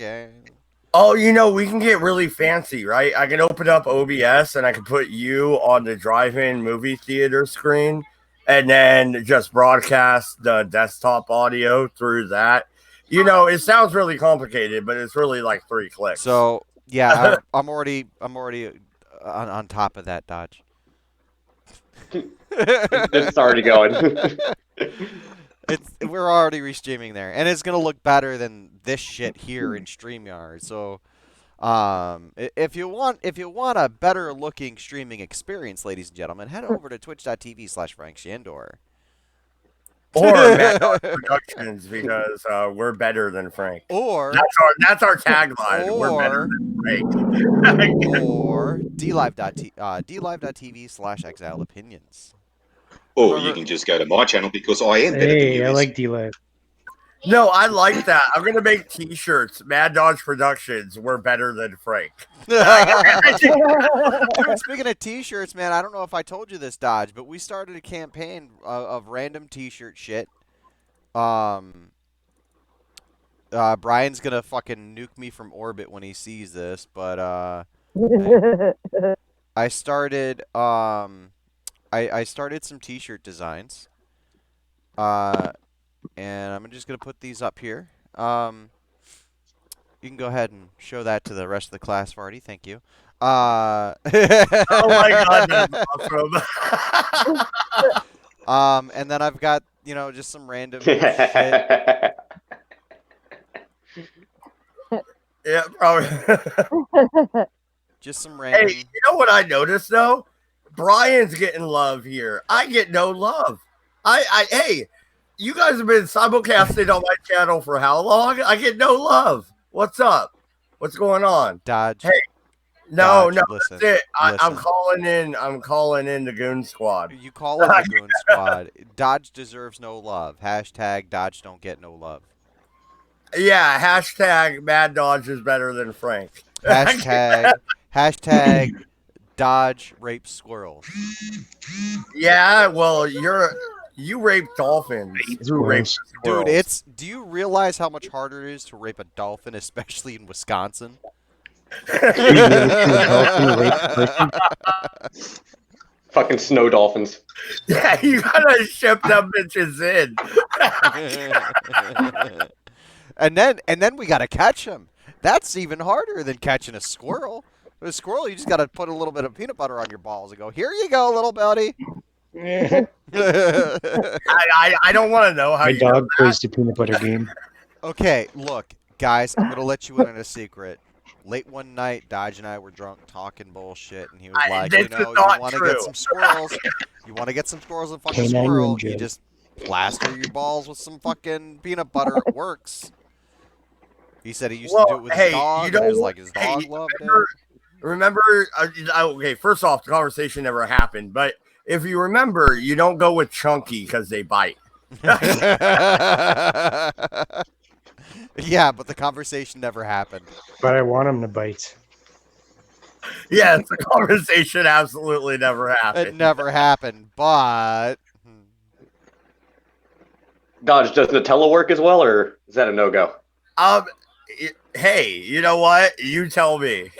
again. Oh, we can get really fancy, right? I can open up OBS and I can put you on the drive-in movie theater screen and then just broadcast the desktop audio through that. It sounds really complicated, but it's really like 3 clicks. So yeah, I'm already on top of that, Dodge. It's already going. We're already restreaming there, and it's gonna look better than this shit here in StreamYard. So, if you want a better looking streaming experience, ladies and gentlemen, head over to twitch.tv/Frank Shandor. Or Mad Dog Productions, because we're better than Frank. Or that's our tagline. We're better than Frank. Or dlive.tv/Exile Opinions. Or you can just go to my channel because I am better than you. Hey, I like D-Live. No, I like that. I'm gonna make T-shirts. Mad Dodge Productions. We're better than Frank. Dude, speaking of T-shirts, man, I don't know if I told you this, Dodge, but we started a campaign of random T-shirt shit. Brian's gonna fucking nuke me from orbit when he sees this, but I started I started some T-shirt designs. And I'm just going to put these up here. You can go ahead and show that to the rest of the class, Vardy. Thank you. Oh my god, that's awesome. And then I've got, just some random shit. Yeah, probably. Just some random. Hey, you know what I noticed though? Brian's getting love here. I get no love. Hey, you guys have been simulcasting on my channel for how long? I get no love. What's up? What's going on? Dodge. Hey, no, Dodge, listen, that's it. I'm calling in. I'm calling in the Goon Squad. You call it the Goon Squad. Dodge deserves no love. Hashtag Dodge don't get no love. Yeah. Hashtag Mad Dodge is better than Frank. Hashtag Dodge rapes squirrels. Yeah. Well, you rape dolphins. Who rapes squirrels? Dude, do you realize how much harder it is to rape a dolphin, especially in Wisconsin? Fucking snow dolphins. Yeah, you gotta ship them bitches in. and then we gotta catch them. That's even harder than catching a squirrel. With a squirrel, you just gotta put a little bit of peanut butter on your balls and go, "Here you go, little buddy." I don't want to know how my dog plays the peanut butter game. Okay, look, guys, I'm gonna let you in on a secret. Late one night, Dodge and I were drunk talking bullshit, and he was like, you want to get some squirrels? You want to get some squirrels and fuck a squirrel? You just plaster your balls with some fucking peanut butter. It works. He said he used to do it with his dog. And it was like his dog loved it. Remember, okay, first off, the conversation never happened, but if you remember, you don't go with Chunky because they bite. Yeah, but the conversation never happened. But I want him to bite. Yes, the conversation absolutely never happened. It never happened, but... Dodge, does Nutella work as well, or is that a no-go? Hey, you know what? You tell me.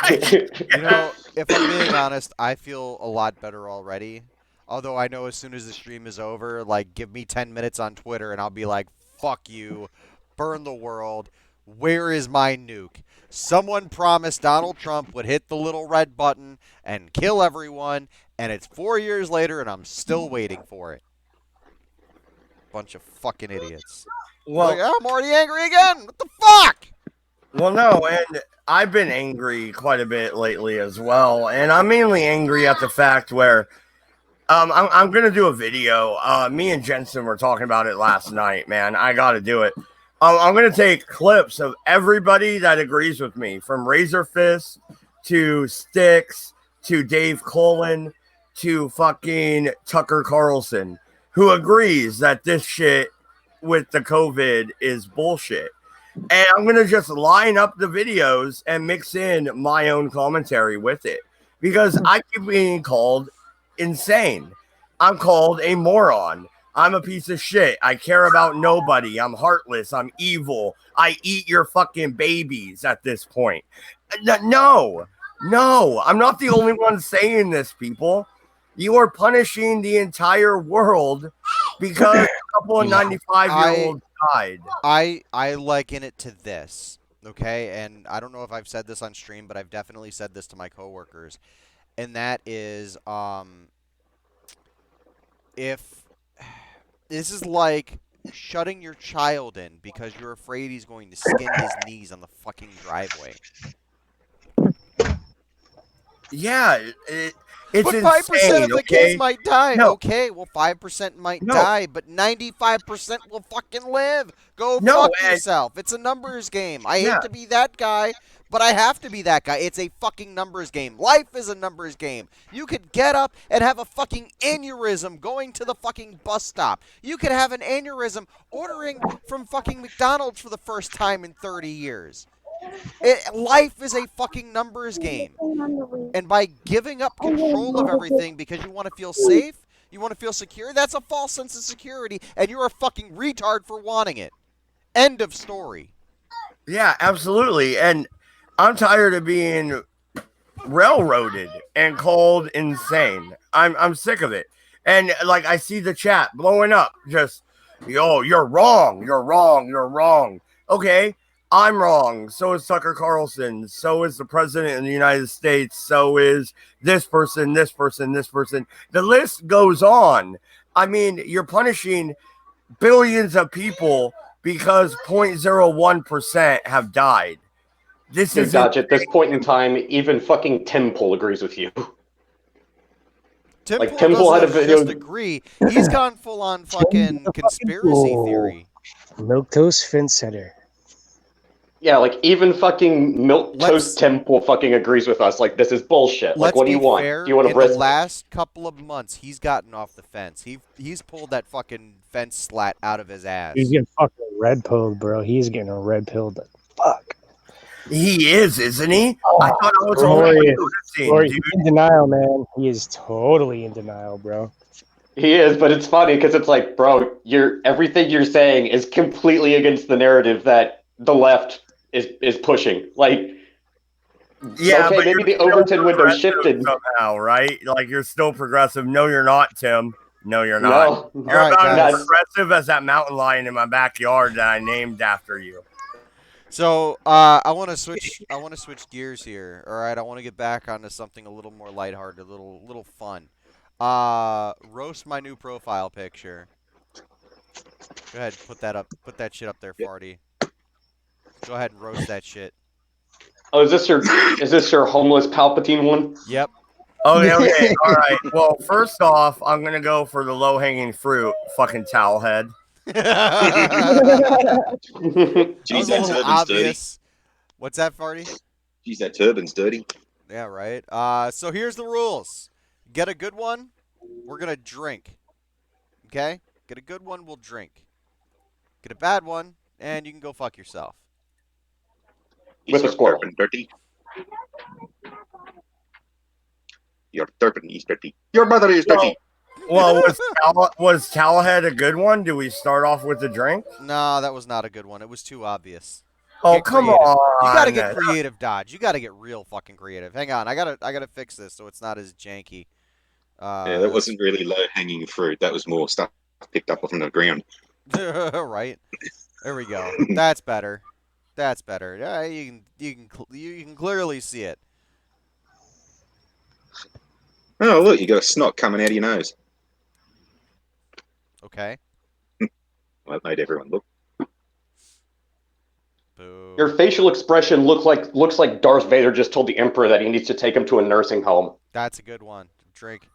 If I'm being honest, I feel a lot better already. Although I know as soon as the stream is over, like, give me 10 minutes on Twitter and I'll be like, fuck you, burn the world, where is my nuke? Someone promised Donald Trump would hit the little red button and kill everyone, and it's 4 years later and I'm still waiting for it. Bunch of fucking idiots. Well, like, I'm already angry again. What the fuck? Well, no, and I've been angry quite a bit lately as well, and I'm mainly angry at the fact where I'm gonna do a video. Me and Jensen were talking about it last night, man. I gotta do it. I'm gonna take clips of everybody that agrees with me, from Razor Fist to Styx to Dave Cullen to fucking Tucker Carlson, who agrees that this shit with the COVID is bullshit. And I'm going to just line up the videos and mix in my own commentary with it, because I keep being called insane. I'm called a moron. I'm a piece of shit. I care about nobody. I'm heartless. I'm evil. I eat your fucking babies at this point. No, I'm not the only one saying this, people. You are punishing the entire world because a couple of 95-year-olds died. I liken it to this, okay? And I don't know if I've said this on stream, but I've definitely said this to my coworkers. And that is, if this is like shutting your child in because you're afraid he's going to skin his knees on the fucking driveway. Yeah, it's but 5% insane, of the okay? kids might die. No. Okay, well, 5% might No. die, but 95% will fucking live. Go No, fuck and- yourself. It's a numbers game. I Yeah. hate to be that guy, but I have to be that guy. It's a fucking numbers game. Life is a numbers game. You could get up and have a fucking aneurysm going to the fucking bus stop. You could have an aneurysm ordering from fucking McDonald's for the first time in 30 years. Life is a fucking numbers game. And by giving up control of everything because you want to feel safe, you want to feel secure, that's a false sense of security, and you're a fucking retard for wanting it. End of story. Yeah, absolutely. And I'm tired of being railroaded and called insane. I'm sick of it. And like I see the chat blowing up, just yo, you're wrong. Okay, I'm wrong. So is Tucker Carlson. So is the president of the United States. So is this person. The list goes on. I mean, you're punishing billions of people because 0.01% have died. This is Dodge, at this point in time, even fucking Tim Pool agrees with you. Tim Like, Pool Tim Pool had a doesn't video- just agree. He's gone full on fucking conspiracy theory. Milquetoast Fence Center. Yeah, like, even fucking Milk Let's- Toast Tim Pool fucking agrees with us. Like, this is bullshit. Like, Let's what do you be want? fair, Do you want in to risk the last couple of months, he's gotten off the fence. He's pulled that fucking fence slat out of his ass. He's getting fucking red pilled, bro. He's getting a red pilled. Fuck. He is, isn't he? I thought I was Rory only is. noticing, Rory, dude. he's in denial, man. He is totally in denial, bro. He is, but it's funny because it's like, bro, everything you're saying is completely against the narrative that the left is pushing. Like, Yeah, okay, but maybe you're the still Overton window progressive shifted. somehow, right? Like you're still progressive. No, you're not, Tim. No, you're not. No, You're All right, about as guys. progressive as that mountain lion in my backyard that I named after you. So I want to switch. I want to switch gears here. All right, I want to get back onto something a little more lighthearted, a little fun. Roast my new profile picture. Go ahead, put that up. Put that shit up there, Farty. Go ahead and roast that shit. Oh, is this your homeless Palpatine one? Yep. Okay, all right. Well, first off, I'm gonna go for the low hanging fruit, fucking towel head. That Jeez, was a that little turban's dirty. obvious. What's that, Farty? Jeez, that turban's dirty. Yeah, right. So here's the rules. Get a good one, we're gonna drink. Okay? Get a good one, we'll drink. Get a bad one, and you can go fuck yourself. With a Your squirrel. turban dirty. Your turban is dirty. Your mother is dirty. Well, was towel head a good one? Do we start off with the drink? No, that was not a good one. It was too obvious. Oh, Get come creative. on. You gotta get creative, Dodge. You gotta get real fucking creative. Hang on, I gotta fix this so it's not as janky. Yeah, that wasn't really low hanging fruit. That was more stuff picked up from the ground. right. There we go. That's better. That's better. Yeah, you can clearly see it. Oh, look, you got a snot coming out of your nose. Okay. Well, that made everyone look. Boo. Your facial expression looks like Darth Vader just told the Emperor that he needs to take him to a nursing home. That's a good one. Drink.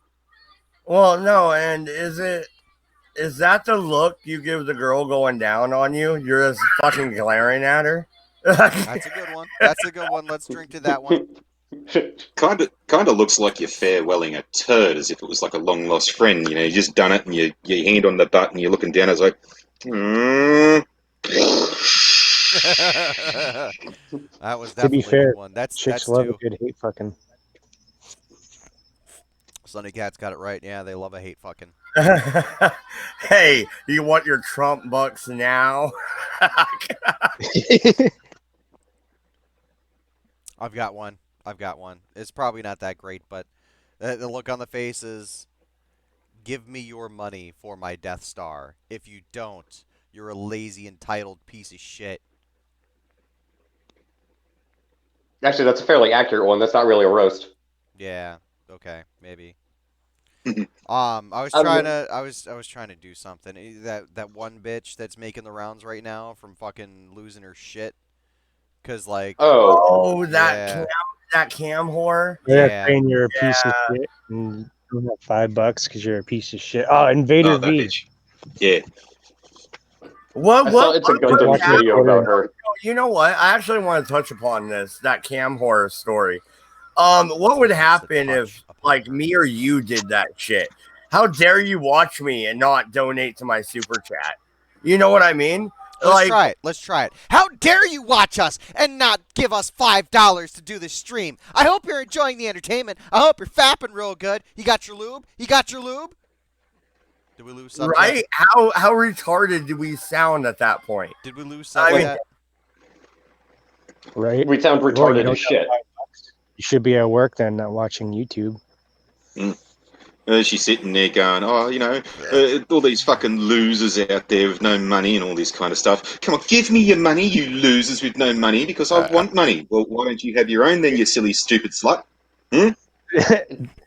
Well, no, and is that the look you give the girl going down on you? You're just fucking glaring at her. That's a good one. That's a good one. Let's drink to that one. Kind of looks like you're farewelling a turd, as if it was like a long lost friend. You know, you just done it, and your hand on the butt, and you're looking down. It's like, That was To be definitely a fair, good one. That's Chicks that's love two. a good hate fucking. Sunny Cat's got it right. Yeah, they love a hate fucking. Hey, you want your Trump bucks now? I've got one. It's probably not that great, but the look on the face is, give me your money for my Death Star. If you don't, you're a lazy, entitled piece of shit. Actually, that's a fairly accurate one. That's not really a roast. Yeah. Okay. Maybe. Mhm. I was Um, trying to. I was trying to do something. That one bitch that's making the rounds right now from fucking losing her shit. Cause like. Oh, Oh, Yeah. that cam whore. Yeah, Yeah. saying you're a piece of shit and you don't have $5 because you're a piece of shit. Oh, Invader Oh, that V. bitch. Yeah. What? I saw it's a Gundam Watch video it. about her. You know what? I actually want to touch upon that cam horror story. What would Touch the happen touch if upon like her. me or you did that shit? How dare you watch me and not donate to my super chat? You know what I mean? Let's try it. How dare you watch us and not give us $5 to do this stream? I hope you're enjoying the entertainment. I hope you're fapping real good. You got your lube? Did we lose subs yet? right? How retarded do we sound at that point? Did we lose subs I mean- yet? Right? We sound Well, retarded you as shit. You should be at work then, not watching YouTube. She's sitting there going, oh, all these fucking losers out there with no money and all this kind of stuff. Come on, give me your money, you losers with no money, because I want money. Well, why don't you have your own then, you silly, stupid slut?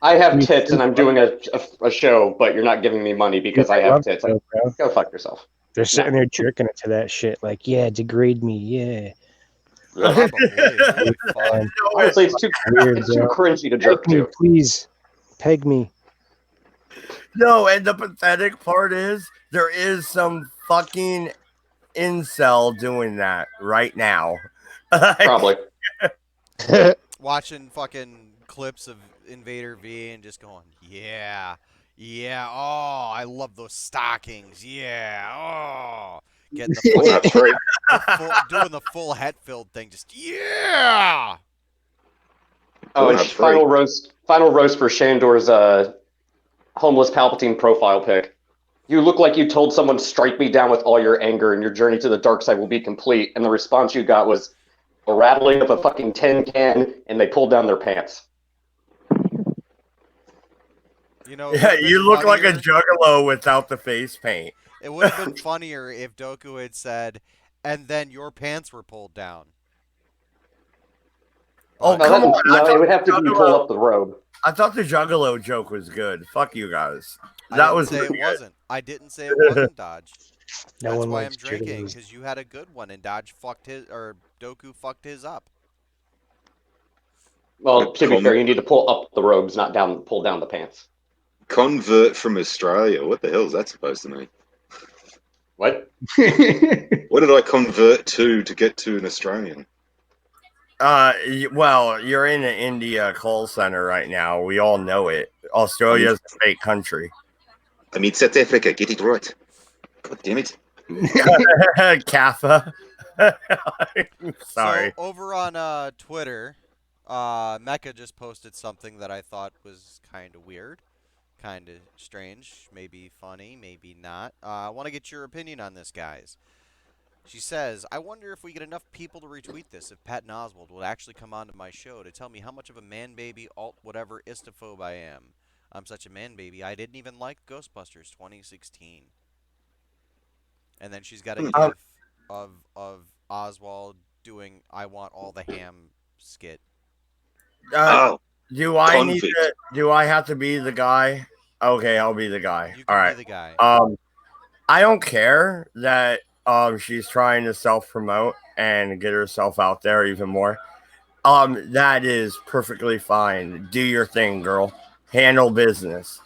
I have tits and I'm doing a show, but you're not giving me money because I have love tits. it, bro. Go fuck yourself. They're sitting there jerking it to that shit. Like, yeah, degrade me, yeah. Probably. Holy fuck. Honestly, it's too Weird, it's too bro. cringy to jerk Peg me, to. please. Peg me. No, and the pathetic part is there is some fucking incel doing that right now. Probably. Watching fucking clips of Invader V and just going, yeah, oh, I love those stockings, yeah, oh. Getting the Well, that's right. doing the full Hetfield thing, just, yeah! Oh, and That's final roast for Shandor's homeless Palpatine profile pic. You look like you told someone, strike me down with all your anger and your journey to the dark side will be complete. And the response you got was a rattling of a fucking tin can and they pulled down their pants. You know, Yeah, you look like a funnier- juggalo without the face paint. It would have been funnier if Doku had said, and then your pants were pulled down. Oh, But- come on. I No, thought it would have to be Juggalo- pull up the robe. I thought the juggalo joke was good. Fuck you guys. I That didn't was say really it good. wasn't. I didn't say it wasn't, Dodge. No That's one why I'm likes drinking, juggalos. because you had a good one and Dodge fucked his, or Doku fucked his up. Well, to be fair, you need to pull up the robes, not pull down the pants. Convert from Australia. What the hell is that supposed to mean? What? What did I convert to get to an Australian? Well, you're in an India call center right now. We all know it. Australia's a fake country. I mean, South Africa. Get it right. God damn it. Kappa. Sorry. So, over on Twitter, Mecca just posted something that I thought was kind of weird. Kind of strange, maybe funny, maybe not. I want to get your opinion on this, guys. She says, I wonder if we get enough people to retweet this, if Patton Oswalt would actually come onto my show to tell me how much of a man-baby, alt-whatever istophobe I am. I'm such a man-baby, I didn't even like Ghostbusters 2016. And then she's got a gif of Oswald doing I Want All the Ham skit. Oh, Do I Convict. need to? Do I have to be the guy? Okay, I'll be the guy. You All can right. be the guy. I don't care that she's trying to self-promote and get herself out there even more. That is perfectly fine. Do your thing, girl. Handle business.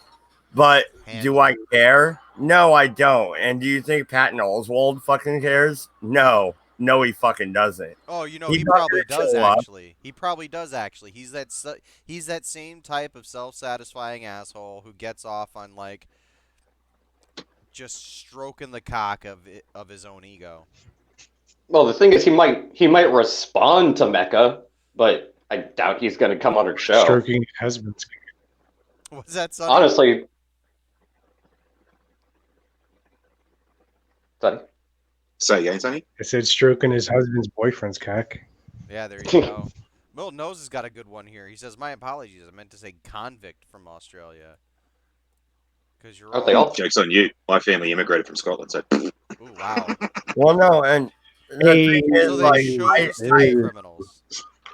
But do I care? No, I don't. And do you think Patton Oswalt fucking cares? No. No, he fucking doesn't. Oh, you know, He's he not probably gonna does show up. actually. He probably does actually. He's that same type of self-satisfying asshole who gets off on like just stroking the cock of his own ego. Well, the thing is, he might respond to Mecca, but I doubt he's going to come on her show. Stroking husbands. What's that, son? Honestly, Sonny? Say again, Sonny. I said stroking his husband's boyfriend's cock. Yeah, there you go. Milton Nose has got a good one here. He says, "My apologies. I meant to say convict from Australia." Because you're Aren't they all. all? Joke's on you. My family immigrated from Scotland, so Ooh, wow. Well, no, and the Hey, thing is, So they like, chose to be criminals.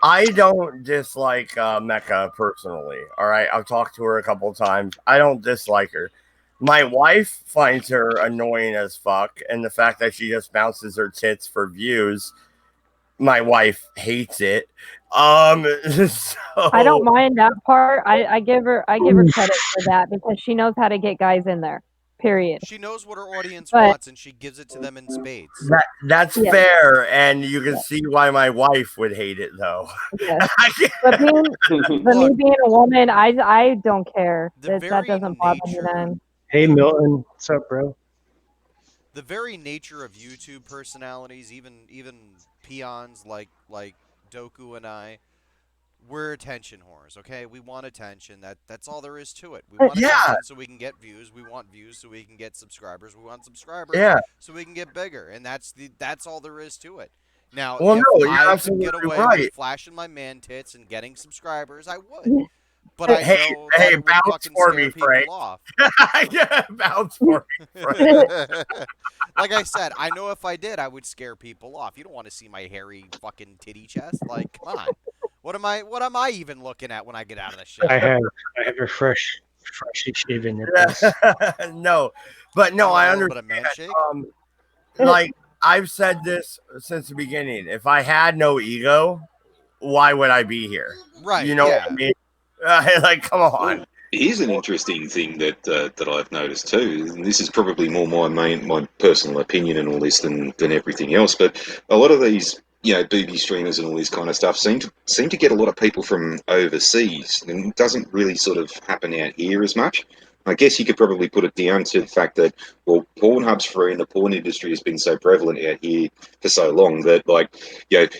I don't dislike Mecca personally. All right, I've talked to her a couple times. I don't dislike her. My wife finds her annoying as fuck, and the fact that she just bounces her tits for views, my wife hates it. So I don't mind that part. I give her credit for that because she knows how to get guys in there. Period. She knows what her audience But- wants, and she gives it to them in spades. that's Yeah. fair, and you can see why my wife would hate it, though. Yes. But me being a woman, I don't care. The That very doesn't bother me nature- then. Hey, Milton. What's up, bro? The very nature of YouTube personalities, even peons like Doku and I, we're attention whores. Okay, we want attention. That's all there is to it. We want Yeah. attention so we can get views. We want views so we can get subscribers. We want subscribers Yeah. so we can get bigger. And that's all there is to it. Now, Well, if no, you're I could absolutely get away right. with flashing my man tits and getting subscribers, I would. But I Hey, know that hey, it would bounce fucking for scare me, people Frank. off. Yeah, bounce for me. Like I said, I know if I did, I would scare people off. You don't want to see my hairy fucking titty chest. Like, come on. What am I even looking at when I get out of the shower? I have a freshly shaven nipples. No, but no, You want I a little bit of understand. man shake? Like I've said this since the beginning. If I had no ego, why would I be here? Right. You know yeah. what I mean? Like, come on. here's an interesting thing that I've noticed too, and this is probably more my personal opinion and all this than everything else. But a lot of these, booby streamers and all this kind of stuff seem to get a lot of people from overseas, and it doesn't really sort of happen out here as much. I guess you could probably put it down to the fact that, well, Pornhub's free and the porn industry has been so prevalent out here for so long that, like,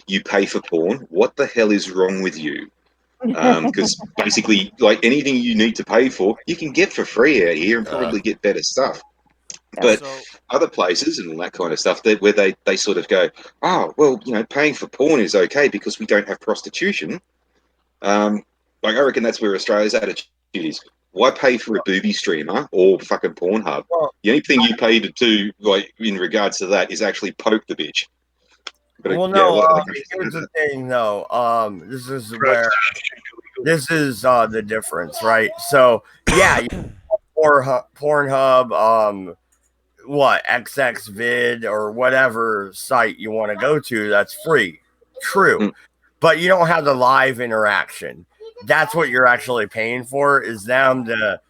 you pay for porn. What the hell is wrong with you? Because basically, like, anything you need to pay for, you can get for free out here and probably get better stuff. But So, other places and all that kind of stuff, where they sort of go, oh, well, paying for porn is okay because we don't have prostitution. Like, I reckon that's where Australia's attitude is. Why pay for a booby streamer or fucking Pornhub? Well, The only thing you pay to do, like, in regards to that, is actually poke the bitch. But Well, yeah, no. what- Here's the thing, though. This is the difference, right? So, yeah, Pornhub, what XXVid or whatever site you want to go to, that's free. True, Mm. but you don't have the live interaction. That's what you're actually paying for, is them to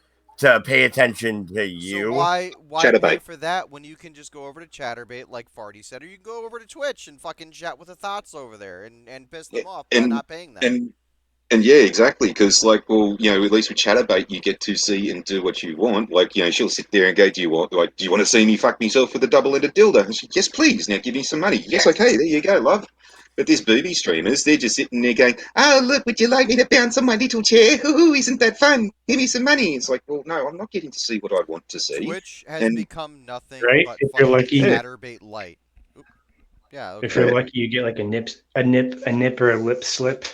pay attention to you. So why pay Chatterbait. for that when you can just go over to Chatterbait, like Farty said, or you can go over to Twitch and fucking chat with the thoughts over there and piss them off by and- not paying them? And yeah, exactly. Because, like, well, at least with Chatterbait, you get to see and do what you want. Like, she'll sit there and go, "Do you want to see me fuck myself with a double-ended dildo?" And she, "Yes, please. Now give me some money." "Yes, okay. There you go, love." But these booby streamers, they're just sitting there going, "Oh, look, would you like me to bounce on my little chair? Hoo-hoo, isn't that fun? Give me some money." It's like, well, no, I'm not getting to see what I want to see. Twitch has and- become nothing Right? but If you're fucking lucky. Chatterbait light. Oop. Yeah. Okay. If you're lucky, you get like a nip or a lip slip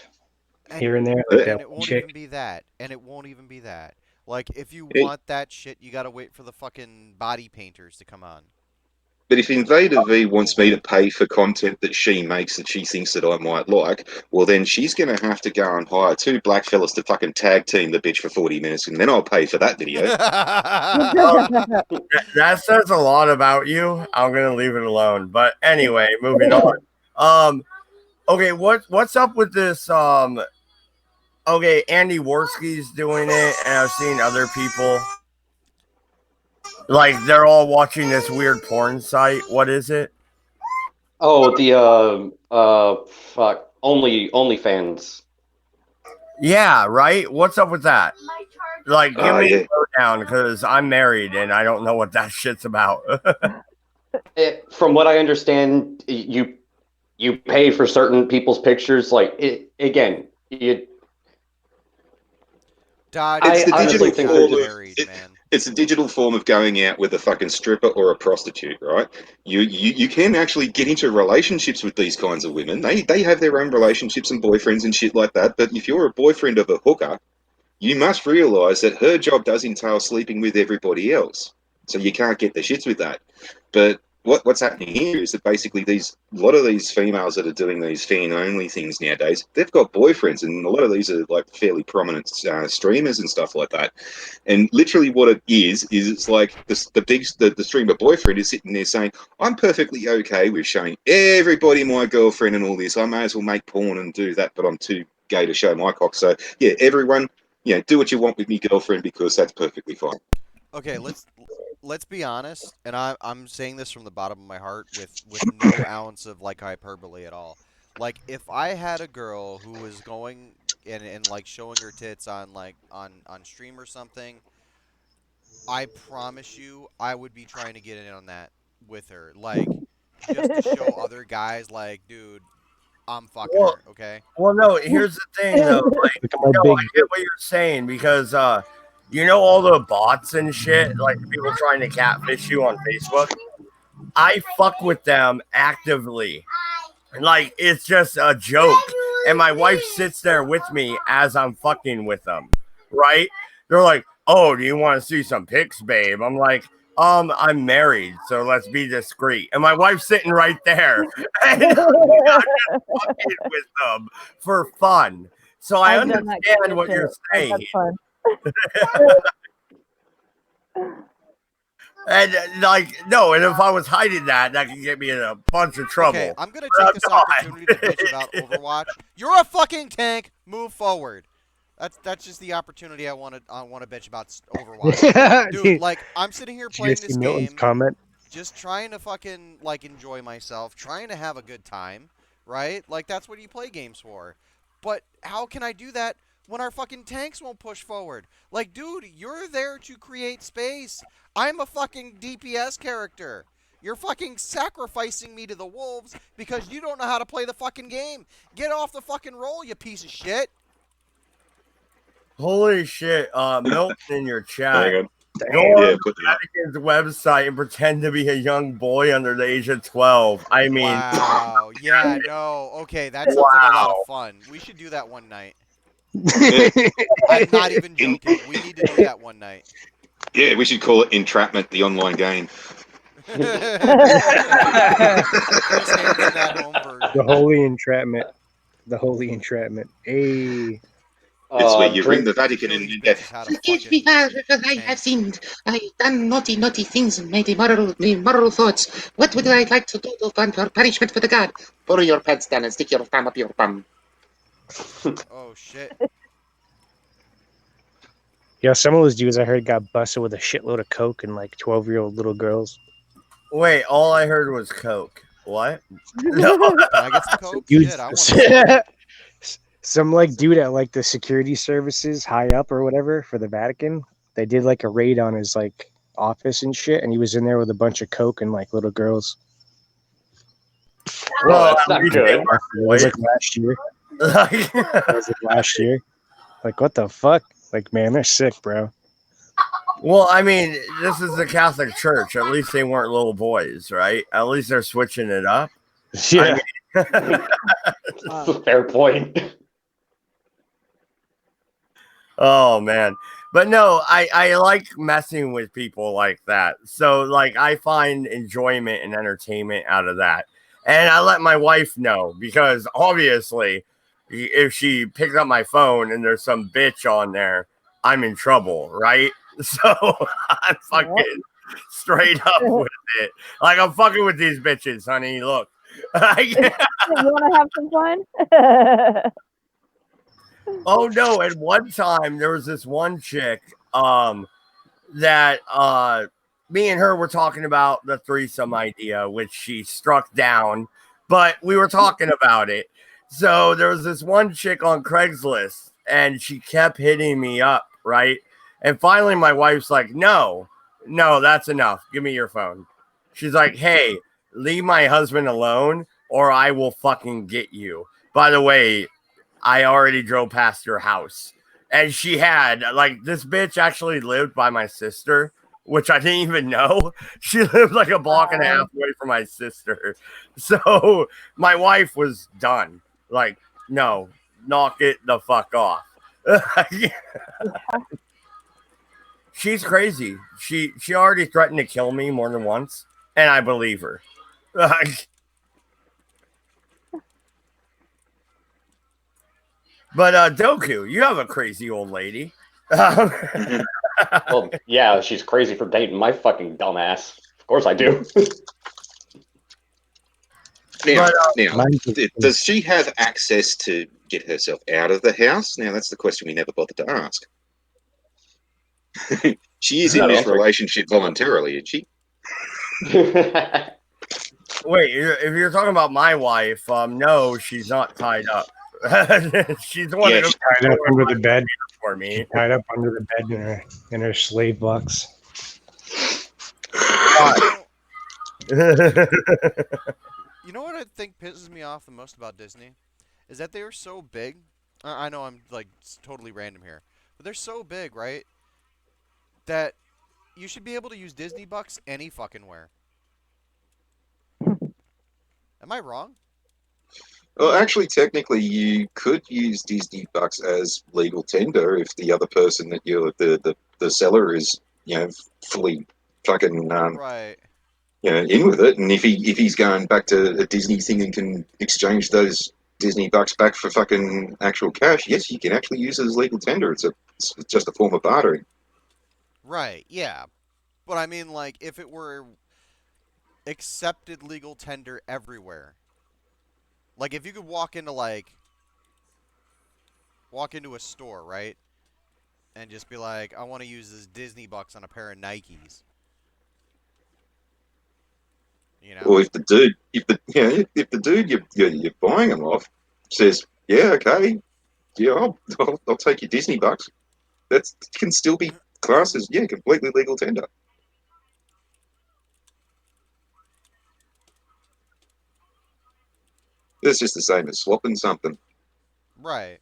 And- here and there. And Like And that it one won't chick. even be that. And it won't even be that. Like, if you Hey. want that shit, you gotta wait for the fucking body painters to come on. But if Invader V wants me to pay for content that she makes that she thinks that I might like, well, then she's going to have to go and hire two black fellas to fucking tag team the bitch for 40 minutes, and then I'll pay for that video. That says a lot about you. I'm gonna leave it alone. But anyway, moving on. Okay, what's up with this? Okay, Andy Worski's doing it, and I've seen other people. Like, they're all watching this weird porn site. What is it? Oh, the fuck, OnlyFans. Yeah, right. What's up with that? Like, give me yeah. a lowdown, because I'm married and I don't know what that shit's about. From what I understand, you pay for certain people's pictures. Like, again, you Dodge, I It's the honestly digital think form they're of married, it, man. it's a digital form of going out with a fucking stripper or a prostitute, right? You can actually get into relationships with these kinds of women. They have their own relationships and boyfriends and shit like that. But if you're a boyfriend of a hooker, you must realize that her job does entail sleeping with everybody else. So you can't get the shits with that. But what's happening here is that basically a lot of these females that are doing these fan only things nowadays, they've got boyfriends, and a lot of these are like fairly prominent streamers and stuff like that. And literally, what it is it's like the streamer boyfriend is sitting there saying, "I'm perfectly okay with showing everybody my girlfriend and all this. I may as well make porn and do that, but I'm too gay to show my cock. So yeah, everyone, do what you want with me girlfriend because that's perfectly fine." Okay, let's be honest, and I'm saying this from the bottom of my heart with no ounce of like hyperbole at all. Like if I had a girl who was going and like showing her tits on like on stream or something, I promise you I would be trying to get in on that with her. Like just to show other guys like, dude, I'm fucking Well, her, okay? well, no. Here's the thing, though. Like, Look at my no, big. I get what you're saying because, all the bots and shit, like people trying to catfish you on Facebook. I fuck with them actively. Like it's just a joke. And my wife sits there with me as I'm fucking with them. Right? They're like, "Oh, do you want to see some pics, babe?" I'm like, I'm married, so let's be discreet. And my wife's sitting right there. And I'm just fucking with them for fun. So I I've done that kind understand of what shit. you're Like, saying. that's fun. And like, no, and if I was hiding that could get me in a bunch of trouble. Okay, I'm gonna But take I'm this not. opportunity to bitch about Overwatch. You're a fucking tank. Move forward. That's just the opportunity I want to bitch about Overwatch. Dude, like I'm sitting here Did you playing guys see this Milton's game, comment? just trying to fucking like enjoy myself, trying to have a good time, right? Like that's what you play games for. But how can I do that when our fucking tanks won't push forward? Like, dude, you're there to create space. I'm a fucking DPS character. You're fucking sacrificing me to the wolves because you don't know how to play the fucking game. Get off the fucking roll, you piece of shit. Holy shit, Milton in your chat. Hang on. Go on Yeah, put that up. Vatican's website and pretend to be a young boy under the age of 12. I mean, Wow. Yeah, no. Okay, that sounds like a lot of wow. fun. We should do that one night. Yeah, I'm not even joking. We need to do that one night. yeah, we should call it Entrapment, the online game. Chris Hansen, that home The version. holy entrapment. The holy entrapment. Hey. It's where you ring Drink. the Show Vatican and these you get bitches how to Forgive me, fucking because I have tank. sinned. I have done naughty, naughty things and made immoral thoughts. What would I like to do to find for punishment for the god? Pull your pants down and stick your thumb up your bum. Oh shit. Yo, some of those dudes I heard got busted with a shitload of coke and like 12-year-old little girls. Wait, all I heard was Coke. What? No. Can I get some coke? Dudes, Shit, I want some. some like dude at like the security services high up or whatever for the Vatican. They did like a raid on his like office and shit, and he was in there with a bunch of coke and like little girls. Well, that's not at least good. they It was like last year. were- It was like last year. Like what the fuck? Like man, they're sick, bro. Well, I mean, this is the Catholic Church. At least they weren't little boys, right? At least they're switching it up. Yeah. That's a fair point. Oh man. But no, I like messing with people like that. So like I find enjoyment and entertainment out of that. And I let my wife know because obviously if she picks up my phone and there's some bitch on there, I'm in trouble, right? So I'm fucking straight up with it. Like I'm fucking with these bitches, honey. Look. You want to have some fun? Oh no! At one time, there was this one chick that me and her were talking about the threesome idea, which she struck down, but we were talking about it. So there was this one chick on Craigslist, and she kept hitting me up, right? And finally, my wife's like, "No, that's enough. Give me your phone." She's like, "Hey, leave my husband alone, or I will fucking get you." By the way, I already drove past your house. and she had like this bitch actually lived by my sister, which I didn't even know. She lived like a block and a half away from my sister. So my wife was done. Like, no, knock it the fuck off. She's crazy. She already threatened to kill me more than once, and I believe her. But Doku, you have a crazy old lady. Well, yeah, she's crazy for dating my fucking dumbass. Of course I do. Now, But, does she have access to get herself out of the house? Now, that's the question we never bothered to ask. She is in this relationship voluntarily, is she? wait, if you're talking about my wife, no, she's not tied up. She's the one Yeah, who's Tied up under the bed. for me. Tied up under the bed in her slave box. You know what I think pisses me off the most about Disney? Is that they are so big. I know I'm like totally random here. But they're so big, right? That you should be able to use Disney bucks any fucking where. Am I wrong? Well, actually, technically, you could use Disney bucks as legal tender if the other person that you're the seller is, fully fucking Right. in with it, and if he's going back to a Disney thing and can exchange those Disney bucks back for fucking actual cash, yes, you can actually use it as legal tender. It's just a form of bartering. Right, yeah. But I mean, like, if it were accepted legal tender everywhere. Like, if you could walk into a store, right? And just be like, I want to use this Disney bucks on a pair of Nikes. You know? Or if the dude you're buying them off says, yeah, okay, yeah, I'll take your Disney bucks. That can still be classed as completely legal tender. It's just the same as swapping something. Right.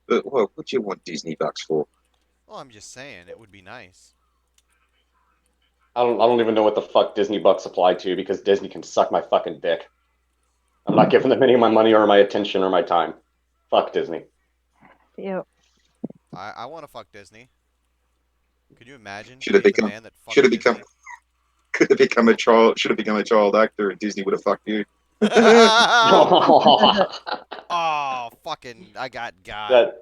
But what do you want Disney bucks for? Well, I'm just saying, it would be nice. I don't even know what the fuck Disney bucks apply to because Disney can suck my fucking dick. I'm not giving them any of my money or my attention or my time. Fuck Disney. Yep. I want to fuck Disney. Could you imagine? Should have being the become- man that fucked should have become- Disney? Could have become a child. Should have become a child actor, and Disney would have fucked you. Oh, fucking! I got God.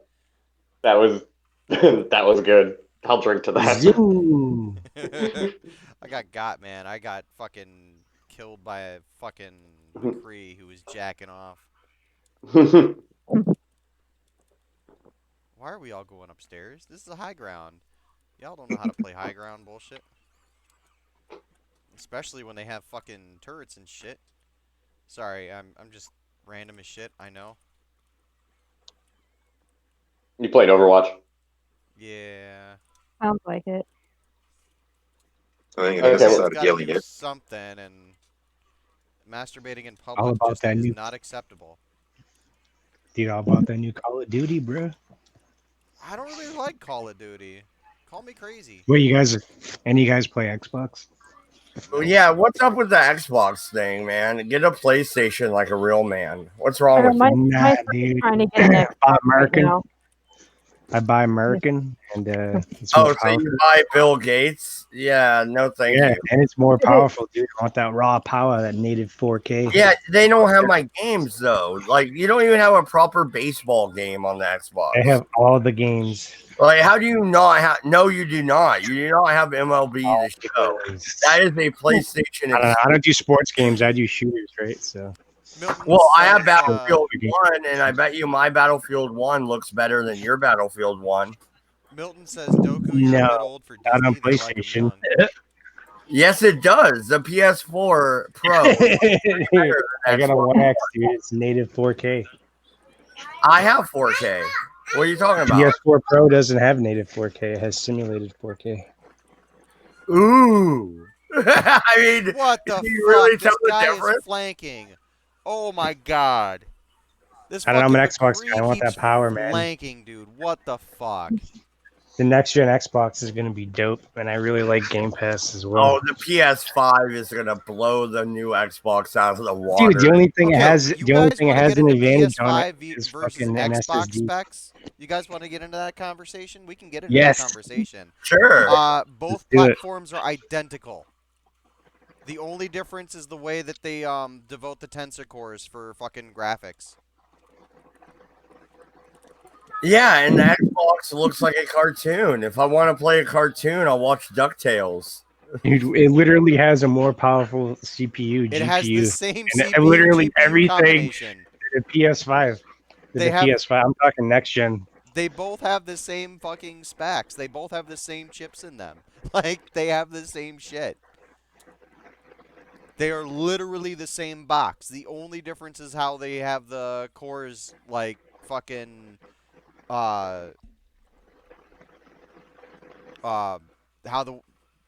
that was that was good. I'll drink to that. Zoom. I got, man. I got fucking killed by a fucking McCree who was jacking off. Why are we all going upstairs? This is a high ground. Y'all don't know how to play high ground bullshit. Especially when they have fucking turrets and shit. Sorry, I'm just random as shit, I know. You played Overwatch? Yeah. Sounds like it. I think Okay, I well, started Gotta yelling do it. something, and masturbating in All public about just that is new- not acceptable. Dude, all about that new Call of Duty, bro. I don't really like Call of Duty. Call me crazy. Wait, any of you guys play Xbox? Well, yeah, what's up with the Xbox thing, man? Get a PlayStation like a real man. What's wrong with My you? Nah, son's dude. trying to get an Xbox right American. now. I buy American, and it's Oh, more so powerful. you buy Bill Gates? Yeah, no thank Yeah, you. and it's more powerful, dude. I want that raw power, that native 4K. Yeah, they don't have my games though. Like, you don't even have a proper baseball game on the Xbox. I have all the games. Like, how do you not have? No, you do not. You do not have MLB the show. That is a PlayStation. I don't know. I don't do sports games. I do shooters, right? So Milton Well, I have says, Battlefield 1, and I bet you my Battlefield 1 looks better than your Battlefield 1. Milton says, Doku, you're a No, bit old for Disney. not on they like 'em PlayStation. young." Yes, it does. The PS4 Pro. I got a 1X, dude. It's native 4K. I have 4K. What are you talking about? PS4 Pro doesn't have native 4K. It has simulated 4K. Ooh. I mean, What the Can you fuck? really This tell the guy is difference? flanking. Oh my god. This I don't know. I'm fucking an Xbox McCree guy. I want keeps that power, man. flanking, dude. What the fuck? The next gen Xbox is gonna be dope, and I really like Game Pass as well. Oh, the PS5 is gonna blow the new Xbox out of the water. Dude, the only thing it Okay, has, you the only guys thing it want to has get an into advantage on it PS5 is versus fucking an Xbox SSD. specs? You guys want to get into that conversation? We can get into Yes. that conversation. Sure. Both Let's do it. platforms are identical. The only difference is the way that they devote the tensor cores for fucking graphics. Yeah, and the Xbox looks like a cartoon. If I want to play a cartoon, I'll watch DuckTales. Dude, it literally has a more powerful CPU, It GPU. has the same and CPU literally GPU everything- combination. The PS5. They The have- PS5. I'm talking next gen. They both have the same fucking specs. They both have the same chips in them. Like, they have the same shit. They are literally the same box. The only difference is how they have the cores, like, fucking, how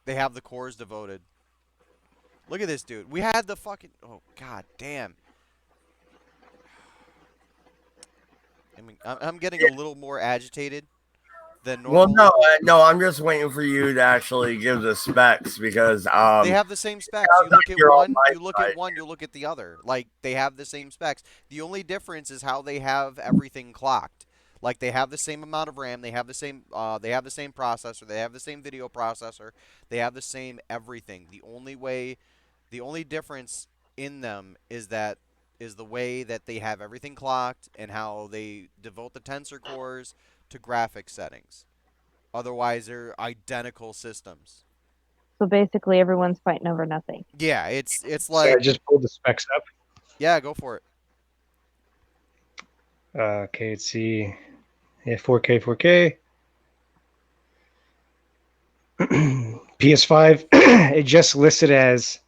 they have the cores devoted. Look at this, dude. We had the fucking, oh, god damn. I mean, I'm getting a little more agitated than normal. Well, no, I'm just waiting for you to actually give the specs because They have the same specs. You look at you're on one, my you look side. at one, you look at the other. Like, they have the same specs. The only difference is how they have everything clocked. Like, they have the same amount of RAM, they have the same processor, they have the same video processor, they have the same everything. The only difference in them is the way that they have everything clocked and how they devote the tensor cores to graphics settings. Otherwise, they're identical systems. So basically, everyone's fighting over nothing. Yeah, it's So I like, just pulled the specs up. yeah, go for it. Okay, let's see. Yeah, 4K. PS5, it just listed as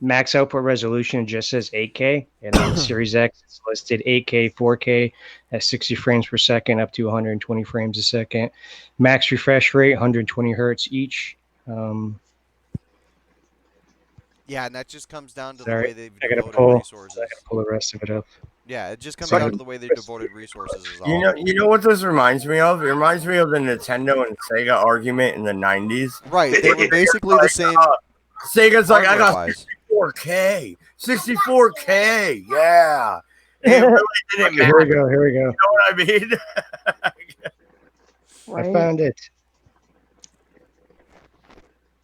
max output resolution. It just says 8K, and on the Series X, it's listed 8K, 4K at 60 frames per second, up to 120 frames a second. Max refresh rate, 120 hertz each. Yeah, and that just comes down to Sorry, the way they've I gotta devoted pull. resources. I gotta pull the rest of it up. Yeah, it just comes Sorry. down to the way they've devoted resources. Is all. You know what this reminds me of? It reminds me of the Nintendo and Sega argument in the 90s. Right, they were basically the same. Sega's like, I got hardware-wise. 64K, yeah. It really didn't Okay, matter. here we go. You know what I mean? Right? I found it.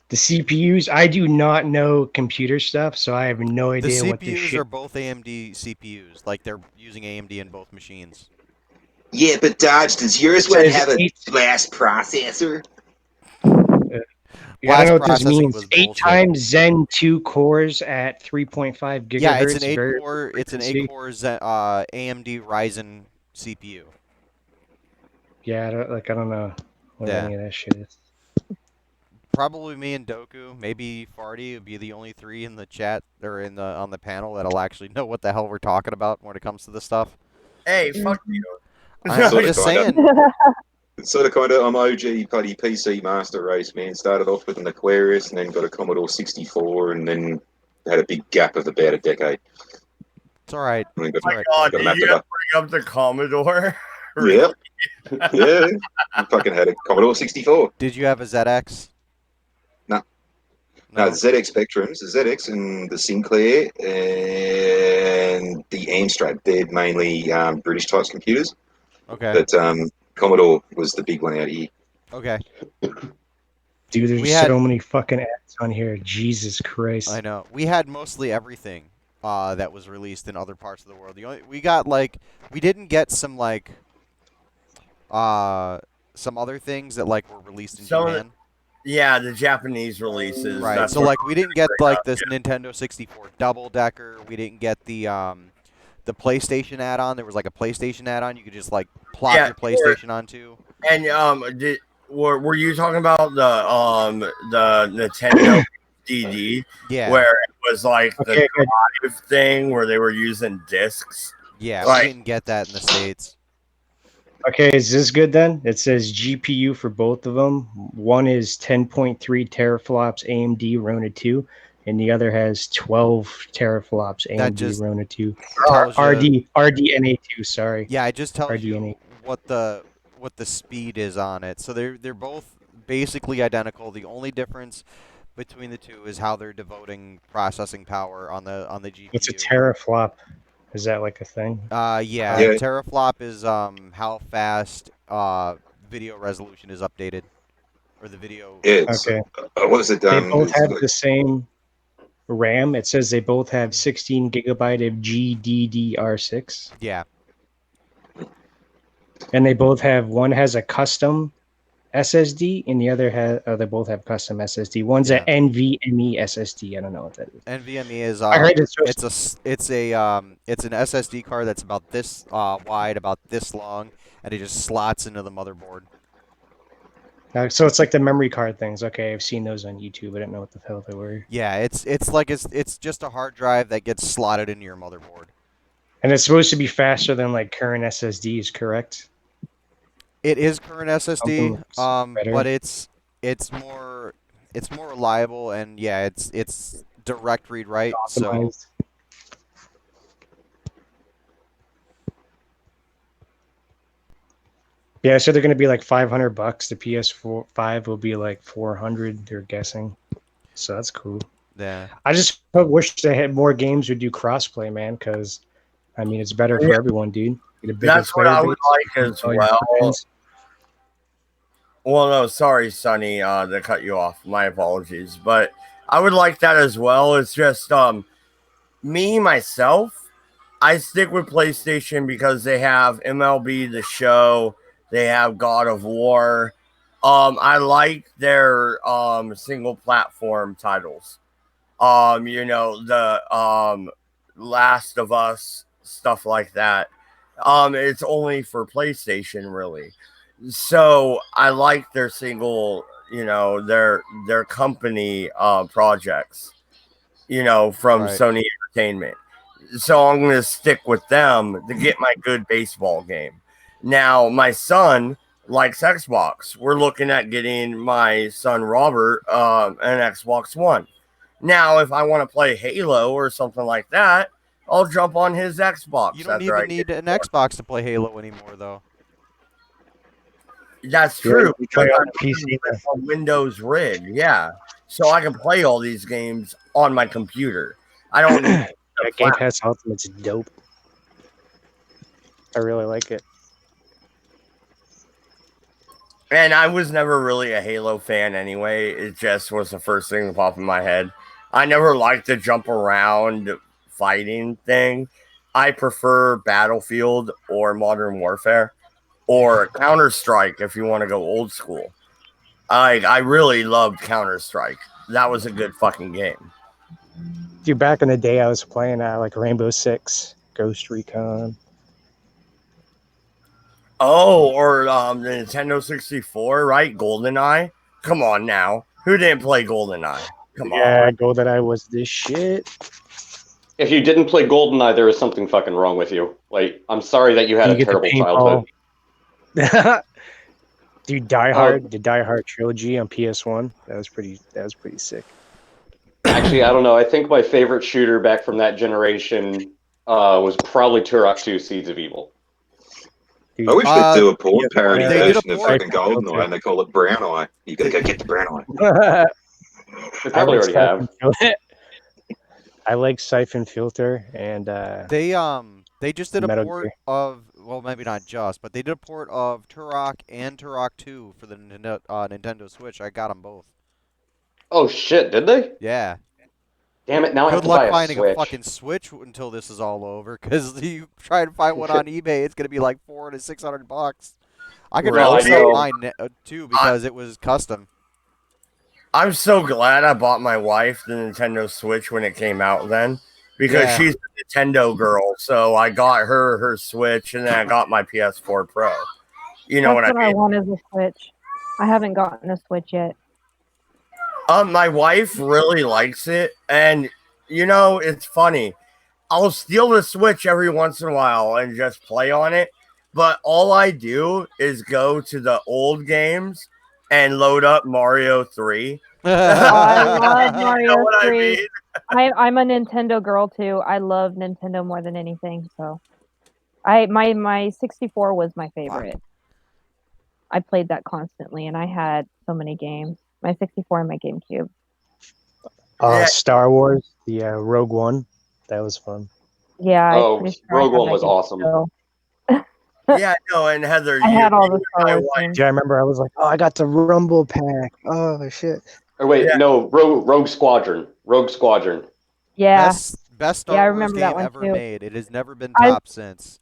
The CPUs, I do not know computer stuff, so I have no The idea what this CPUs shit. are both AMD CPUs. Like, they're using AMD in both machines. Yeah, but Dodge, does yours It one says have a eight- blast processor? I Blast don't know what this processing means. was 8 bullshit. times Zen 2 cores at 3.5 gigahertz. Yeah, it's an very 8-core. It's an frequency. 8-core AMD Ryzen CPU. Yeah, I don't know what Yeah. any of that shit is. Probably me and Doku, maybe Farty would be the only three in the chat or on the panel that'll actually know what the hell we're talking about when it comes to this stuff. Hey, fuck you. I'm Sorry, just kinda. saying. Sort of kind of, I'm OG bloody PC master race, man. Started off with an Aquarius and then got a Commodore 64 and then had a big gap of about a decade. It's all right. And then got, Oh my Right. god, got a did Mac you to bring up the Commodore? Yeah. Yeah. I fucking had a Commodore 64. Did you have a ZX? No. No. No, ZX Spectrums, the ZX and the Sinclair and the Amstrad. They're mainly British types computers. Okay. But Commodore was the big one out here. Okay. Dude, there's We had- so many fucking ads on here. Jesus Christ. I know. We had mostly everything that was released in other parts of the world. We got like we didn't get some like some other things that like were released in Some of Japan. Yeah, the Japanese releases. Right. that's So what- like we didn't get like this Nintendo 64 double decker. We didn't get the PlayStation add-on. There was like a PlayStation add-on you could just like plop Yeah, your PlayStation onto. And were you talking about the Nintendo DD Yeah. where it was like Okay, the good. drive thing where they were using discs? Yeah, Right. we didn't get that in the States. Okay, is this good then? It says GPU for both of them. One is 10.3 teraflops AMD Rona 2. and the other has 12 teraflops AMD just Rona 2. tells you- RDNA 2, sorry. Yeah, it just tells RDNA. you what the speed is on it. So they're both basically identical. The only difference between the two is how they're devoting processing power on the GPU. What's a teraflop? Is that like a thing? Yeah, Yeah. teraflop is how fast video resolution is updated, or the video. It's Okay. what is it? They both it's have like- the same RAM. It says they both have 16 gigabyte of GDDR6. Yeah, And they both have, one has a custom SSD and the other has, they both have custom SSD. One's Yeah. an NVMe SSD. I don't know what that is. NVMe is I heard it's it's an SSD card that's about this wide, about this long, and it just slots into the motherboard. So it's like the memory card things. Okay, I've seen those on YouTube. I didn't know what the hell they were. Yeah, it's just a hard drive that gets slotted into your motherboard. And it's supposed to be faster than like current SSDs, correct? It is current SSD, Something better. but it's more reliable, and yeah, it's direct read write. So Optimized. Yeah, so they're going to be like $500. The PS5 will be like 400. They're guessing, so that's cool. yeah, I just wish they had more games would do crossplay, man. Because I mean, it's better for everyone, dude. Get a bigger That's what player I would base, like as all your well. friends. Well, no, sorry, Sonny, to cut you off. My apologies, but I would like that as well. It's just me myself. I stick with PlayStation because they have MLB The Show. They have God of War. I like their single platform titles. The Last of Us, stuff like that. It's only for PlayStation, really. So I like their single, their company projects, from Right. Sony Entertainment. So I'm going to stick with them to get my good baseball game. Now, my son likes Xbox. We're looking at getting my son Robert an Xbox One. Now, if I want to play Halo or something like that, I'll jump on his Xbox. you don't after I even get need an one. Xbox to play Halo anymore, though. That's Yeah, true. you play because on I'm PC running a Windows rig, yeah. So I can play all these games on my computer. I don't need Yeah, a Game platform. Pass Ultimate's dope. I really like it. And I was never really a Halo fan anyway. It just was the first thing that popped in my head. I never liked the jump around fighting thing. I prefer Battlefield or Modern Warfare or Counter-Strike if you want to go old school. I really loved Counter-Strike. That was a good fucking game. Dude, back in the day, I was playing like Rainbow Six, Ghost Recon. Oh, or the Nintendo 64, right? GoldenEye. Come on now. Who didn't play GoldenEye? Come Yeah, on. GoldenEye was this shit. If you didn't play GoldenEye, there is something fucking wrong with you. Like, I'm sorry that you had You a get the terrible childhood. Dude, Die Hard, the Die Hard trilogy on PS1. That was pretty sick. Actually, I don't know. I think my favorite shooter back from that generation was probably Turok 2 Seeds of Evil. Dude, I wish they'd do a porn parody they did a version of porn. fucking GoldenEye, and they call it Brown Eye. You gotta go get the Brown Eye. They probably already have. I like Siphon Filter and They just did a Metal port Gear. of, well, maybe not just, but they did a port of Turok and Turok 2 for the Nintendo Switch. I got them both. Oh shit, did they? Yeah. Damn it, now I have Good to buy luck a finding Switch. a fucking Switch until this is all over, because you try and find one on eBay, it's gonna be like $400 to $600. I could Well, probably I sell know. mine too because it was custom. I'm so glad I bought my wife the Nintendo Switch when it came out then. Because Yeah. she's a Nintendo girl. So I got her Switch and then I got my PS4 Pro. You know That's what I mean? want is a Switch. I haven't gotten a Switch yet. My wife really likes it, and it's funny. I'll steal the Switch every once in a while and just play on it, but all I do is go to the old games and load up Mario 3 I love You Mario know what I 3. mean? I'm a Nintendo girl too. I love Nintendo more than anything. So, my 64 was my favorite. I played that constantly, and I had so many games. My 64 and my GameCube. Yeah. Star Wars, the Rogue One, that was fun. Yeah, I'm Oh, pretty sure I Rogue had One that was game awesome. still. Yeah, no, and Heather, I had all the and Star my Wars wife, games. Yeah, I remember I was like, oh, I got the Rumble pack. Oh shit. Or wait, Yeah. no, Rogue Squadron. Rogue Squadron. Yeah, Best Star yeah, I Wars remember that game one ever too. made. It has never been I top since.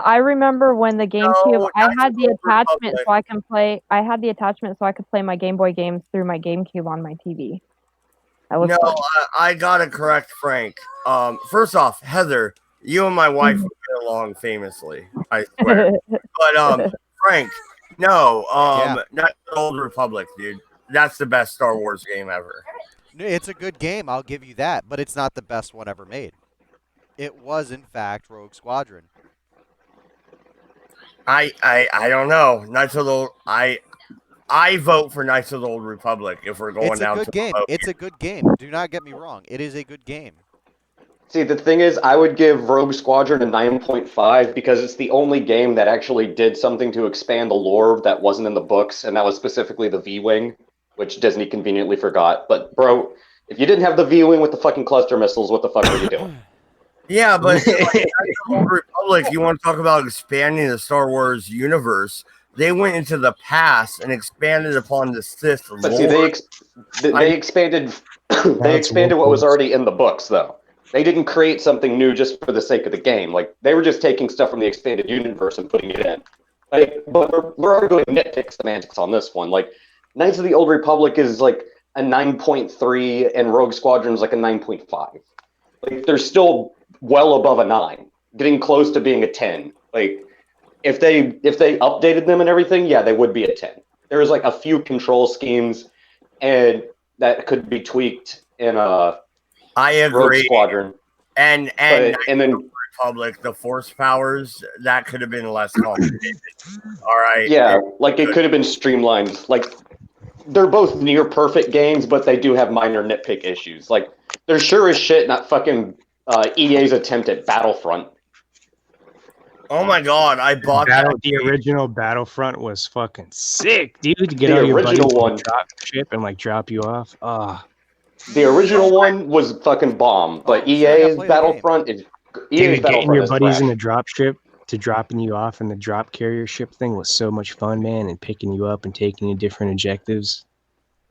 I remember when the GameCube. No, I Knights had of the Old attachment Republic. so I can play. I had the attachment so I could play my Game Boy games through my GameCube on my TV. That was No, fun. I gotta correct Frank. First off, Heather, you and my wife Mhm. will get along famously. I swear. But Frank, no, Yeah. not the Old Republic, dude. That's the best Star Wars game ever. It's a good game, I'll give you that, but it's not the best one ever made. It was, in fact, Rogue Squadron. I don't know. Knights of the Old, I vote for Knights of the Old Republic if we're going It's a down good to game. the vote. It's a good game. Do not get me wrong. It is a good game. See, the thing is, I would give Rogue Squadron a 9.5 because it's the only game that actually did something to expand the lore that wasn't in the books, and that was specifically the V-Wing, which Disney conveniently forgot. But, bro, if you didn't have the V-Wing with the fucking cluster missiles, what the fuck were you doing? Yeah, but like, Knights of the Old Republic, you want to talk about expanding the Star Wars universe? They went into the past and expanded upon the Sith But see, lore. they expanded they expanded what was already in the books, though. They didn't create something new just for the sake of the game. Like they were just taking stuff from the expanded universe and putting it in. Like, but we're already going nitpick semantics on this one. Like, Knights of the Old Republic is like a 9.3, and Rogue Squadron is like a 9.5. Like, they're still well above a 9, getting close to being a 10. Like, if they updated them and everything, yeah, they would be a 10. There's like a few control schemes, and that could be tweaked in a I Rogue agree. Squadron. And then Republic, the force powers, that could have been less complicated. All right. yeah, like it could have been streamlined. Like they're both near perfect games, but they do have minor nitpick issues. Like they're sure as shit not fucking EA's attempt at Battlefront. Oh my god, I bought The original Battlefront was fucking sick, dude. To get The all your buddies original to one. drop ship and like drop you off. The original one was fucking bomb, but Oh, shit, I gotta EA's play the Battlefront is Dude, EA's getting Battlefront your is buddies trash. in the drop ship to dropping you off in the drop carrier ship thing was so much fun, man, and picking you up and taking you to different objectives.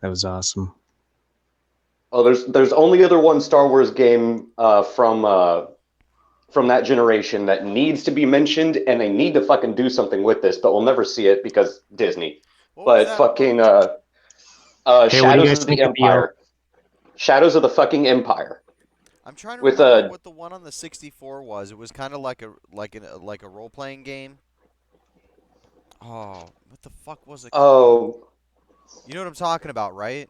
That was awesome. Oh, there's only other one Star Wars game from that generation that needs to be mentioned, and they need to fucking do something with this, but we'll never see it because Disney. What was But that fucking one? Hey, what do you Shadows guys of the think of the Empire. Shadows of the fucking Empire. I'm trying to with, remember what the one on the 64 was. It was kind of like a role playing game. Oh, what the fuck was it? Oh, You know what I'm talking about, right?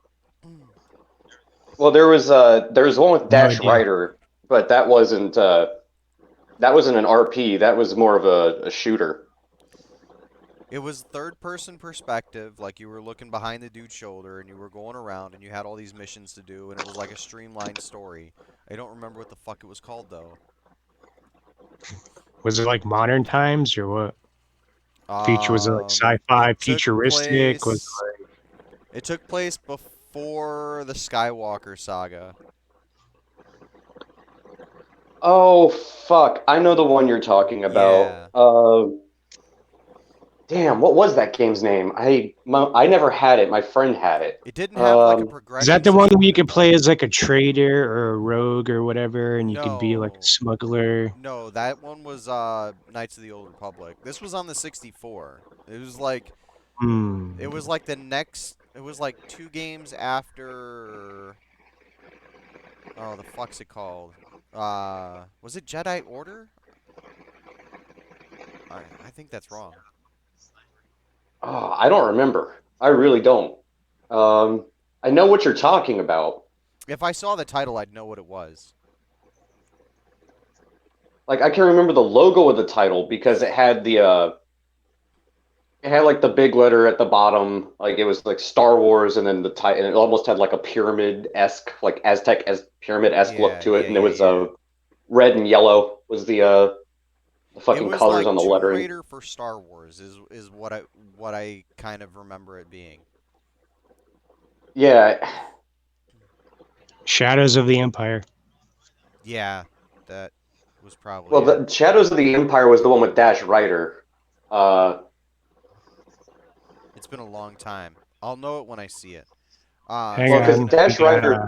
well, there was one with Dash idea. Rider, but that wasn't an RP. That was more of a shooter. It was third-person perspective, like you were looking behind the dude's shoulder, and you were going around, and you had all these missions to do, and it was like a streamlined story. I don't remember what the fuck it was called, though. Was it like modern times or what? Was it like sci-fi, it took futuristic? place- It took place before the Skywalker saga. Oh fuck! I know the one you're talking about. Damn, what was that game's name? I never had it. My friend had it. It didn't have like a progression. Is that the one system. where you could play as like a trader or a rogue or whatever, and you could be like No. a smuggler? No, that one was Knights of the Old Republic. This was on the 64. It was like it was like the next. It was like 2 games after. Oh, the fuck's it called? Was it Jedi Order? I think that's wrong. Oh, I don't remember. I really don't. I know what you're talking about. If I saw the title, I'd know what it was. Like I can remember the logo of the title because it had It had like the big letter at the bottom, like it was like Star Wars, and then the title, and it almost had like a pyramid-esque, like Aztec as pyramid-esque look to it, and it was red and yellow was the fucking It was colors like on the Tomb lettering. Raider for Star Wars is what I kind of remember it being. Yeah, Shadows of the Empire. Yeah, that was probably well, it. the Shadows of the Empire was the one with Dash Rider. It's been a long time. I'll know it when I see it. Hang Well, because on. Dash Rider,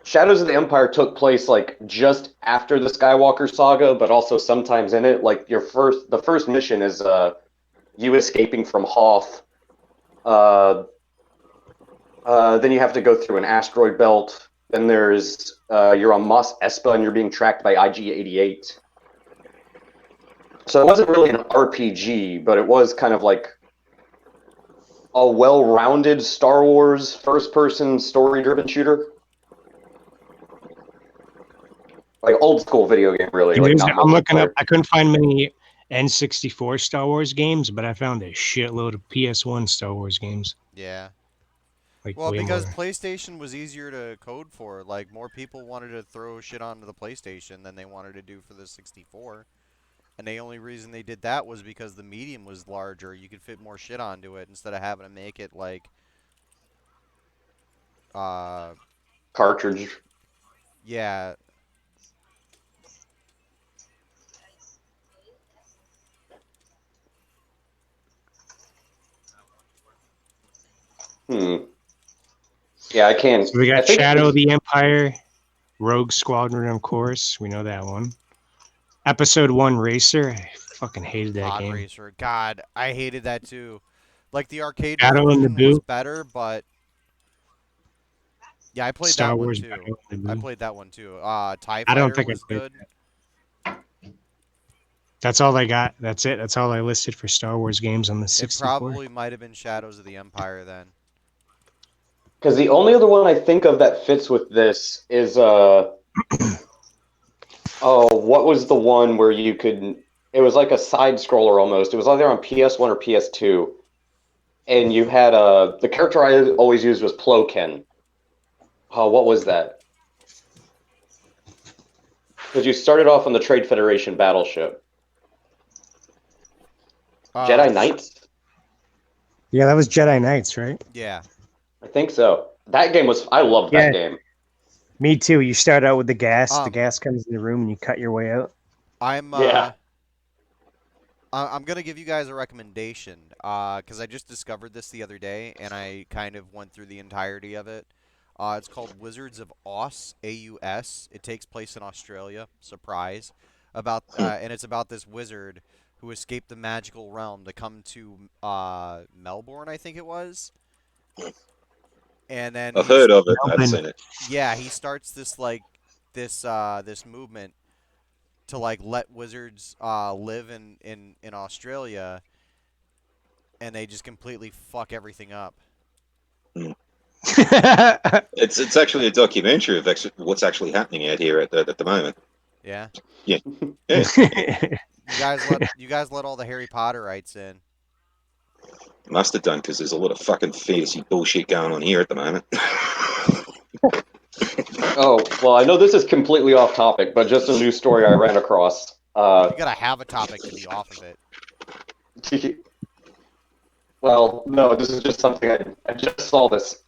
Shadows of the Empire took place like just after the Skywalker saga, but also sometimes in it. Like the first mission is you escaping from Hoth. Then you have to go through an asteroid belt. Then there's you're on Mos Espa and you're being tracked by IG-88. So it wasn't really an RPG, but it was kind of like a well-rounded Star Wars first-person story-driven shooter. Like old school video game, really. Like not I'm looking up. multiplayer. I couldn't find many N64 Star Wars games, but I found a shitload of PS1 Star Wars games. Yeah. Like Well, way because more. PlayStation was easier to code for. Like, more people wanted to throw shit onto the PlayStation than they wanted to do for the 64. And the only reason they did that was because the medium was larger. You could fit more shit onto it instead of having to make it like Cartridge. yeah. Yeah, I can't. So we I got think Shadow of the Empire, Rogue Squadron, of course. We know that one. Episode 1 Racer. I fucking hated that Pod game. Racer. God, I hated that too. Like, the arcade Shadow in the version was Boot. better, but yeah, I played Star that Wars one too. Battle in the I Boot. played that one too. TIE I don't Fighter think I was played good. that. That's all I got. That's it. That's all I listed for Star Wars games on the It 64. probably might have been Shadows of the Empire then. because the only other one I think of that fits with this is what was the one where you could? It was like a side scroller almost. It was either on PS1 or PS2, and you had the character I always used was Ploken. Oh, what was that? Because you started off on the Trade Federation battleship. Jedi Knights? Yeah, that was Jedi Knights, right? Yeah. I think so. That game was. I loved that game. Me too. You start out with the gas. The Um, gas comes in the room, and you cut your way out. I'm Yeah. I'm gonna give you guys a recommendation, because I just discovered this the other day, and I kind of went through the entirety of it. It's called Wizards of Aus, AUS. It takes place in Australia. Surprise! And it's about this wizard who escaped the magical realm to come to Melbourne, I think it was. And then I've heard of it. I haven't Melbourne. seen it. yeah, he starts this this movement to like let wizards live in Australia, and they just completely fuck everything up. It's actually a documentary of what's actually happening out here at the moment. Yeah. Yeah. You guys let all the Harry Potterites in. Must have done, because there's a lot of fucking fantasy bullshit going on here at the moment. Oh, well, I know this is completely off topic, but just a news story I ran across. You gotta have a topic to be off of it. Well, no, this is just something I just saw this.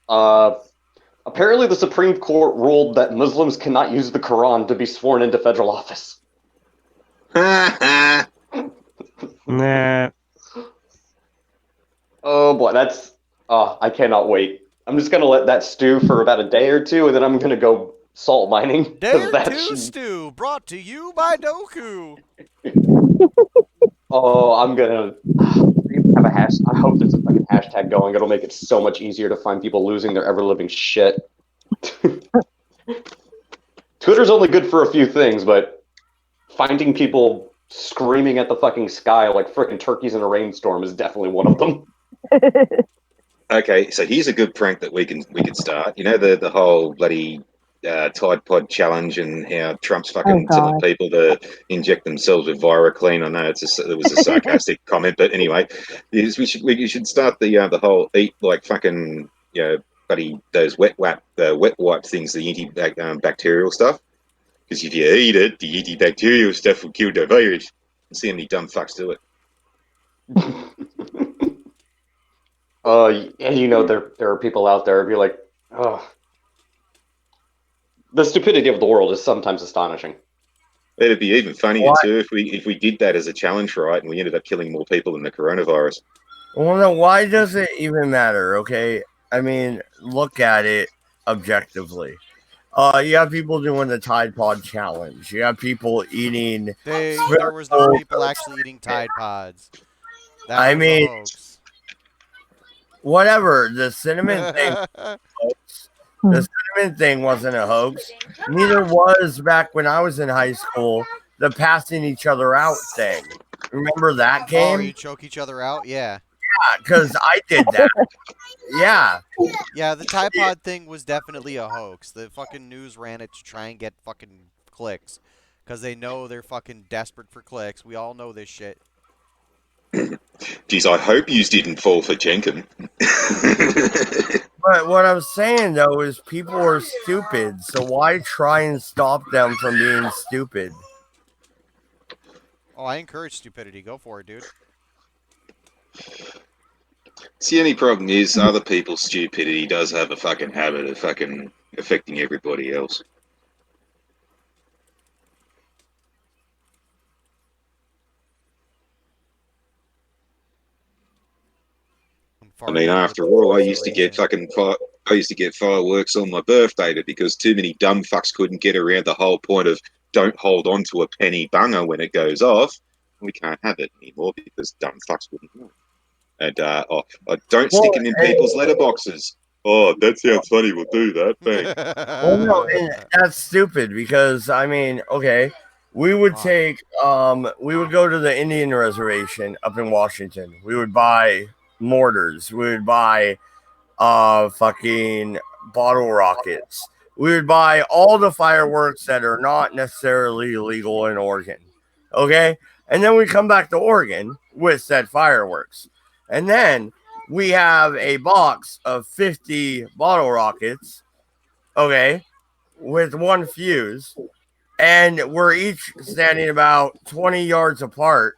Apparently, the Supreme Court ruled that Muslims cannot use the Quran to be sworn into federal office. Nah. Oh boy, that's I cannot wait. I'm just gonna let that stew for about a day or two, and then I'm gonna go salt mining. 'cause Dare that to should- Stew, brought to you by Doku. Oh, I'm gonna have a hash. I hope there's a fucking hashtag going. It'll make it so much easier to find people losing their ever living shit. Twitter's only good for a few things, but finding people screaming at the fucking sky like frickin' turkeys in a rainstorm is definitely one of them. Okay, so here's a good prank that we can start. You know the whole bloody Tide Pod challenge and how Trump's Oh fucking telling God. people to inject themselves with Viroclean. I know it was a sarcastic comment, but anyway, we should start the whole eat like fucking buddy those wet wipe things, the antibacterial stuff. Because if you eat it, the antibacterial stuff will kill the virus. And see how many dumb fucks do it. And you know there are people out there who be like, oh, the stupidity of the world is sometimes astonishing. It'd be even funnier What? too if we did that as a challenge, right? And we ended up killing more people than the coronavirus. Well, no, why does it even matter? Okay, I mean, look at it objectively. You have people doing the Tide Pod challenge. You have people eating. There was no people actually eating Tide Pods. That I was mean, a hoax. Whatever. The cinnamon thing. The cinnamon thing wasn't a hoax. Neither was back when I was in high school the passing each other out thing. Remember that Oh, game? you choke each other out? Yeah. Yeah, because I did that. Yeah. Yeah, the Tide Pod thing was definitely a hoax. The fucking news ran it to try and get fucking clicks. Because they know they're fucking desperate for clicks. We all know this shit. Geez, I hope you didn't fall for Jenkin. But what I'm saying though is people are stupid, so why try and stop them from being stupid? Oh, I encourage stupidity. Go for it, dude. See, the only problem is other people's stupidity does have a fucking habit of fucking affecting everybody else. I mean, after all, I used to get fireworks on my birthday, but because too many dumb fucks couldn't get around the whole point of don't hold on to a penny bunger when it goes off, we can't have it anymore because dumb fucks wouldn't know. And don't stick them in people's letterboxes. Oh, that sounds funny. We'll do that. Thanks. Well, no, and that's stupid because I mean, okay, we would we would go to the Indian reservation up in Washington. We would buy mortars. We would buy fucking bottle rockets. We would buy all the fireworks that are not necessarily legal in Oregon. Okay? And then we come back to Oregon with said fireworks. And then we have a box of 50 bottle rockets, okay, with one fuse. And we're each standing about 20 yards apart,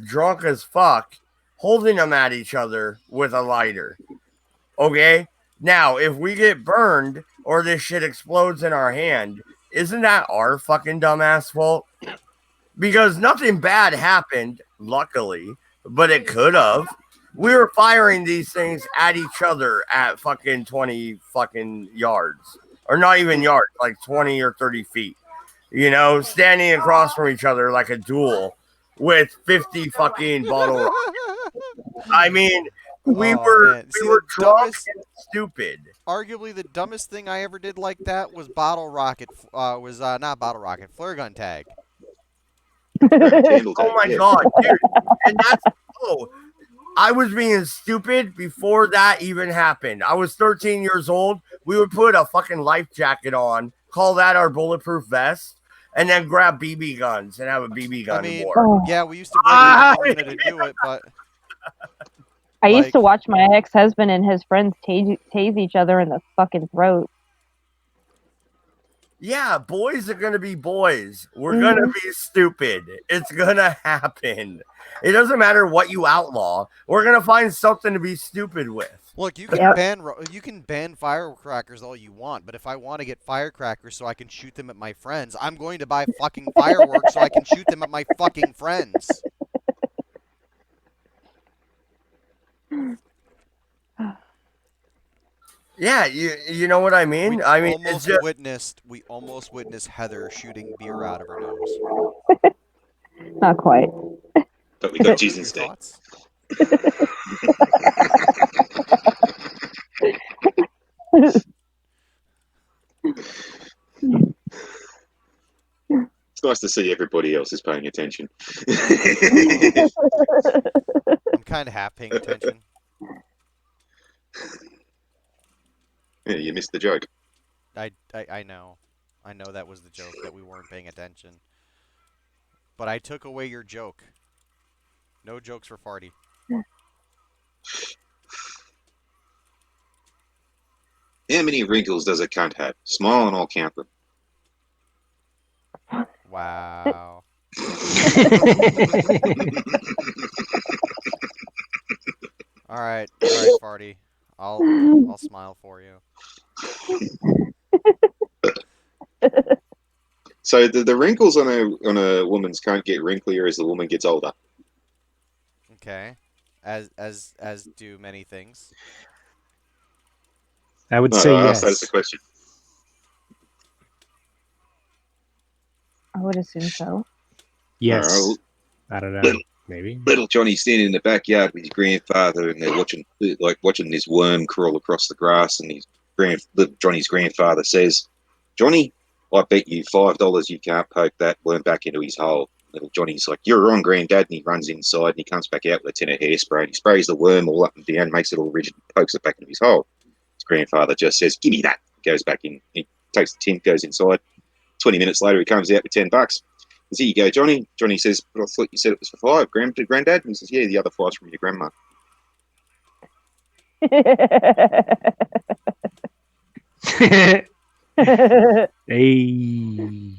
drunk as fuck, holding them at each other with a lighter. Okay? Now, if we get burned or this shit explodes in our hand, isn't that our fucking dumbass fault? Because nothing bad happened, luckily, but it could have. We were firing these things at each other at fucking 20 fucking yards. Or not even yards, like 20 or 30 feet. You know, standing across from each other like a duel with 50 fucking bottle rockets. I mean, we were drunk and stupid. Arguably, the dumbest thing I ever did like that was not bottle rocket, flare gun tag. Oh my god, dude! And that's I was being stupid before that even happened. I was 13 years old. We would put a fucking life jacket on, call that our bulletproof vest, and then grab BB guns and have a BB gun war. Yeah, we used to break it to do it, but I used to watch my ex-husband and his friends tase each other in the fucking throat. Yeah, boys are going to be boys. We're going to be stupid. It's going to happen. It doesn't matter what you outlaw. We're going to find something to be stupid with. Look, you can ban firecrackers all you want, but if I want to get firecrackers so I can shoot them at my friends, I'm going to buy fucking fireworks so I can shoot them at my fucking friends. Yeah, you know what I mean? We almost witnessed Heather shooting beer out of her nose. Not quite. But we got cheese instead. It's nice to see everybody else is paying attention. I'm kind of half paying attention. Yeah, you missed the joke. I know. I know that was the joke that we weren't paying attention. But I took away your joke. No jokes for Farty. How many wrinkles does a cunt have? Smile and I'll count them. Wow. All right, Farty. I'll smile for you. So the wrinkles on a woman's cunt get wrinklier as the woman gets older. Okay. As do many things. I would No, say I asked that as a yes. question. I would assume so. Yes. Alright, I don't know. Little- Maybe. Little Johnny's standing in the backyard with his grandfather, and they're watching this worm crawl across the grass. And little Johnny's grandfather says, "Johnny, I bet you $5 you can't poke that worm back into his hole." Little Johnny's like, "You're wrong, Granddad," and he runs inside and he comes back out with a tin of hairspray and he sprays the worm all up and down, makes it all rigid, and pokes it back into his hole. His grandfather just says, "Give me that." Goes back in, he takes the tin, goes inside. 20 minutes later, he comes out with $10. Says, "Here you go, Johnny." Johnny says, "But I thought you said it was for five, Granddad." And he says, "Yeah, the other five's from your grandma." Hey.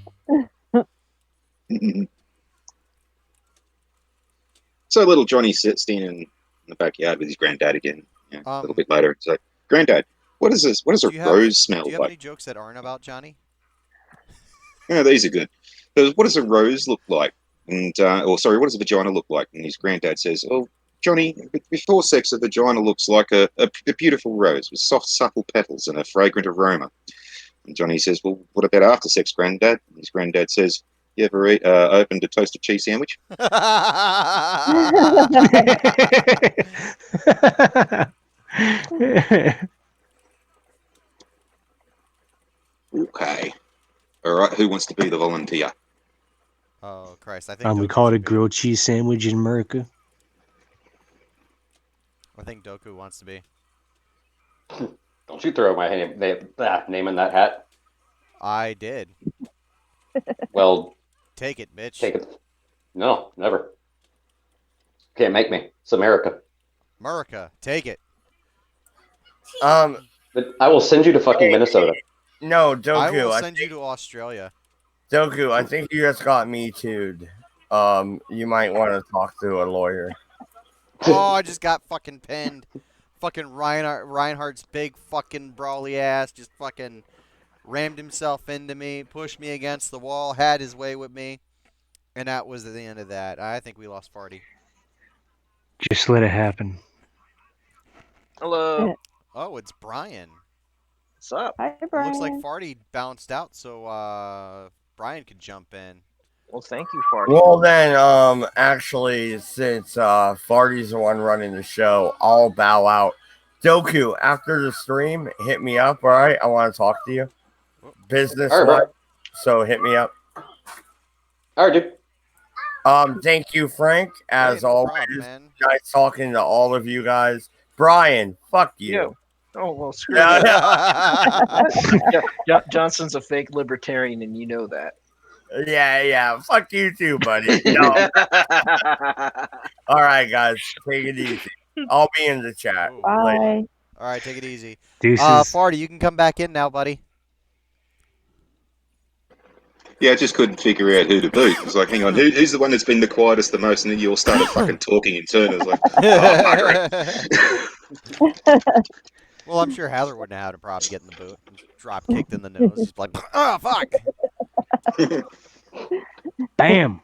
So little Johnny sits standing in the backyard with his granddad again. A little bit later, he's like, "Granddad, what is this? What does a rose smell Do you have any like?" jokes that aren't about Johnny? Yeah, these are good. What does a rose look like? And what does a vagina look like? And his granddad says, "Oh, Johnny, before sex, a vagina looks like a beautiful rose with soft, supple petals and a fragrant aroma." And Johnny says, "Well, what about after sex, Granddad?" And his granddad says, "You ever opened a toasted cheese sandwich?" Okay. All right. Who wants to be the volunteer? Oh Christ! I think We Doku call it a should be. grilled cheese sandwich in America. I think Doku wants to be. Don't you throw my name in that hat. I did. Well, Take it, bitch. take it. No, never. Can't make me. It's America. America, take it. Um, But I will send you to fucking Minnesota. no, I Doku. will I send you to Australia. Doku, I think you just got me too'd. You might want to talk to a lawyer. Oh, I just got fucking pinned. Fucking Reinhardt's big fucking brawly ass just fucking rammed himself into me, pushed me against the wall, had his way with me, and that was the end of that. I think we lost Farty. Just let it happen. Hello. Oh, it's Brian. What's up? Hi, It Brian. looks like Farty bounced out, so Brian could jump in. Well, thank you, Farty. Well then, actually, since Farty's the one running the show, I'll bow out. Doku, after the stream, hit me up. All right, I want to talk to you, business. All right, bro. So hit me up. All right, dude. Thank you, Frank. As Hey, no always, problem, man. nice talking to all of you guys. Brian, fuck you. Yo. Oh, well, screw Yeah, that. Johnson's a fake libertarian, and you know that. yeah. Fuck you too, buddy. No. All right, guys, take it easy. I'll be in the chat. Ooh. Later. Bye. All right, take it easy. Deuces. Farty, you can come back in now, buddy. Yeah, I just couldn't figure out who to boot. It was like, hang on, who's the one that's been the quietest the most? And then you all started fucking talking in turn. It was like, oh, bugger. Well, I'm sure Heather wouldn't have had a problem getting the boot. Drop kicked in the nose. Just like, oh, fuck. Bam.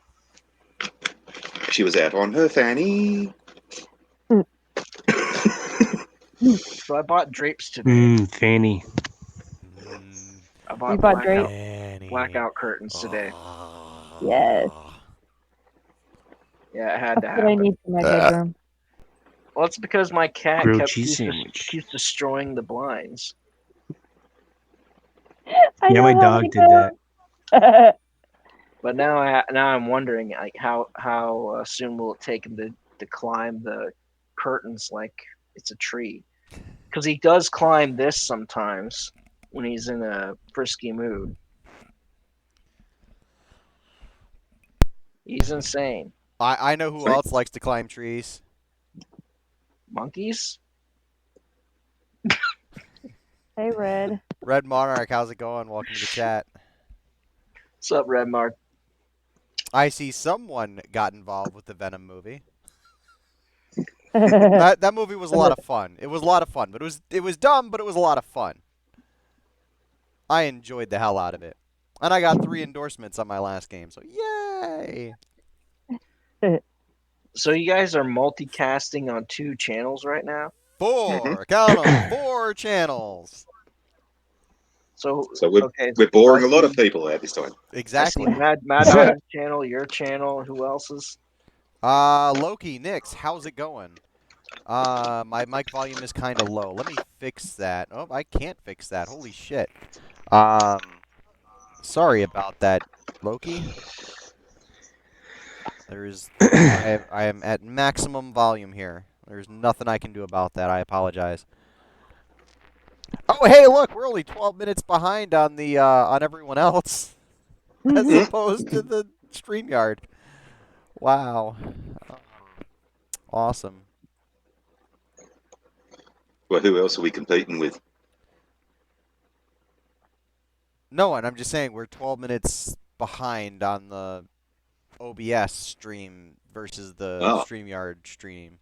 She was out on her fanny. So I bought drapes today. Fanny. I bought, You bought drapes? blackout curtains today. Yes. Yeah, it had to That's what I happen. need for my bedroom. Well, it's because my cat Grilled keeps cheese sandwich. destroying the blinds. I Yeah, know my how dog they did that. go. But now I'm wondering like how soon will it take him to climb the curtains like it's a tree? Because he does climb this sometimes. when he's in a frisky mood. He's insane. I know who else likes to climb trees. Monkeys? Hey, Red. Red Monarch, how's it going? Welcome to the chat. What's up, Red Mark? I see someone got involved with the Venom movie. That movie was a lot of fun. It was a lot of fun, but it was dumb, but it was a lot of fun. I enjoyed the hell out of it. And I got 3 endorsements on my last game, so yay! So you guys are multicasting on 2 channels right now? 4! Count 'em! 4 channels! So we're okay, boring I a lot of see- people at this time. Exactly. I see Mad Dog's channel, your channel, who else's? Loki, Nix, how's it going? My mic volume is kind of low. Let me fix that. Oh, I can't fix that. Holy shit. Sorry about that, Loki. I am at maximum volume here. There's nothing I can do about that. I apologize. Oh, hey, look, we're only 12 minutes behind on the on everyone else, as opposed to the StreamYard. Wow. Awesome. Well, who else are we competing with? No one. I'm just saying we're 12 minutes behind on the OBS stream versus the StreamYard stream.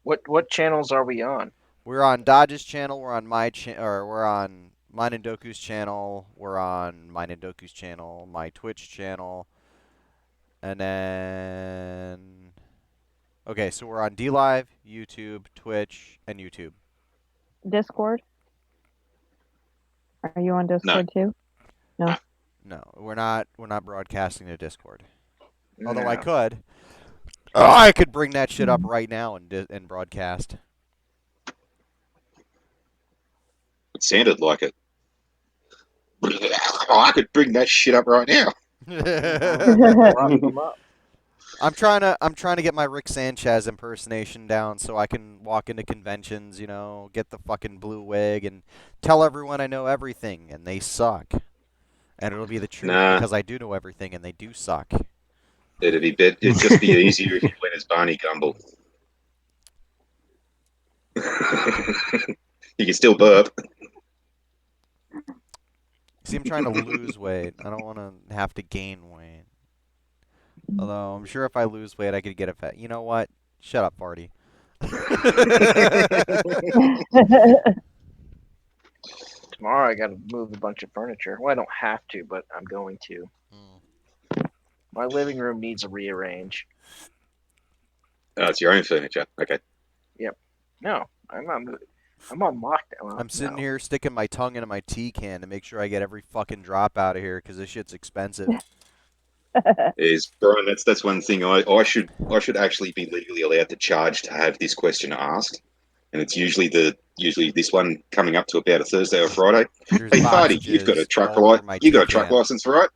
What channels are we on? We're on Dodge's channel. We're on we're on Mine and Doku's channel. We're on Mine and Doku's channel. My Twitch channel. And then, okay, so we're on DLive, YouTube, Twitch, and YouTube. Discord? Are you on Discord too? No. No, we're not broadcasting to Discord. Although No. I could. I could bring that shit up right now and broadcast. It sounded like it. I could bring that shit up right now. I'm trying to get my Rick Sanchez impersonation down so I can walk into conventions, you know, get the fucking blue wig and tell everyone I know everything and they suck. And it'll be the truth because I do know everything and they do suck. It'd just be easier if you went as Barney Gumble. You can still burp. See, I'm trying to lose weight. I don't want to have to gain weight. Although, I'm sure if I lose weight, I could get a fat. You know what? Shut up, Farty. Tomorrow I gotta move a bunch of furniture. Well, I don't have to, but I'm going to. My living room needs a rearrange. Oh, it's your own furniture. Okay. Yep. No, I'm on lockdown. I'm sitting here sticking my tongue into my tea can to make sure I get every fucking drop out of here because this shit's expensive. Is Brian? That's one thing I should actually be legally allowed to charge to have this question asked, and it's usually this one coming up to about a Thursday or Friday. There's Hey, Farty, you've got a truck license, right?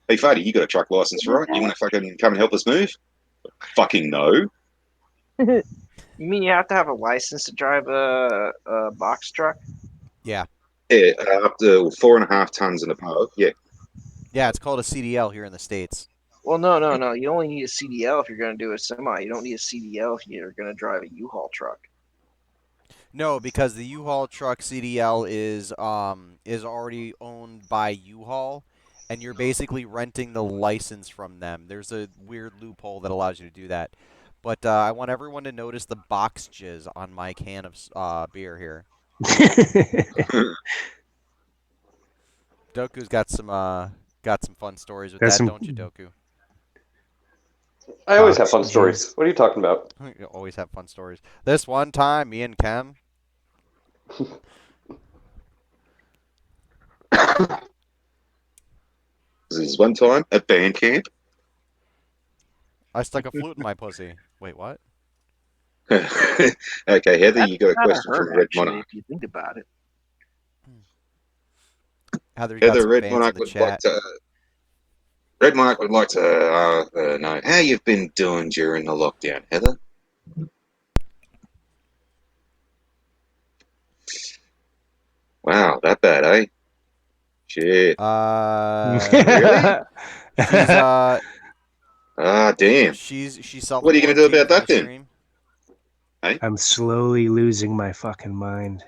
Hey, Farty, you got a truck license, right? You want to fucking come and help us move? Fucking no. You mean you have to have a license to drive a box truck? Yeah. Yeah, up to 4.5 tons and above. Yeah. Yeah, it's called a CDL here in the States. Well, no. You only need a CDL if you're going to do a semi. You don't need a CDL if you're going to drive a U-Haul truck. No, because the U-Haul truck CDL is already owned by U-Haul, and you're basically renting the license from them. There's a weird loophole that allows you to do that. But I want everyone to notice the box jizz on my can of beer here. Doku's got some fun stories with that, don't you, Doku? I always have fun stories. What are you talking about? You always have fun stories. This one time, me and Kem. This is one time at band camp. I stuck a flute in my pussy. Wait, what? Okay, Heather, you got a question from Red Monarch. If you think about it. Heather, Red Monarch would like to. Red Monarch would like to know how you've been doing during the lockdown, Heather. Wow, that bad, eh? Shit. Really? She's Ah, damn. she's What are you gonna do self-quarantined about from that the then? stream. I'm slowly losing my fucking mind.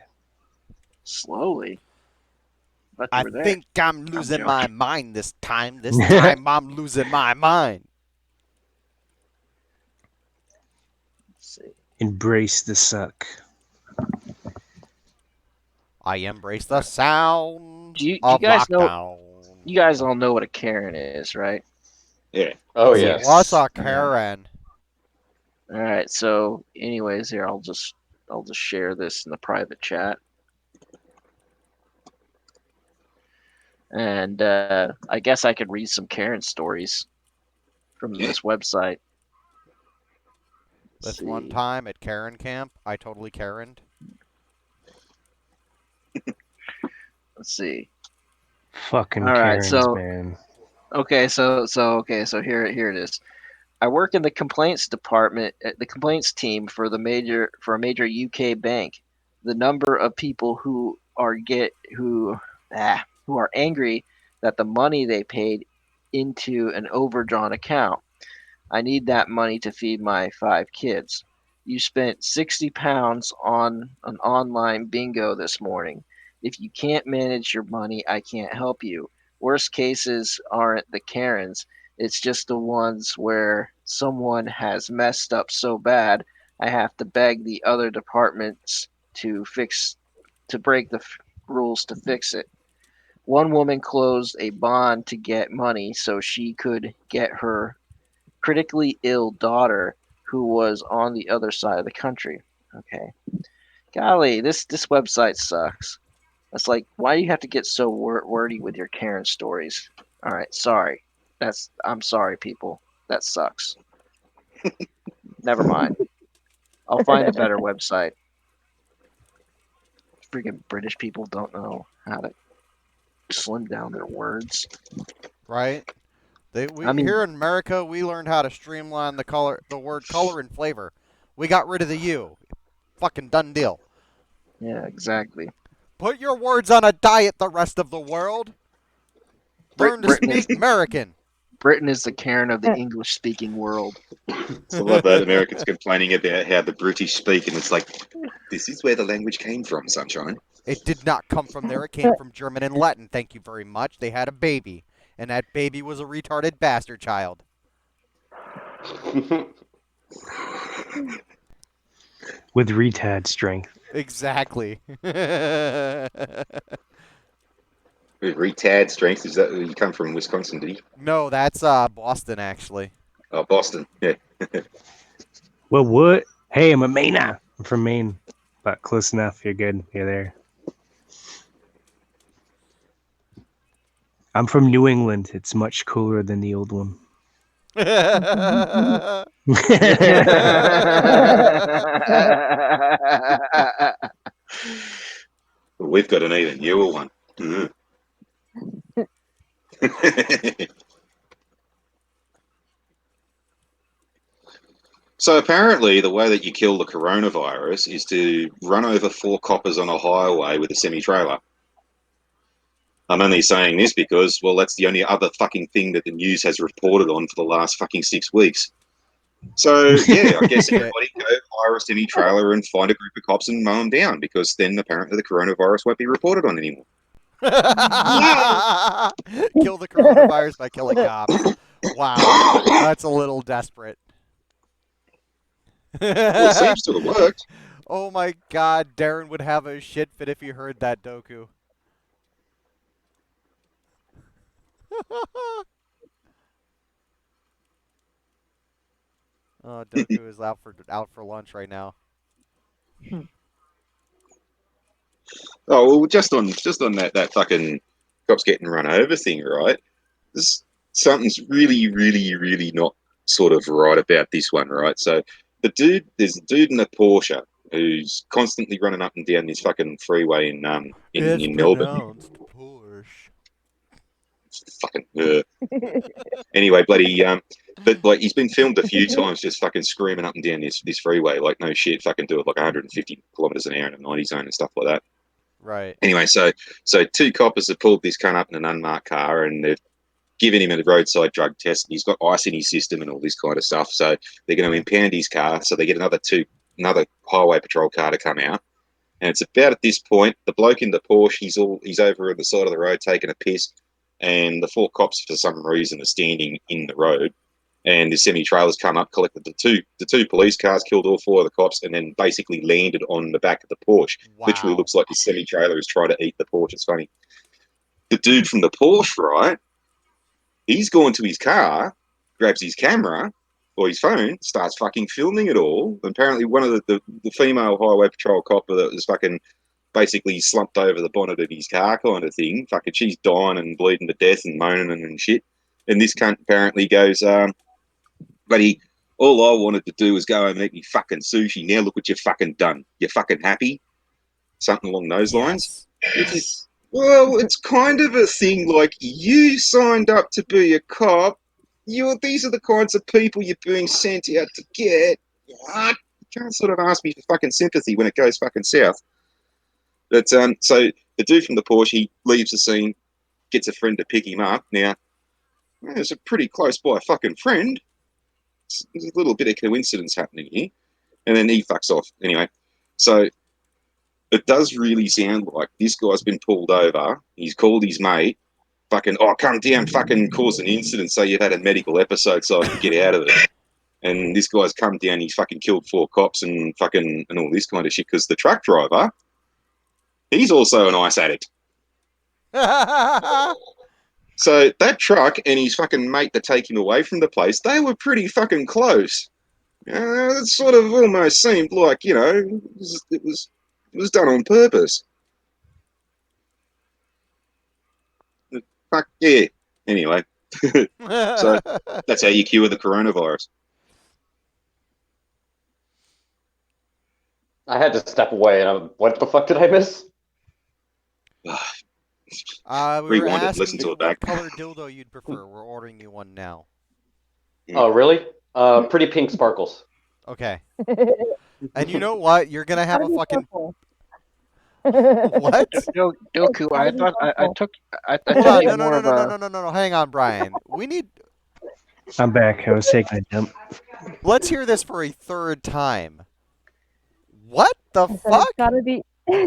Slowly. But you I were there. think I'm losing joking. my mind this time. This time I'm losing my mind. Let's see. Embrace the suck. I embrace the sound Do you of guys know? lockdown. You guys all know what a Karen is, right? Yeah. Oh What's yes. What's a Karen? All right. So, anyways, here I'll just share this in the private chat, and I guess I could read some Karen stories from Yeah. this website. This See. one time at Karen camp, I totally Karened. Let's see. Fucking All right, Karens, so- man. Okay, so here it is. I work in the complaints department, the complaints team for a major UK bank. The number of people who are angry that the money they paid into an overdrawn account. I need that money to feed my 5 kids. You spent £60 on an online bingo this morning. If you can't manage your money, I can't help you. Worst cases aren't the Karens. It's just the ones where someone has messed up so bad I have to beg the other departments to break the rules to fix it. One woman closed a bond to get money so she could get her critically ill daughter who was on the other side of the country. Okay. Golly, this website sucks. It's like, why do you have to get so wordy with your Karen stories? All right, sorry. I'm sorry, people. That sucks. Never mind. I'll find a better website. Freaking British people don't know how to slim down their words. Right? Here in America, we learned how to streamline the word color and flavor. We got rid of the U. Fucking done deal. Yeah, exactly. Put your words on a diet, the rest of the world. Learn to speak American. Britain is the Karen of the English-speaking world. I love that Americans complaining about how the British speak, and it's like, this is where the language came from, sunshine. It did not come from there. It came from German and Latin. Thank you very much. They had a baby, and that baby was a retarded bastard child. With retard strength. Exactly. Retard strength, is that you come from Wisconsin, did he? No, that's Boston, actually. Oh, Boston, yeah. Well, what? Hey, I'm a Mainer. I'm from Maine. But close enough. You're good. You're there. I'm from New England. It's much cooler than the old one. We've got an even newer one. So apparently the way that you kill the coronavirus is to run over 4 coppers on a highway with a semi-trailer. I'm only saying this because, well, that's the only other fucking thing that the news has reported on for the last fucking 6 weeks. So, yeah, I guess everybody go hire a semi-trailer and find a group of cops and mow them down, because then apparently the coronavirus won't be reported on anymore. Kill the coronavirus by killing cops. Wow, that's a little desperate. Well, it seems to have worked. Oh my god, Darren would have a shit fit if he heard that, Doku. Oh, Doku is out for lunch right now. Oh well, just on that fucking cops getting run over thing, right? Something's really not sort of right about this one, right? So there's a dude in a Porsche who's constantly running up and down this fucking freeway in Melbourne. Porsche. Fucking anyway, bloody but like he's been filmed a few times just fucking screaming up and down this freeway like no shit, fucking do it like 150 kilometers an hour in a 90 zone and stuff like that. Right. Anyway, so two coppers have pulled this cunt up in an unmarked car, and they've given him a roadside drug test, and he's got ice in his system and all this kind of stuff. So they're going to impound his car. So they get another highway patrol car to come out. And it's about at this point, the bloke in the Porsche, he's over on the side of the road taking a piss, and the 4 cops for some reason are standing in the road. And the semi-trailers come up, collected the two police cars, killed all 4 of the cops, and then basically landed on the back of the Porsche. Wow. Literally looks like the semi-trailer is trying to eat the Porsche. It's funny. The dude from the Porsche, right? He's gone to his car, grabs his camera or his phone, starts fucking filming it all. Apparently, one of the female highway patrol copper that was fucking basically slumped over the bonnet of his car, kind of thing. Fucking, she's dying and bleeding to death and moaning and shit. And this cunt apparently goes, buddy, all I wanted to do was go and make me fucking sushi. Now look what you've fucking done. You fucking happy? Something along those lines. Yes. Well, it's kind of a thing like you signed up to be a cop. These are the kinds of people you're being sent out to get. You can't sort of ask me for fucking sympathy when it goes fucking south. But so the dude from the Porsche, he leaves the scene, gets a friend to pick him up. Now, there's a pretty close by fucking friend. There's a little bit of coincidence happening here. And then he fucks off. Anyway, so it does really sound like this guy's been pulled over. He's called his mate. Fucking, come down, fucking cause an incident so you've had a medical episode so I can get out of it. And this guy's come down, he's fucking killed 4 cops and all this kind of shit because the truck driver, he's also an ice addict. So that truck and his fucking mate that take him away from the place, they were pretty fucking close. It sort of almost seemed like, it was done on purpose. Fuck yeah. Anyway, so that's how you cure the coronavirus. I had to step away, and what the fuck did I miss? We were Rewind it, asking listen to you it back. what color dildo you'd prefer. We're ordering you one now. Oh, really? Pretty pink sparkles. Okay. And you know what? You're gonna have a fucking Purple. what? Doku, I thought I took Hold on, you no, more of a. no. Hang on, Brian. We need. I'm back. I was taking a dump. Let's hear this for a 3rd time. What the Said fuck? It's gotta be.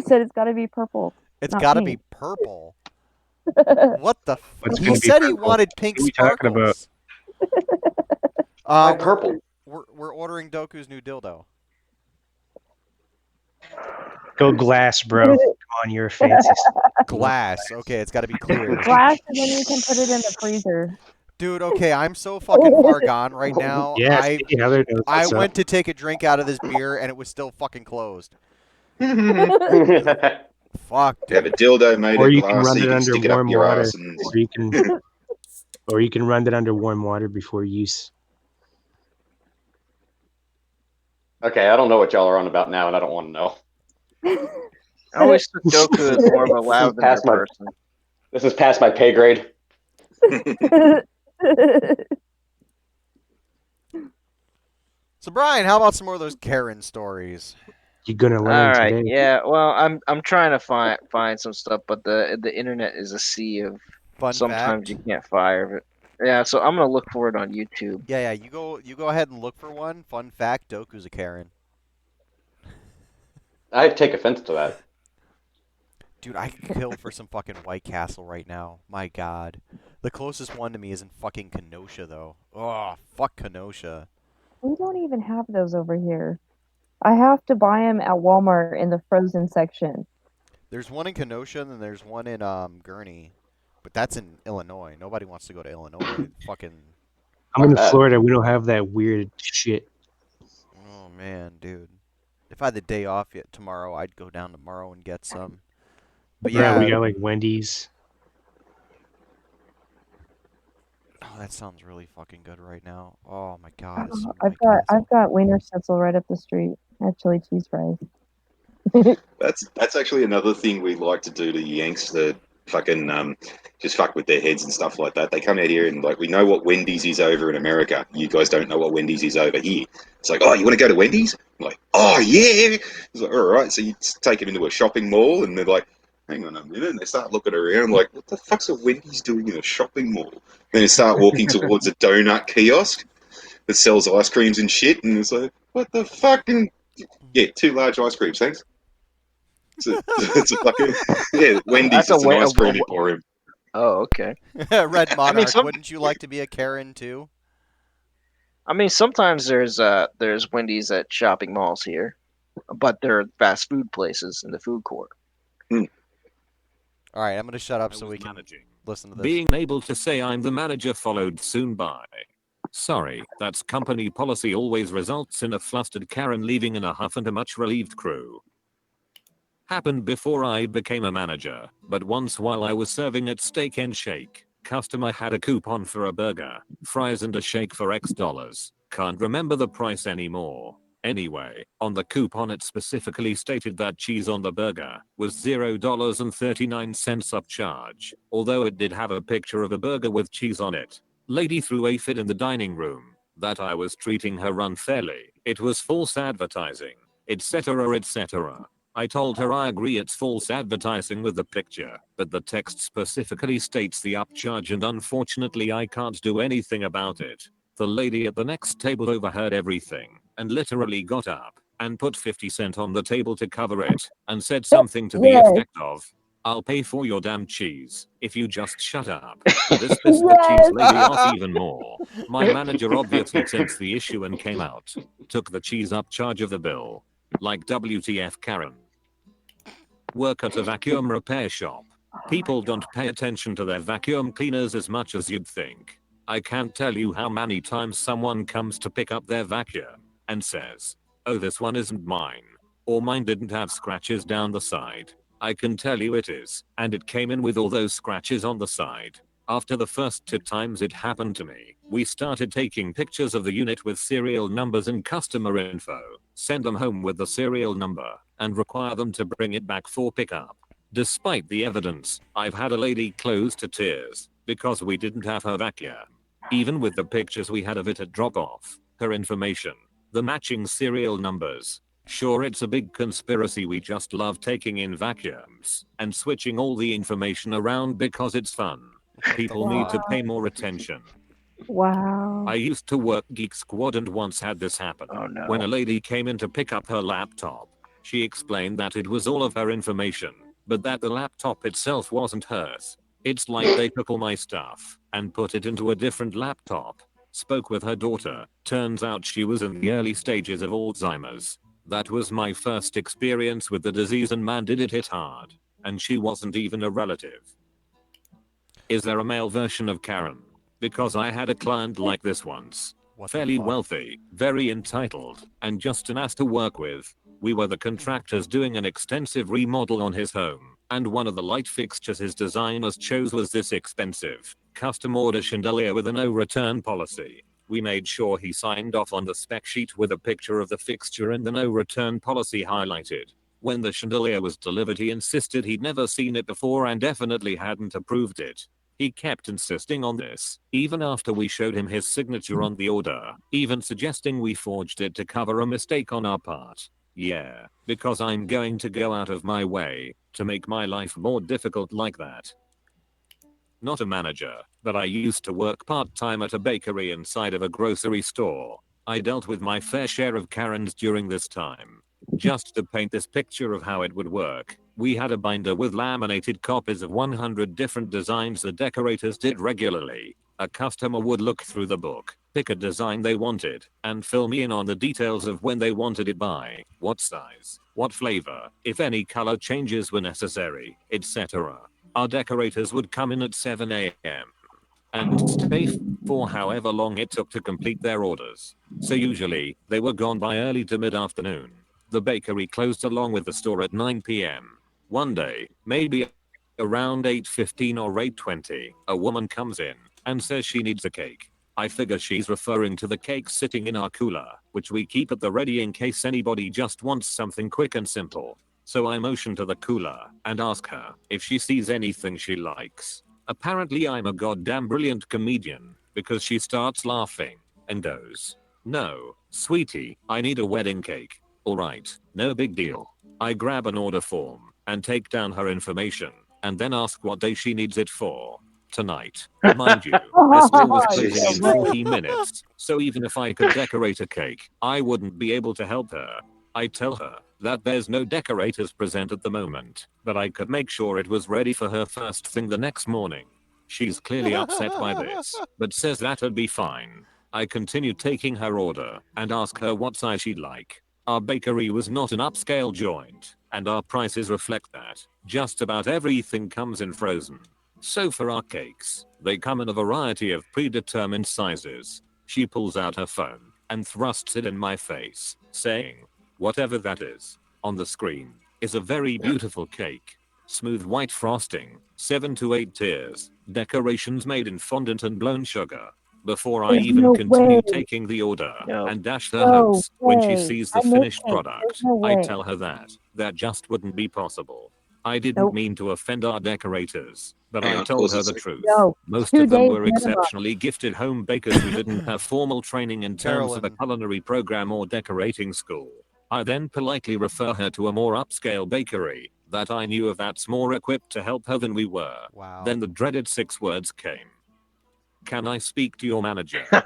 Said it's gotta be purple. It's not gotta pink. be purple. What the? What's He gonna be said he purple? wanted pink What are we talking about? sparkles. Why purple? We're ordering Doku's new dildo. Go glass, bro. Come on, you're a fancy. Glass. Okay, it's got to be clear. Glass, and then you can put it in the freezer. Dude, okay, I'm so fucking far gone right now. Yeah, Heather knows I what's up. went to take a drink out of this beer and it was still fucking closed. Fuck, Have a dude. dildo made Or of you can glass so run you it can under stick it up warm your water, ass and or you can run it under warm water before use. Okay, I don't know what y'all are on about now, and I don't want to know. I always took Doku as more of a lavender Past my- person. This is past my pay grade. So Brian, how about some more of those Karen stories? You're gonna All learn right, today. yeah. Well, I'm trying to find some stuff, but the internet is a sea of. Fun Sometimes fact. you can't fire it. Yeah, so I'm gonna look for it on YouTube. Yeah, you go ahead and look for one. Fun fact, Doku's a Karen. I take offense to that. Dude, I could kill for some fucking White Castle right now. My God. The closest one to me is in fucking Kenosha, though. Oh, fuck Kenosha. We don't even have those over here. I have to buy them at Walmart in the frozen section. There's one in Kenosha, and then there's one in Gurney. But that's in Illinois. Nobody wants to go to Illinois. Fucking... I'm in that. Florida. We don't have that weird shit. Oh, man, dude. If I had the day off yet tomorrow, I'd go down tomorrow and get some. But yeah, We got like Wendy's. oh, that sounds really fucking good right now. Oh my God. it's some I've White Castle. got Wiener Schnitzel right up the street. I have chili cheese fries. that's actually another thing we like to do to Yanks that fucking just fuck with their heads and stuff like that. They come out here and like, we know what Wendy's is over in America. You guys don't know what Wendy's is over here. It's like, oh, you want to go to Wendy's? I'm like, oh yeah. It's like, all right. So you take them into a shopping mall and they're like, hang on a minute. And they start looking around like, what the fuck's a Wendy's doing in a shopping mall? Then they start walking towards a donut kiosk that sells ice creams and shit. And it's like, what the fucking... Yeah, 2 large ice creams, thanks. It's a fucking... Yeah, Wendy's That's a is an way- ice cream a- emporium. Oh, okay. Red Monarch, some- wouldn't you like to be a Karen too? I mean, sometimes there's Wendy's at shopping malls here, but they're fast food places in the food court. All right, I'm gonna shut up I so was we can managing. listen to this. Being able to say I'm the manager followed soon by, sorry, that's company policy always results in a flustered Karen leaving in a huff and a much relieved crew. Happened before I became a manager, but once while I was serving at Steak and Shake, customer had a coupon for a burger, fries and a shake for X dollars. Can't remember the price anymore. Anyway, on the coupon it specifically stated that cheese on the burger was $0.39 upcharge, although it did have a picture of a burger with cheese on it. Lady threw a fit in the dining room that I was treating her unfairly. It was false advertising, etc., etc. I told her I agree it's false advertising with the picture, but the text specifically states the upcharge and unfortunately I can't do anything about it. The lady at the next table overheard everything and literally got up and put 50 cents on the table to cover it and said something to the Yes. effect of, I'll pay for your damn cheese if you just shut up. This pissed the cheese lady off even more. My manager obviously sensed the issue and came out, took the cheese upcharge of the bill. Like WTF Karen. Work at a vacuum repair shop. People don't pay attention to their vacuum cleaners as much as you'd think. I can't tell you how many times someone comes to pick up their vacuum and says, oh, this one isn't mine. Or mine didn't have scratches down the side. I can tell you it is, and it came in with all those scratches on the side. After the first 2 times it happened to me, we started taking pictures of the unit with serial numbers and customer info, send them home with the serial number, and require them to bring it back for pickup. Despite the evidence, I've had a lady close to tears because we didn't have her vacuum. Even with the pictures we had of it at drop-off, her information, the matching serial numbers. Sure, it's a big conspiracy. We just love taking in vacuums and switching all the information around because it's fun. People need to pay more attention. Wow. I used to work Geek Squad and once had this happen. Oh no. When a lady came in to pick up her laptop, she explained that it was all of her information, but that the laptop itself wasn't hers. It's like they took all my stuff and put it into a different laptop. Spoke with her daughter. Turns out she was in the early stages of Alzheimer's. That was my first experience with the disease and man did it hit hard. And she wasn't even a relative. Is there a male version of Karen? Because I had a client like this once. What the Fairly fuck? wealthy, very entitled, and just an ass to work with. We were the contractors doing an extensive remodel on his home, and one of the light fixtures his designers chose was this expensive, custom order chandelier with a no return policy. We made sure he signed off on the spec sheet with a picture of the fixture and the no return policy highlighted. When the chandelier was delivered he insisted he'd never seen it before and definitely hadn't approved it. He kept insisting on this, even after we showed him his signature on the order, even suggesting we forged it to cover a mistake on our part. Yeah, because I'm going to go out of my way to make my life more difficult like that. Not a manager, but I used to work part-time at a bakery inside of a grocery store. I dealt with my fair share of Karens during this time. Just to paint this picture of how it would work, we had a binder with laminated copies of 100 different designs the decorators did regularly. A customer would look through the book, pick a design they wanted, and fill me in on the details of when they wanted it by, what size, what flavor, if any color changes were necessary, etc. Our decorators would come in at 7 a.m. and stay for however long it took to complete their orders. So usually, they were gone by early to mid-afternoon. The bakery closed along with the store at 9 p.m. One day, maybe around 8:15 or 8:20, a woman comes in and says she needs a cake. I figure she's referring to the cake sitting in our cooler, which we keep at the ready in case anybody just wants something quick and simple. So I motion to the cooler and ask her if she sees anything she likes. Apparently I'm a goddamn brilliant comedian because she starts laughing and goes, "No, sweetie, I need a wedding cake." Alright, no big deal. I grab an order form and take down her information, and then ask what day she needs it for. Tonight. Mind you, the store was closing in 40 minutes, so even if I could decorate a cake, I wouldn't be able to help her. I tell her that there's no decorators present at the moment, but I could make sure it was ready for her first thing the next morning. She's clearly upset by this, but says that'd be fine. I continue taking her order and ask her what size she'd like. Our bakery was not an upscale joint, and our prices reflect that. Just about everything comes in frozen. So for our cakes, they come in a variety of predetermined sizes. She pulls out her phone and thrusts it in my face, saying, "Whatever that is, on the screen, is a very beautiful cake. Smooth white frosting, 7 to 8 tiers, decorations made in fondant and blown sugar." Before I There's even no continue way. taking the order No. and dash her No hopes when she way. sees the I make finished cake. product, There's no I way. tell her that just wouldn't be possible. I didn't Nope. mean to offend our decorators, but Hang I on, told pause her a the sec. truth. No. Most 2 of them days were minimum. exceptionally gifted home bakers who didn't have formal training in terms of a Carolyn. culinary program or decorating school. I then politely refer her to a more upscale bakery that I knew of that's more equipped to help her than we were. Wow. Then the dreaded 6 words came. "Can I speak to your manager?" Yes,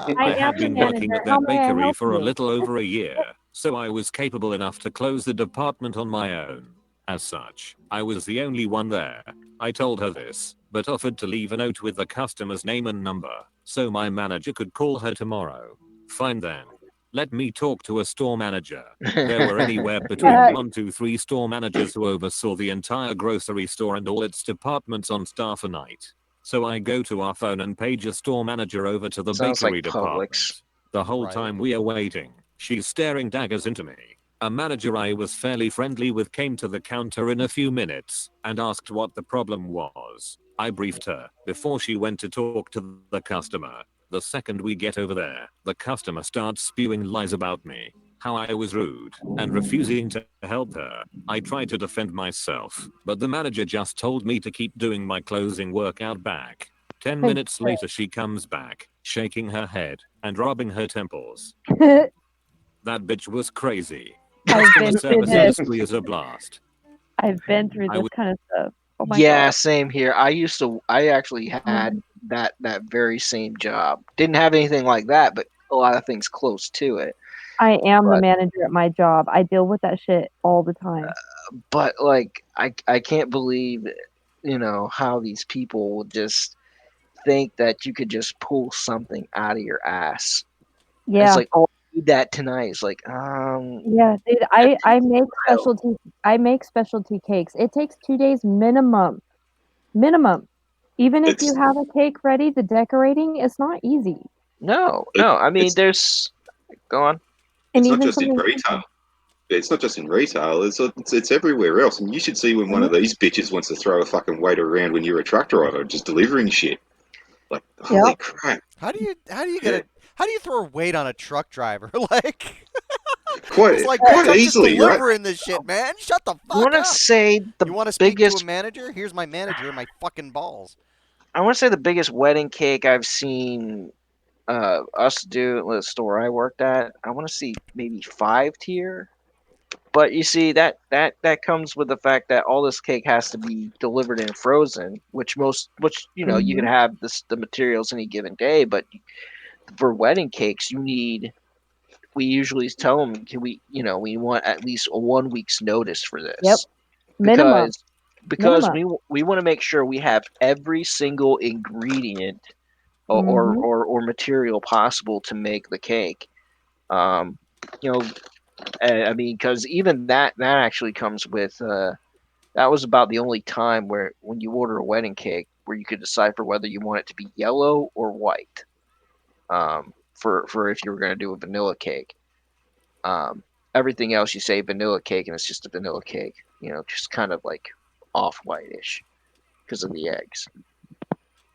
I I am had the been working manager. at How that may I bakery help for a you? little over a year, so I was capable enough to close the department on my own. As such, I was the only one there. I told her this, but offered to leave a note with the customer's name and number, so my manager could call her tomorrow. Fine then. Let me talk to a store manager. There were anywhere between 1 to 3 store managers who oversaw the entire grocery store and all its departments on staff a night. So I go to our phone and page a store manager over to the Sounds bakery like department. Publix. The whole Right. time we are waiting, she's staring daggers into me. A manager I was fairly friendly with came to the counter in a few minutes and asked what the problem was. I briefed her before she went to talk to the customer. The second we get over there, the customer starts spewing lies about me, how I was rude, and refusing to help her. I tried to defend myself, but the manager just told me to keep doing my closing work out back. 10 Good minutes later she comes back, shaking her head and rubbing her temples. That bitch was crazy. I've Customer been through service this. industry is a blast. I've been through I this would- kind of stuff. Oh my Yeah, god. same here. I actually had that very same job. Didn't have anything like that, but a lot of things close to it. I am the But- manager at my job. I deal with that shit all the time. But like I can't believe, how these people would just think that you could just pull something out of your ass. Yeah. It's like, oh, I need that tonight. It's like, Yeah, dude, I make specialty cakes. It takes 2 days minimum. Minimum. Even if you It's- have a cake ready, the decorating is not easy. no. I mean, it's- go on. And It's not even just in something retail. It's not just in retail. It's everywhere else. And you should see when one of these bitches wants to throw a fucking waiter around when you're a truck driver just delivering shit. Like, holy crap! How do you throw weight on a truck driver? Like, Quite it's like, quite bitch, I'm easily, just right? delivering this shit, man. Shut the I fuck want to up. say the You want to speak biggest. to a manager? Here's my manager and my fucking balls. I want to say the biggest wedding cake I've seen us do at the store I worked at. I want to see maybe 5 tier. But you see that comes with the fact that all this cake has to be delivered and frozen, which you can have the materials any given day, but for wedding cakes we usually tell them we want at least a 1 week's notice for this. Yep. Minimum. Because Minimum. we want to make sure we have every single ingredient or material possible to make the cake. I mean, because even that actually comes with that was about the only time where when you order a wedding cake where you could decipher whether you want it to be yellow or white. For if you were going to do a vanilla cake. Everything else you say vanilla cake and it's just a vanilla cake. Just kind of like off-whitish because of the eggs.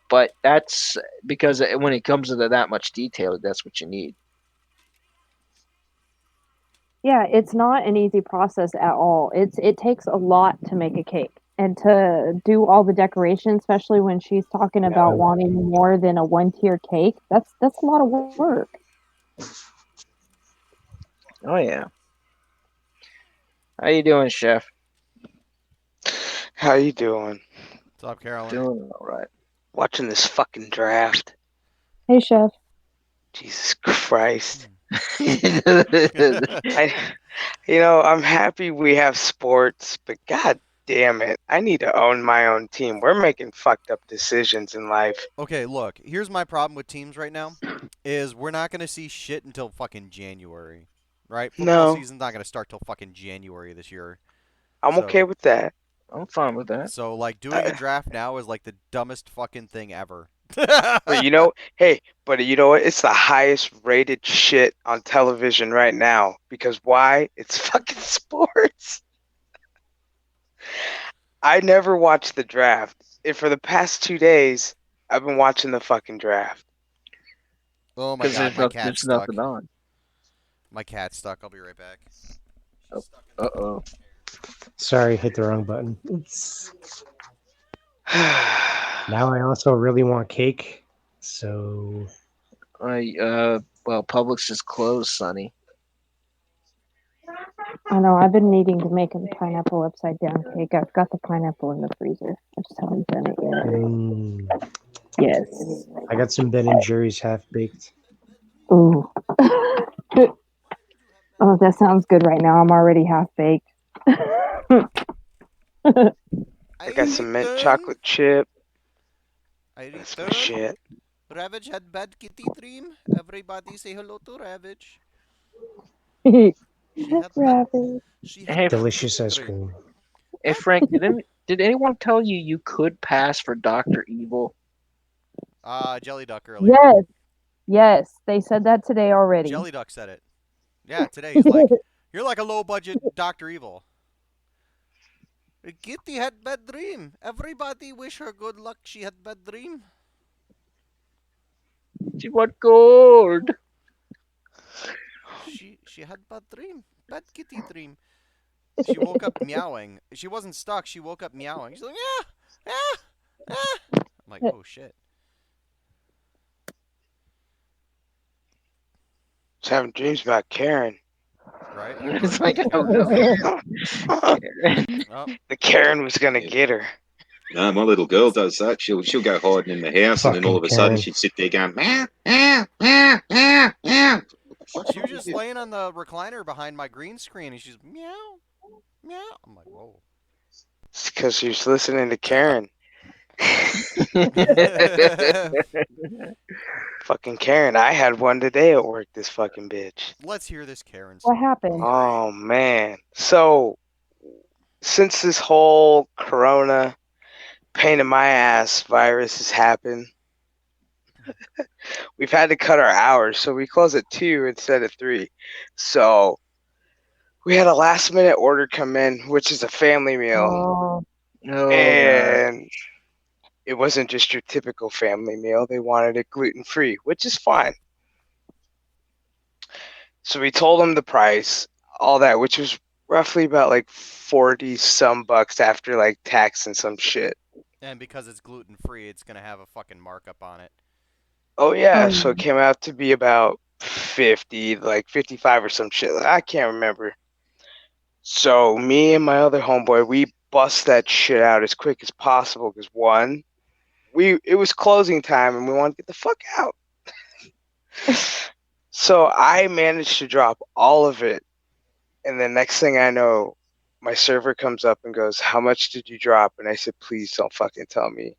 But that's because when it comes into that much detail, that's what you need. Yeah, it's not an easy process at all. It takes a lot to make a cake and to do all the decorations, especially when she's talking about wanting more than a 1-tier cake. That's a lot of work. Oh yeah. How you doing, Chef? How you doing? What's up, Carolyn? Doing all right. Watching this fucking draft. Hey, Chef. Jesus Christ. I, I'm happy we have sports, but god damn it. I need to own my own team. We're making fucked up decisions in life. Okay, look. Here's my problem with teams right now. Is we're not gonna see shit until fucking January, right? Football No. season's not gonna start till fucking January this year. I'm So- okay with that. I'm fine with that. So like doing a draft now is like the dumbest fucking thing ever. But you know what? It's the highest rated shit on television right now. Because why? It's fucking sports. I never watched the draft. And for the past 2 days, I've been watching the fucking draft. Oh my god, my cat's there's stuck. nothing on. My cat's stuck. I'll be right back. Uh-oh. Sorry, hit the wrong button. Oops. Now I also really want cake. So Well, Publix is closed, Sonny. I know. I've been needing to make a pineapple upside down cake. I've got the pineapple in the freezer. I just haven't done it yet. Yes. I got some Ben and Jerry's half baked. Ooh. Oh, that sounds good right now. I'm already half baked. I got some mint chocolate chip. I That's my shit. Ravage had bad kitty dream. Everybody say hello to Ravage. Rabbit. Delicious ice cream. Hey, Frank, did anyone tell you you could pass for Dr. Evil? Jelly Duck earlier. Yes. Yes. They said that today already. Jelly Duck said it. Yeah, today he's like, you're like a low budget Dr. Evil. Kitty had bad dream. Everybody wish her good luck. She had bad dream. She want gold. She had bad dream. Bad kitty dream. She woke up meowing. She wasn't stuck. She woke up meowing. She's like, yeah, yeah, yeah. I'm like, oh shit. Just having dreams about Karen. Right? It's like, oh no. The Karen was gonna get her. No, my little girl does that. She'll go hiding in the house, and then all of a sudden she'd sit there going, meow, meow, meow, meow, meow. She was just laying on the recliner behind my green screen, and she's meow, meow. I'm like, whoa. It's because she was listening to Karen. Fucking Karen. I had one today at work, this fucking bitch. Let's hear this Karen. What happened? Oh, man. So, since this whole corona pain in my ass virus has happened, we've had to cut our hours. So we close at 2 instead of 3. So we had a last minute order come in, which is a family meal. And it wasn't just your typical family meal. They wanted it gluten-free, which is fine. So we told them the price, all that, which was roughly about like 40 some bucks after like tax and some shit. And because it's gluten free, it's gonna have a fucking markup on it. Oh yeah, so it came out to be about 50, like 55 or some shit. I can't remember. So me and my other homeboy, we bust that shit out as quick as possible because one, it was closing time and we wanted to get the fuck out. So I managed to drop all of it. And the next thing I know, my server comes up and goes, "How much did you drop?" And I said, "Please don't fucking tell me.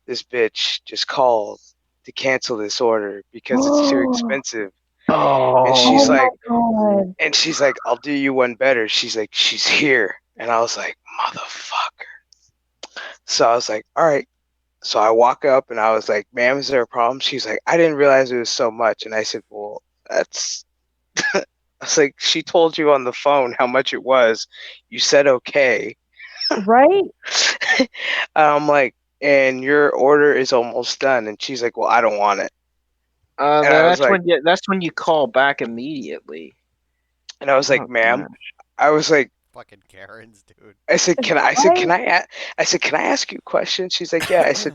This bitch just called to cancel this order because it's too expensive." And she's like, "I'll do you one better." She's like, "She's here." And I was like, "Motherfucker." So I was like, "All right." So I walk up and I was like, "Ma'am, is there a problem?" She's like, "I didn't realize it was so much." And I said, "Well, that's..." I was like, "She told you on the phone how much it was. You said okay." Right? I'm like, "And your order is almost done." And she's like, "Well, I don't want it." And I was like, that's when you call back immediately. and I was like, "Ma'am," I was like, Fucking Karens, dude. I said, "Can I ask you a question?" She's like, "Yeah." I said,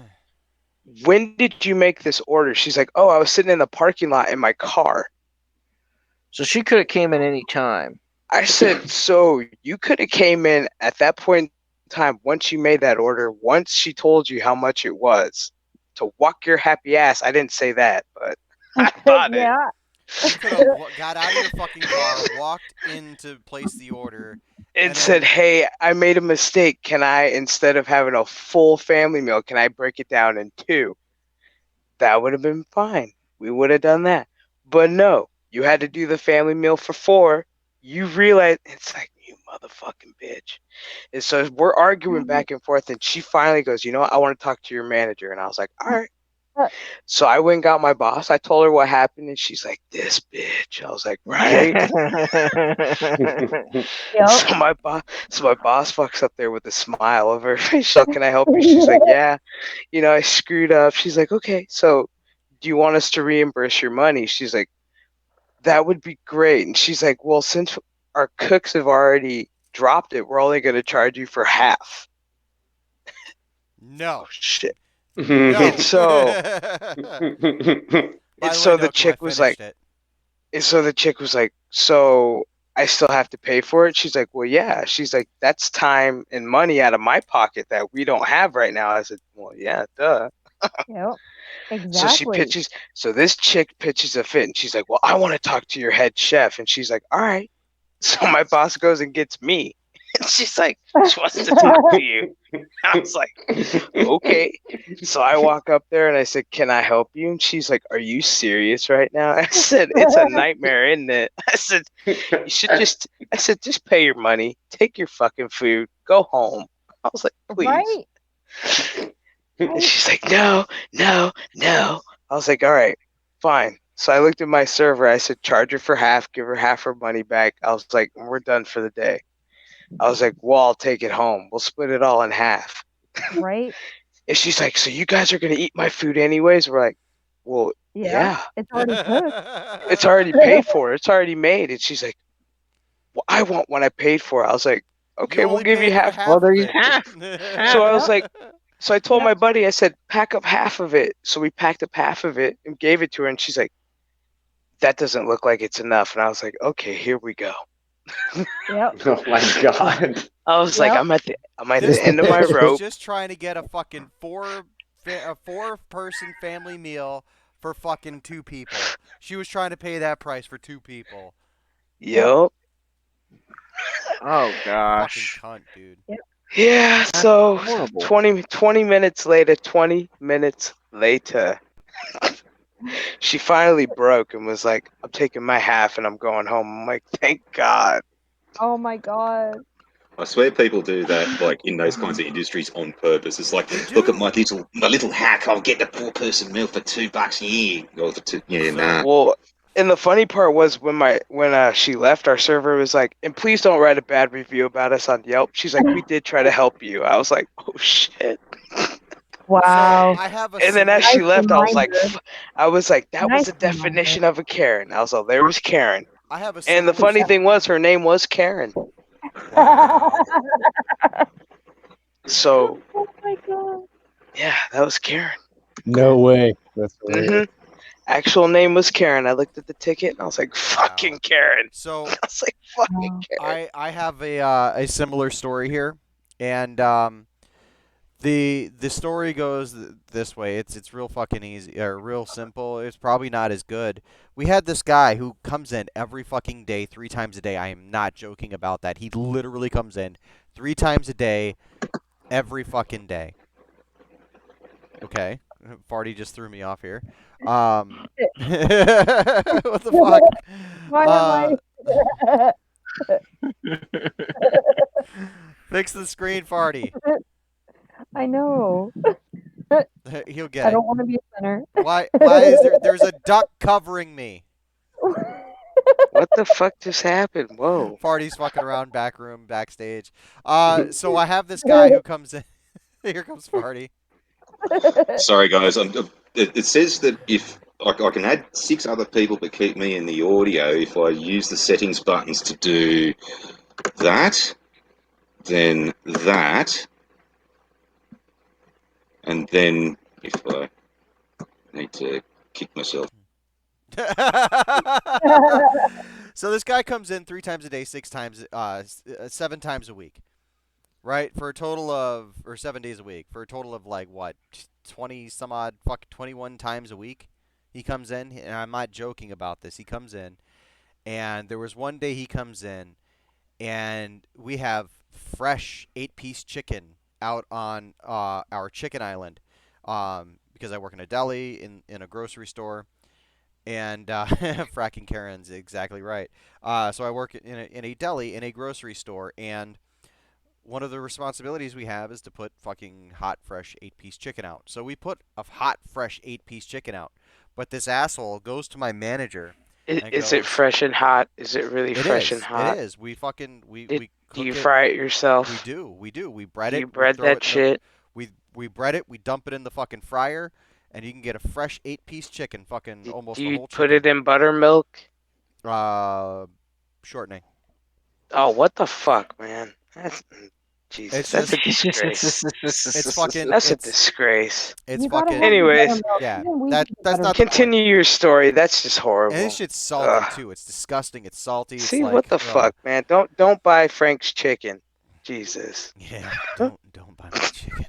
"When did you make this order?" She's like, "Oh, I was sitting in the parking lot in my car." So she could have came at any time. I said, so you could have came in at that point in time once you made that order, once she told you how much it was, to walk your happy ass. I didn't say that, but I thought it. Yeah. You could have got out of your fucking car, walked in to place the order, It and said, then hey, I made a mistake. Can I, instead of having a full family meal, can I break it down in 2? That would have been fine. We would have done that. But no, you had to do the family meal for 4. You realize, it's like, you motherfucking bitch. And so we're arguing back and forth, and she finally goes, you know what? I want to talk to your manager. And I was like, all right. So I went and got my boss. I told her what happened, and she's like, this bitch. I was like, right. Yep. So my boss fucks up there with a smile over her face. So can I help you? She's like, yeah. You know, I screwed up. She's like, okay. So do you want us to reimburse your money? She's like, that would be great. And she's like, well, since our cooks have already dropped it, we're only going to charge you for half. no. Oh shit. No. And so, By and the so way, the Noku, chick I was finished like, it. and so the chick was like, so I still have to pay for it? She's like, well, yeah. She's like, that's time and money out of my pocket that we don't have right now. I said, well, yeah, duh. Yep. So she Exactly. pitches, so this chick pitches a fit, and she's like, well, I want to talk to your head chef. And she's like, all right. So my boss goes and gets me. And she's like, she wants to talk to you. I was like, okay. So I walk up there and I said, can I help you? And she's like, are you serious right now? I said, it's a nightmare, isn't it? I said, you should just, I said, just pay your money, take your fucking food, go home. I was like, please. Right. And she's like, no, no, no. I was like, all right, fine. So I looked at my server. I said, charge her for half, give her half her money back. I was like, we're done for the day. I was like, well, I'll take it home. We'll split it all in half. Right. And she's like, so you guys are going to eat my food anyways? We're like, well, yeah. It's already cooked. It's already paid for. It's already made. And she's like, well, I want what I paid for. I was like, okay, we'll give you half. Well, there you half. half. So I was like, so I told my buddy, I said, pack up half of it. So we packed up half of it and gave it to her. And she's like, that doesn't look like it's enough. And I was like, okay, here we go. Yep. Oh my god. I was like, Yep. I'm at This the end of my bitch was rope. just trying to get a fucking four-person family meal for fucking 2 people. She was trying to pay that price for 2 people. Yup. Oh gosh. Fucking cunt, dude. Yeah, so horrible. 20 minutes later, she finally broke and was like, I'm taking my half and I'm going home. I'm like, thank God. Oh my god. I swear people do that, like in those kinds of industries, on purpose. It's like, look at my little hack. I'll get the poor person meal for $2 a year. Or for 2, yeah, nah. Well, and the funny part was when she left, our server was like, and please don't write a bad review about us on Yelp. She's like, we did try to help you. I was like, oh shit. Wow. I have a And then as she Nice left, I was like, reminder. that was Nice the definition of a Karen. I was like, there was Karen. I have a And the similar- funny thing was, her name was Karen. So Oh my god. yeah, that was Karen. No way. That's hilarious. hmm Actual name was Karen. I looked at the ticket and I was like, fucking Karen. So I was like, fucking Karen. I have a similar story here, and the story goes this way. It's real fucking easy or real simple. It's probably not as good. We had this guy who comes in every fucking day, 3 times a day. I am not joking about that. He literally comes in 3 times a day, every fucking day. Okay, Farty just threw me off here. What the fuck? Why am Fix the screen, Farty. I know. He'll get I it. don't want to be a center. Why is there's a duck covering me? What the fuck just happened? Whoa. Farty's fucking around back room, backstage. So I have this guy who comes in. Here comes Farty. Sorry, guys. It says that if I can add 6 other people but keep me in the audio if I use the settings buttons to do that, then that, and then if I need to kick myself. So this guy comes in 3 times a day, 7 times a week, right? For a total of, or 7 days a week, for a total of like what, 20 some odd, 21 times a week. He comes in, and I'm not joking about this. He comes in, and there was one day he comes in, and we have fresh 8-piece chicken out on our chicken island, because I work in a deli in a grocery store. And fracking Karen's exactly right. So I work in a deli in a grocery store, and one of the responsibilities we have is to put fucking hot, fresh 8-piece chicken out. So we put a hot, fresh 8-piece chicken out. But this asshole goes to my manager. Is it fresh and hot? Is it really fresh and hot? It is. We fucking we do cook you it. fry it yourself? We do. We bread it. You bread throw it that shit. We bread it. We dump it in the fucking fryer, and you can get a fresh 8-piece chicken. Fucking almost Do the you whole put chicken. it in buttermilk? Shortening. Oh, what the fuck, man? Jesus, It's that's a just- disgrace. It's fucking. That's a it's, disgrace. it's You gotta fucking. have Anyways, buttermilk. Yeah, Even we that's do not the buttermilk. point. Continue your story. That's just horrible. And this shit's salty Ugh. too. It's disgusting. It's salty. It's See like, what the ugh. fuck, man? Don't buy Frank's chicken. Jesus. Yeah, don't buy my chicken.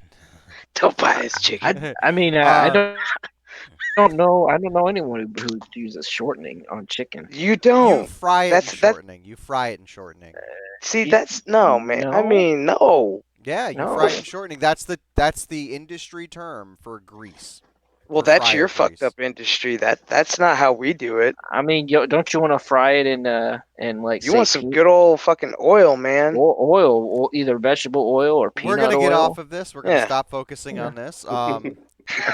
Don't buy his chicken. I mean, I don't know. I don't know anyone who uses shortening on chicken. You don't. You fry it That's in that. shortening. You fry it in shortening. See, that's no, man. I No. mean, no. Yeah, you No. fry it in shortening. That's the industry term for grease. Well, For that's fryer your fucked grease. up industry. That's not how we do it. I mean, don't you want to fry it in like You want some good old fucking oil, man. oil, or either vegetable oil or peanut We're gonna get oil? off of this. We're gonna Yeah. stop focusing on this. In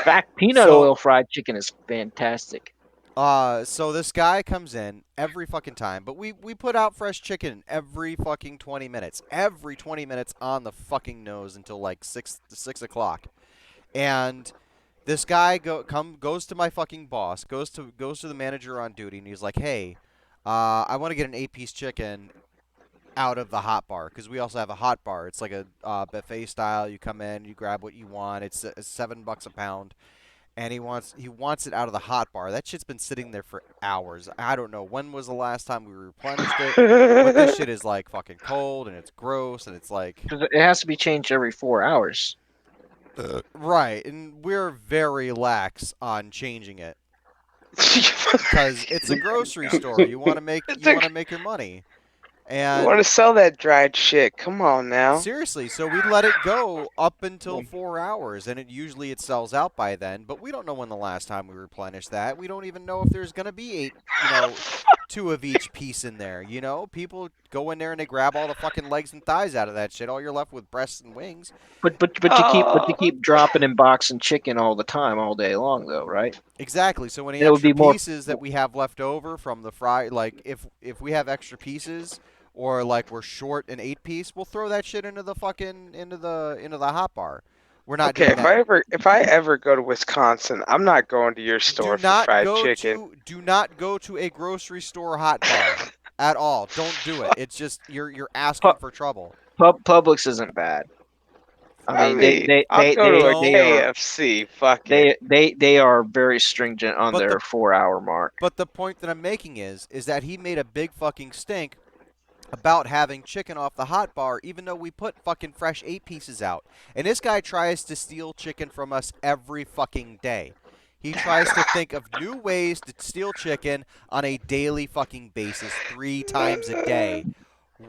fact, peanut So- oil fried chicken is fantastic. So this guy comes in every fucking time, but we put out fresh chicken every fucking 20 minutes. Every 20 minutes on the fucking nose until like 6 o'clock. And this guy goes to my fucking boss, goes to the manager on duty, and he's like, "Hey, I want to get an 8-piece chicken out of the hot bar, because we also have a hot bar. It's like a buffet style. You come in, you grab what you want. It's $7 a pound." And he wants it out of the hot bar. That shit's been sitting there for hours. I don't know when was the last time we replenished it, but this shit is like fucking cold and it's gross and it's like 'Cause it has to be changed every 4 hours. right. And we're very lax on changing it because it's a grocery store. You want to make your money. You And want to sell that dried shit? Come on now. seriously, so we let it go up until 4 hours, and usually it sells out by then. But we don't know when the last time we replenished that. We don't even know if there's gonna be 8, 2 of each piece in there. People go in there and they grab all the fucking legs and thighs out of that shit. All you're left with breasts and wings. But you keep dropping and boxing chicken all the time, all day long, though, right? Exactly. So any It would extra be more- pieces that we have left over from the fry, like if we have extra pieces. Or like we're short an 8-piece, we'll throw that shit into the hot bar. We're not Okay, doing that. if I ever go to Wisconsin, I'm not going to your store Do for not fried go chicken. do not go to a grocery store hot bar at all. Don't do it. It's just you're asking for trouble. Publix isn't bad. I mean, I'll go to a they are KFC. Fuck it. they are very stringent on But their the- 4-hour mark. But the point that I'm making is that he made a big fucking stink about having chicken off the hot bar, even though we put fucking fresh 8 pieces out. And this guy tries to steal chicken from us every fucking day. He tries to think of new ways to steal chicken on a daily fucking basis, 3 times a day.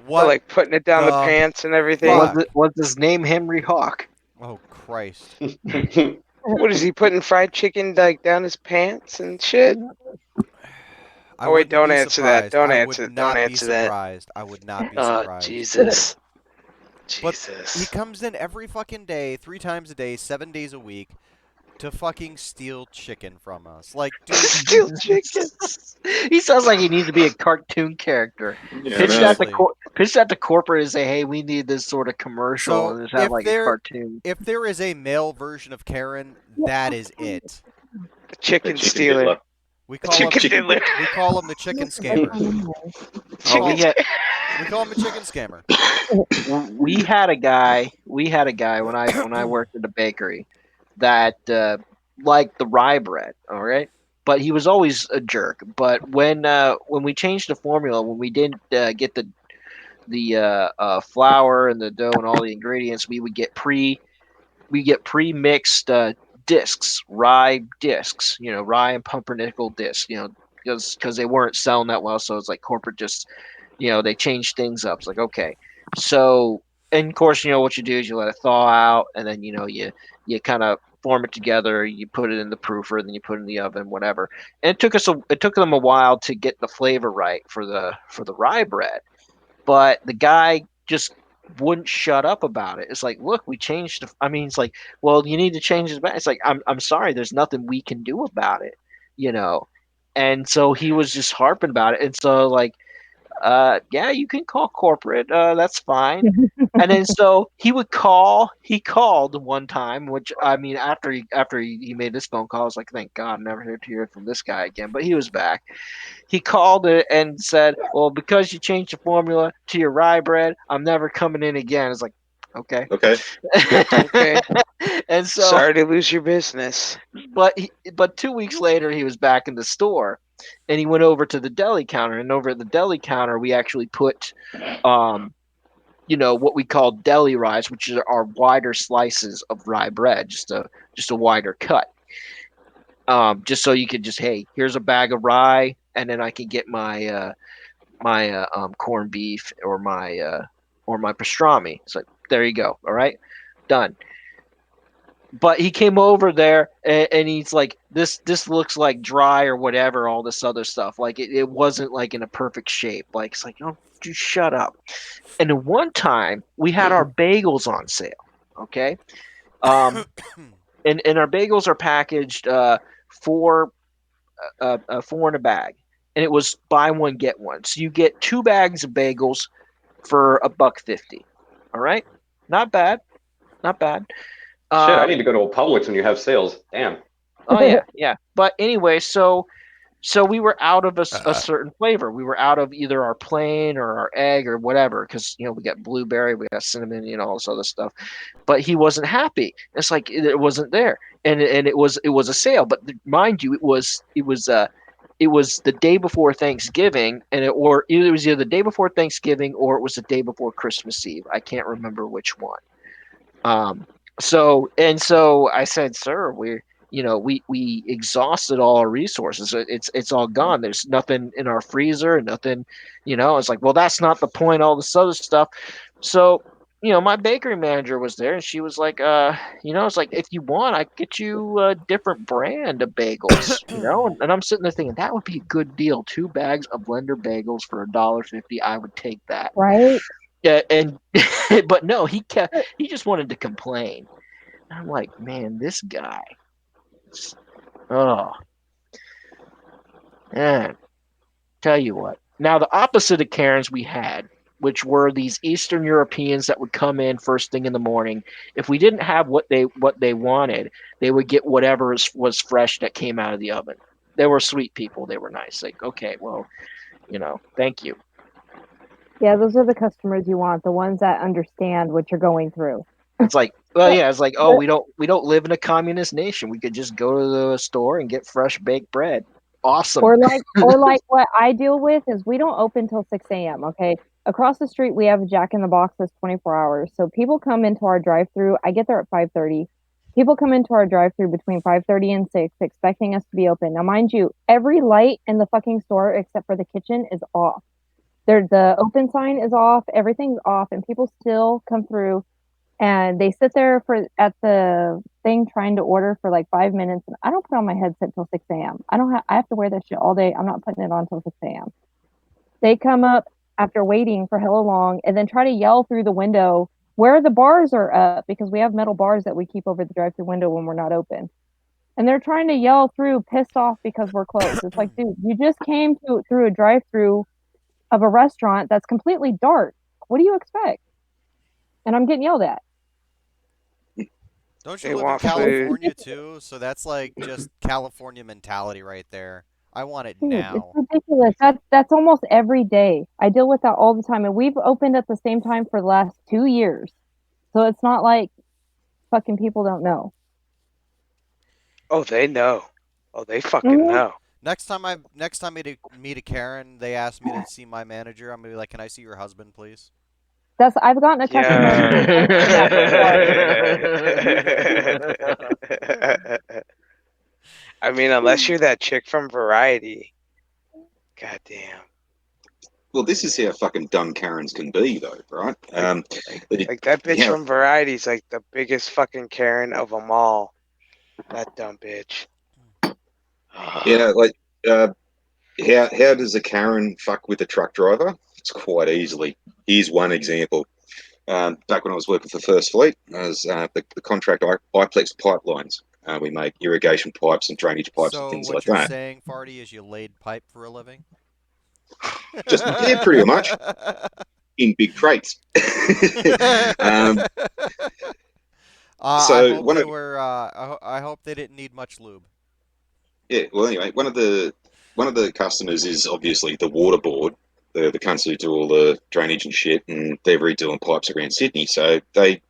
What? Like putting it down the the pants and everything. fuck? Was his name Henry Hawk? Oh Christ! What is he putting fried chicken like down his pants and shit? I Oh, wait, wouldn't don't be answer that. surprised. Don't I answer- would don't not be answer that. surprised. I would not be Oh, surprised. Jesus. But Jesus. he comes in every fucking day, 3 times a day, 7 days a week, to fucking steal chicken from us. Like, dude, Steal chicken. He sounds like he needs to be a cartoon character. Yeah, Pitch no. that to corporate and say, "Hey, we need this sort of commercial," So, and just have if like a there- cartoon. if there is a male version of Karen, that is it. The chicken Chicken stealer. diddler. We The call him chicken diddler. we call him the chicken scammer. Oh, We call him a chicken scammer. we had a guy when I worked at the bakery that liked the rye bread, all right, but he was always a jerk. But when we changed the formula, when we didn't get the flour and the dough and all the ingredients, we would get pre-mixed discs, rye discs, rye and pumpernickel discs, because they weren't selling that well. So it's like corporate just, they changed things up. It's like, okay. So, and of course, what you do is you let it thaw out, and then, you kind of form it together, you put it in the proofer, then you put it in the oven, whatever. And it took them a while to get the flavor right for the rye bread. But the guy just wouldn't shut up about it. It's like, look, we changed. It's like, well, you need to change it back. It's like, I'm sorry, there's nothing we can do about it, And so he was just harping about it. And so like, yeah, you can call corporate. That's fine. And then so he called one time, which after he made this phone call, I was like, thank God, never heard to hear from this guy again. But he was back. He called it and said, well, because you changed the formula to your rye bread, I'm never coming in again. It's like, okay. Okay. Okay. And so Sorry to lose your business. But 2 weeks later, he was back in the store, and he went over to the deli counter. And over at the deli counter, we actually put, what we call deli rye, which are wider slices of rye bread, just a wider cut. Just so you could hey, here's a bag of rye, and then I can get my corned beef or my pastrami. It's like, there you go. All right, done. But he came over there and he's like, this looks like dry or whatever, all this other stuff. Like it wasn't like in a perfect shape. Like, it's like, oh, you shut up. And then one time we had our bagels on sale. Okay. And our bagels are packaged four in a bag. And it was buy one, get one. So you get 2 bags of bagels for $1.50. All right. Not bad. Not bad. Shit, I need to go to a Publix when you have sales. Damn. Oh yeah. But anyway, so we were out of a certain flavor. We were out of either our plain or our egg or whatever, because we got blueberry, we got cinnamon, all this other stuff. But he wasn't happy. It's like it wasn't there, and it was a sale. But mind you, it was the day before Thanksgiving, and it was either the day before Thanksgiving or it was the day before Christmas Eve. I can't remember which one. So I said, sir, we exhausted all our resources. It's all gone. There's nothing in our freezer, nothing, it's like, well, that's not the point, all this other stuff. So, my bakery manager was there and she was like, it's like, if you want, I get you a different brand of bagels, and I'm sitting there thinking that would be a good deal. 2 bags of Blender bagels for $1.50. I would take that. Right. Yeah, but no, he just wanted to complain. I'm like, man, this guy. Oh, man. Tell you what. Now the opposite of Karens we had, which were these Eastern Europeans that would come in first thing in the morning. If we didn't have what they wanted, they would get whatever was fresh that came out of the oven. They were sweet people. They were nice. Like, okay, well, thank you. Yeah, those are the customers you want, the ones that understand what you're going through. It's like, well, yeah, it's like, oh, we don't live in a communist nation. We could just go to the store and get fresh baked bread. Awesome. Or like what I deal with is we don't open till 6 a.m. Okay, across the street we have a Jack in the Box that's 24 hours. So people come into our drive-through. I get there at 5:30. People come into our drive-through between 5:30 and 6, expecting us to be open. Now, mind you, every light in the fucking store except for the kitchen is off. The open sign is off. Everything's off, and people still come through. And they sit there at the thing trying to order for like 5 minutes. And I don't put on my headset till 6 a.m. I have to wear that shit all day. I'm not putting it on till 6 a.m. They come up after waiting for hella long and then try to yell through the window where the bars are up, because we have metal bars that we keep over the drive-through window when we're not open. And they're trying to yell through, pissed off because we're closed. It's like, dude, you just came through a drive-through of a restaurant that's completely dark. What do you expect? And I'm getting yelled at. Don't you live in California too? So that's like just California mentality right there. I want it Dude, now. it's ridiculous. That's almost every day. I deal with that all the time, and we've opened at the same time for the last 2 years. So it's not like fucking people don't know. Oh, they know. Oh, they fucking know. Next time I meet a Karen, they ask me to see my manager. I'm gonna be like, "Can I see your husband, please?" I've gotten a text message asking that before. I mean, unless you're that chick from Variety. Goddamn. Well, this is how fucking dumb Karens can be, though, right? Like that bitch from Variety's like the biggest fucking Karen of them all. That dumb bitch. Yeah, like, how does a Karen fuck with a truck driver? It's quite easily. Here's one example. Back when I was working for First Fleet, as the contract Iplex pipelines. We make irrigation pipes and drainage pipes and So things what like you're that. saying, Farty, is you laid pipe for a living? Just yeah, pretty much in big crates. I hope they were. I hope they didn't need much lube. Yeah. Well, anyway, one of the customers is obviously the water board, the cunts who do all the drainage and shit, and they're redoing pipes around Sydney. So they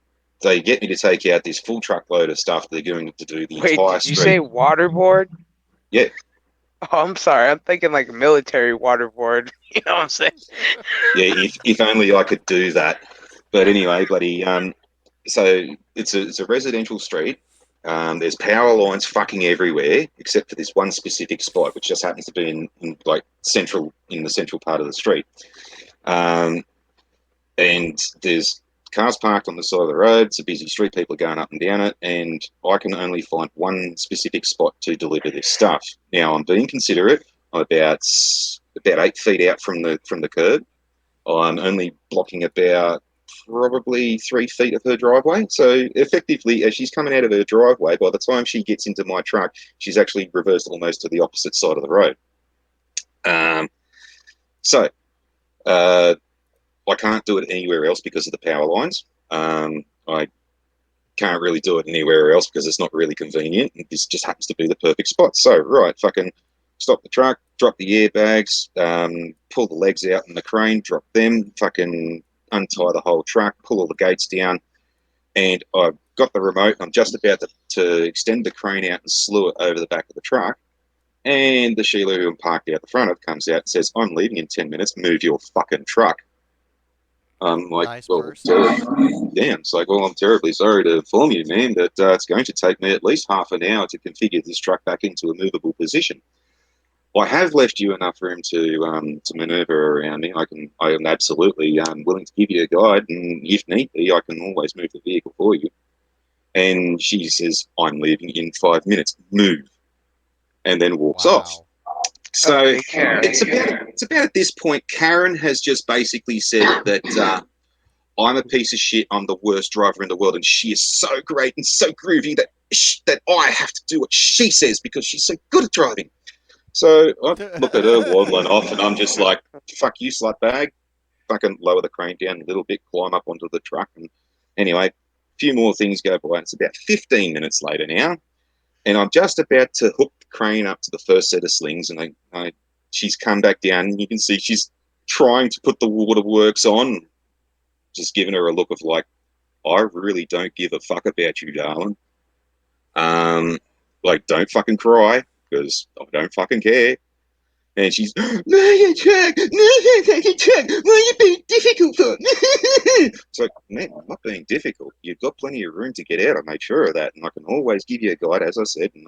get me to take out this full truckload of stuff. They're going to do the Wait, entire did you street. say waterboard? Yeah. Oh, I'm sorry. I'm thinking like military waterboard. You know what I'm saying? Yeah. If only I could do that. But anyway, bloody so it's a residential street. There's power lines fucking everywhere, except for this one specific spot, which just happens to be in the central part of the street. And there's cars parked on the side of the road. It's a busy street. People are going up and down it, and I can only find one specific spot to deliver this stuff. Now I'm being considerate. I'm about 8 feet out from the curb. I'm only blocking about probably 3 feet of her driveway. So effectively, as she's coming out of her driveway, by the time she gets into my truck, she's actually reversed almost to the opposite side of the road. So I can't do it anywhere else because of the power lines. I can't really do it anywhere else because it's not really convenient. This just happens to be the perfect spot. So, right, fucking stop the truck, drop the airbags, pull the legs out in the crane, drop them, fucking untie the whole truck, pull all the gates down, and I've got the remote. I'm just about to extend the crane out and slew it over the back of the truck. And the Sheila who I'm parked out the front of comes out and says, "I'm leaving in 10 minutes, move your fucking truck." I'm like, nice well, damn. It's like, well, I'm terribly sorry to inform you, man, but it's going to take me at least half an hour to configure this truck back into a movable position. I have left you enough room to maneuver around me. I am absolutely willing to give you a guide, and if need be, I can always move the vehicle for you. And she says, "I'm leaving in 5 minutes. Move," and then walks off. So it's about at this point, Karen has just basically said that I'm a piece of shit. I'm the worst driver in the world, and she is so great and so groovy that I have to do what she says because she's so good at driving. So I look at her waddling off, and I'm just like, "Fuck you, slut bag." Fucking lower the crane down a little bit, climb up onto the truck, and anyway, a few more things go by. It's about 15 minutes later now. And I'm just about to hook the crane up to the first set of slings, and she's come back down, and you can see she's trying to put the waterworks on, just giving her a look of like, "I really don't give a fuck about you, darling. Like, don't fucking cry, because I don't fucking care." And she's, "No, Jack, why are you being difficult for?" It's like, man, I'm not being difficult. You've got plenty of room to get out. I make sure of that, and I can always give you a guide, as I said, and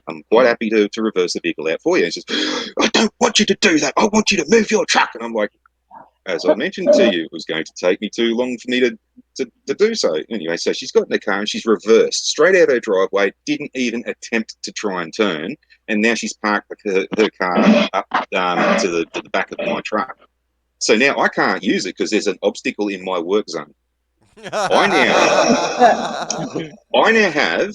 I'm quite happy to reverse the vehicle out for you. And she says, "I don't want you to do that. I want you to move your truck." And I'm like, as I mentioned to you, it was going to take me too long for me to do so. Anyway, so she's got in the car and she's reversed straight out her driveway, didn't even attempt to try and turn, and now she's parked her car up to the back of my truck. So now I can't use it because there's an obstacle in my work zone. I now have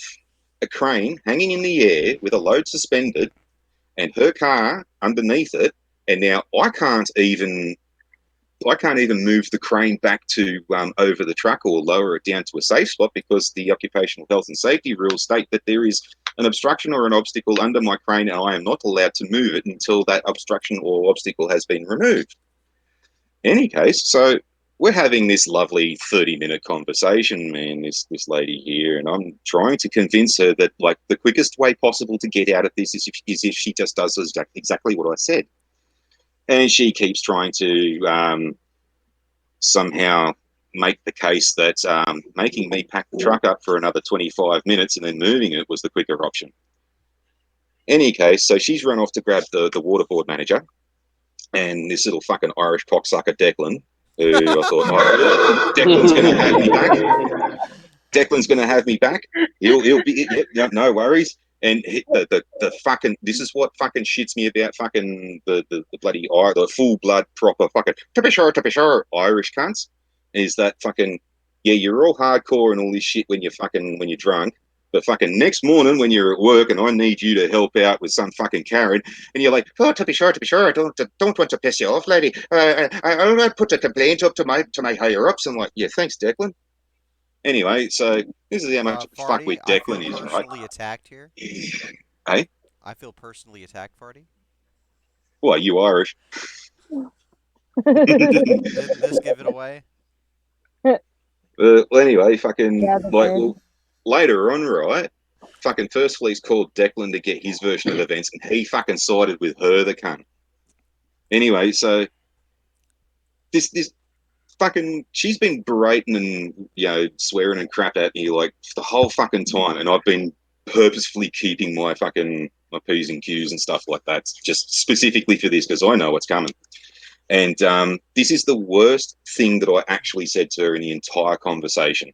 a crane hanging in the air with a load suspended and her car underneath it, and now I can't even move the crane back to over the truck or lower it down to a safe spot because the occupational health and safety rules state that there is an obstruction or an obstacle under my crane, and I am not allowed to move it until that obstruction or obstacle has been removed. In any case, so we're having this lovely 30-minute conversation, man, this lady here, and I'm trying to convince her that, like, the quickest way possible to get out of this is if she just does exactly what I said. And she keeps trying to somehow make the case that making me pack the truck up for another 25 minutes and then moving it was the quicker option. Any case, so she's run off to grab the waterboard manager, and this little fucking Irish cocksucker Declan, who I thought, oh, Declan's going to have me back. Declan's going to have me back. He'll be, no worries. And the fucking, this is what fucking shits me about fucking the bloody, the full blood proper fucking, to be sure, Irish cunts, is that fucking, yeah, you're all hardcore and all this shit when you're drunk. But fucking next morning when you're at work and I need you to help out with some fucking Karen, and you're like, oh, to be sure, I don't want to piss you off, lady. I'll put a complaint up to my higher ups. I'm like, yeah, thanks, Declan. Anyway, so this is how much fuck with Declan is, right? Personally attacked here. Hey, I feel personally attacked, Farty. What, you Irish? Didn't this give it away? Well, anyway, fucking Yeah, later on, right? Fucking First Fleet's called Declan to get his version of events, and he fucking sided with her, the cunt. Anyway, so this fucking, she's been berating and swearing and crap at me like the whole fucking time, and I've been purposefully keeping my P's and Q's and stuff like that, just specifically for this because I know what's coming. And this is the worst thing that I actually said to her in the entire conversation.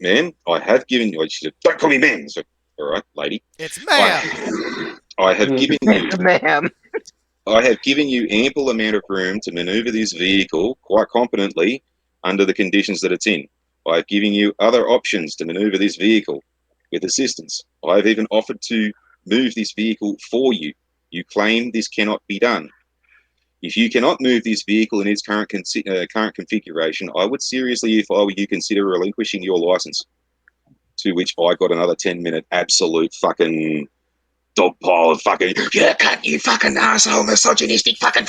Man, I have given you. She said, "Don't call me man." So, all right, lady. It's ma'am. I have given you, ma'am. I have given you ample amount of room to maneuver this vehicle quite competently under the conditions that it's in. I have given you other options to maneuver this vehicle with assistance. I have even offered to move this vehicle for you. You claim this cannot be done. If you cannot move this vehicle in its current configuration, I would seriously, if I were you, consider relinquishing your license. To which I got another 10-minute absolute fucking dog pile of fucking, yeah, cut, you fucking asshole, misogynistic fucking.